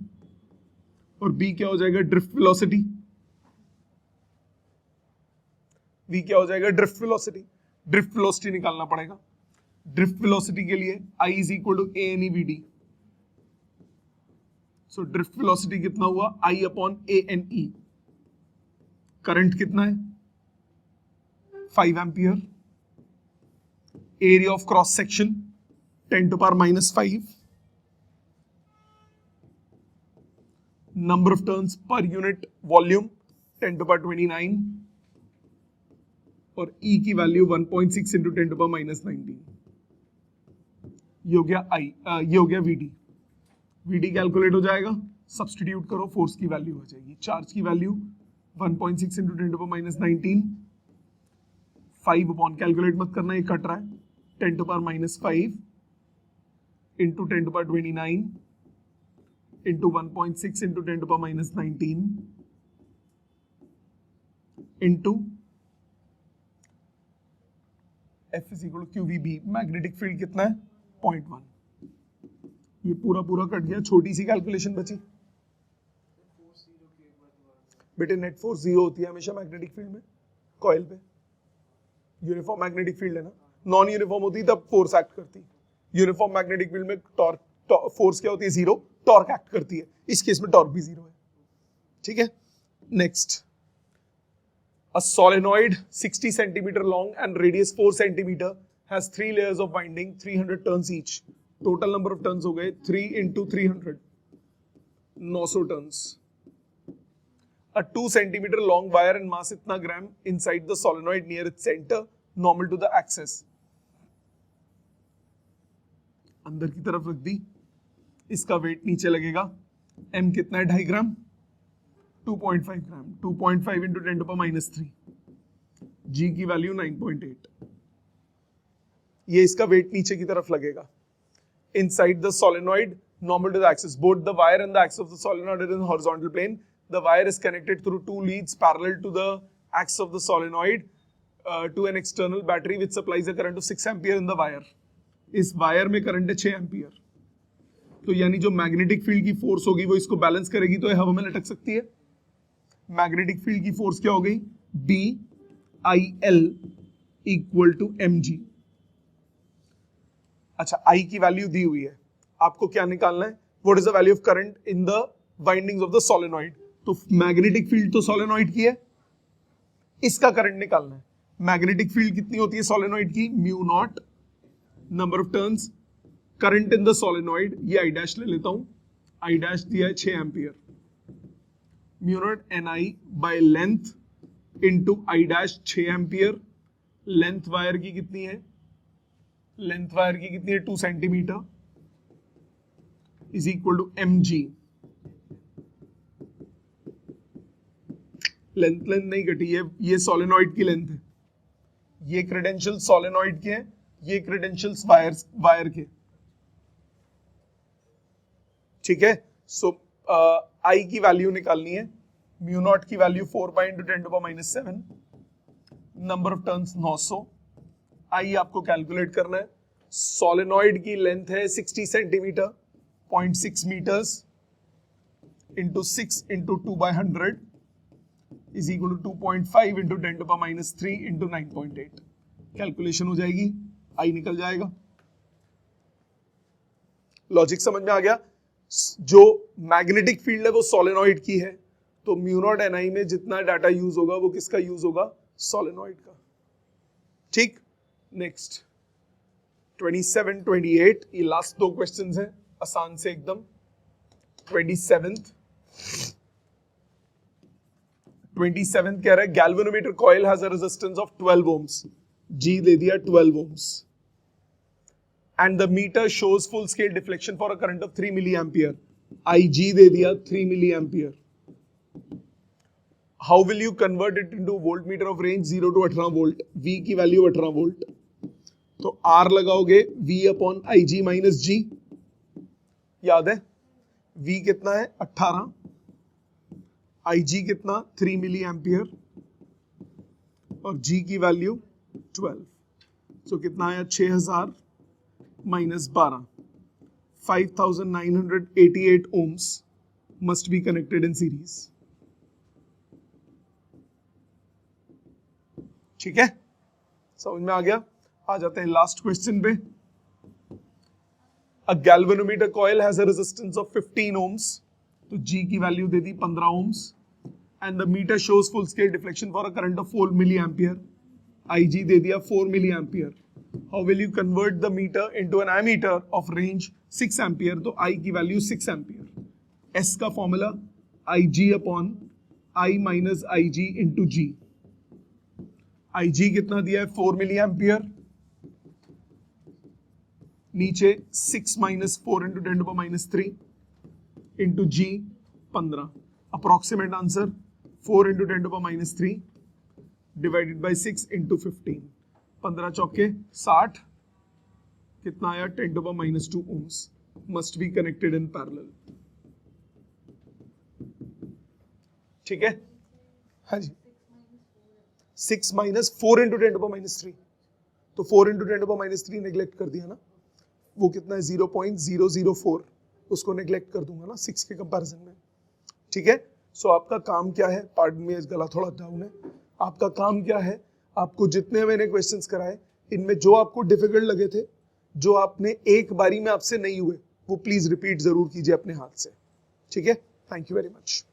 और B क्या हो जाएगा? Drift velocity. V क्या हो जाएगा? Drift velocity. ड्रिफ्ट वेलोसिटी निकालना पड़ेगा। ड्रिफ्ट वेलोसिटी के लिए I is equal to ANEVD। So drift velocity कितना हुआ? I upon ANE। करंट कितना है? 5 ampere. Area of cross section 10 to power -5। Number of turns per unit volume 10 to power 29, और E की वैल्यू 1.6 into 10 to power -19। ये हो गया I, ये हो गया VD। VD कैलकुलेट हो जाएगा, सब्सटीट्यूट करो, फोर्स की वैल्यू हो जाएगी। चार्ज की value 1.6 into 10 to power -19, 5 upon, calculate मत करना, ये कट रहा है, 10 to power -5 into 10 to power 29 into 1.6 into 10 to power -19 into F is equal to QVB। Magnetic field कितना है 0.1। ये पूरा पूरा कट गया, छोटी सी कैलकुलेशन बची बेटे। नेट फोर्स 0 होती है हमेशा मैग्नेटिक फील्ड में, कॉइल पे। यूनिफॉर्म मैग्नेटिक फील्ड है ना, नॉन यूनिफॉर्म होती तब फोर्स एक्ट करती। यूनिफॉर्म मैग्नेटिक फील्ड में टॉर्क फोर्स क्या होती है 0, टॉर्क एक्ट करती है। इस केस में टॉर्क भी 0 है, ठीक है। Next, a solenoid 60 centimeter long and radius 4 centimeter has 3 layers of winding, 300 turns each. Total number of turns हो गए 3 into 300, 900 turns. A 2 centimeter long wire and mass इतना ग्राम inside the solenoid near its center, normal to the axis. अंदर की तरफ रख दी, इसका वेट नीचे लगेगा। m कितना है 2.5 ग्राम, 2.5 ग्राम, 2.5 into 10 to the power -3, g की वैल्यू 9.8। ये इसका वेट नीचे की तरफ लगेगा। Inside the solenoid, normal to the axis. Both the wire and the axis of the solenoid are in the horizontal plane. The wire is connected through 2 leads parallel to the axis of the solenoid to an external battery which supplies a current of 6 ampere in the wire. इस वायर में करंट है 6 एम्पियर। तो यानी जो मैग्नेटिक फील्ड की फोर्स होगी वो इसको बैलेंस करेगी, तो ये हवा में लटक सकती है। मैग्नेटिक फील्ड की फोर्स क्या हो गई, BIL इक्वल टू mg। अच्छा, I की वैल्यू दी हुई है, आपको क्या निकालना है, what is the value of current in the windings of the solenoid. तो मैग्नेटिक फील्ड तो सोलेनॉइड की है, इसका करंट निकालना है। मैग्नेटिक फील्ड कितनी होती है सोलेनॉइड की, mu naught, number of turns, current in the solenoid, ये I डैश ले लेता हूं, I डैश दिया है 6 ampere, mu naught NI by length into I dash 6 ampere. Length wire की कितनी है, लेंथ वायर की कितनी है 2 centimetre, is equal to mg। Length नहीं घटी है, ये सोलेनॉइड की लेंथ है, ये क्रेडेंशियल सोलेनॉइड के हैं, ये क्रेडेंशियल्स वायर के, ठीक है। सो I की वैल्यू निकालनी है, म्यू नॉट की value 4 pi into 10 to the power -7, number of turns 900। I आपको कैलकुलेट करना है। सोलेनॉइड की लेंथ है 60 centimetre, 0.6 metres into 6 into 2/100 is equal to 2.5 into 10 to the power -3 into 9.8। Calculation हो जाएगी, I निकल जाएगा। लॉजिक समझ में आ गया। जो मैग्नेटिक फील्ड है वो सोलेनॉइड की है, तो म्यू नॉट NI में जितना डाटा यूज होगा वो किसका यूज होगा, सोलेनॉइड का, ठीक। नेक्स्ट 27, 28, ये लास्ट 2 क्वेश्चंस हैं, आसान से एकदम। 27th कह रहा है galvanometer coil has a resistance of 12 ohms, G दे दिया 12 ohms, and the meter shows full scale deflection for a current of 3 milliampere, IG दे दिया 3 milliampere. How will you convert it into voltmeter of range 0 to 18 volt? V की वैल्यू 18 वोल्ट, तो R लगाओगे V upon IG minus G, याद है V कितना है 18, IG कितना 3 मिली एम्पियर और G की वैल्यू 12, so कितना आया 6000 minus 12, 5988 ohms must be connected in series, ठीक है, समझ में आ गया। आ जाते हैं लास्ट क्वेश्चन पे। A galvanometer coil has a resistance of 15 ohms, तो G की value they the 15 ohms, and the meter shows full scale deflection for a current of 4 milliampere, IG दे दिया 4 milliampere. How will you convert the meter into an ammeter of range 6 ampere? तो I की वैल्यू 6 ampere, S का formula IG upon I minus IG into G। IG कितना दिया है 4 मिली एम्पियर, नीचे 6 minus 4 into 10 to the power -3 into G 15, approximate answer 4 into 10 to the power -3 divided by 6 into 15, 15 चौके 60, कितना आया 10 to the power -2 ohms, must be connected in parallel, ठीक है। हाँ जी, 6 minus 4 into 10 to the power -3, तो 4 इंटू 10⁻³ नेग्लेक्ट कर दिया ना, वो कितना है 0.004, उसको नेग्लेक्ट कर दूंगा ना 6 के कंपैरिजन में, ठीक है। सो आपका काम क्या है, पार्डन में गला थोड़ा डाउन है, आपका काम क्या है, आपको जितने मैंने क्वेश्चंस कराए इनमें जो आपको डिफिकल्ट लगे थे, जो आपने एक बारी में आपसे नहीं हुए, वो प्लीज रिपीट जरूर कीजिए अपने हाथ से, ठीक है। Thank you very much.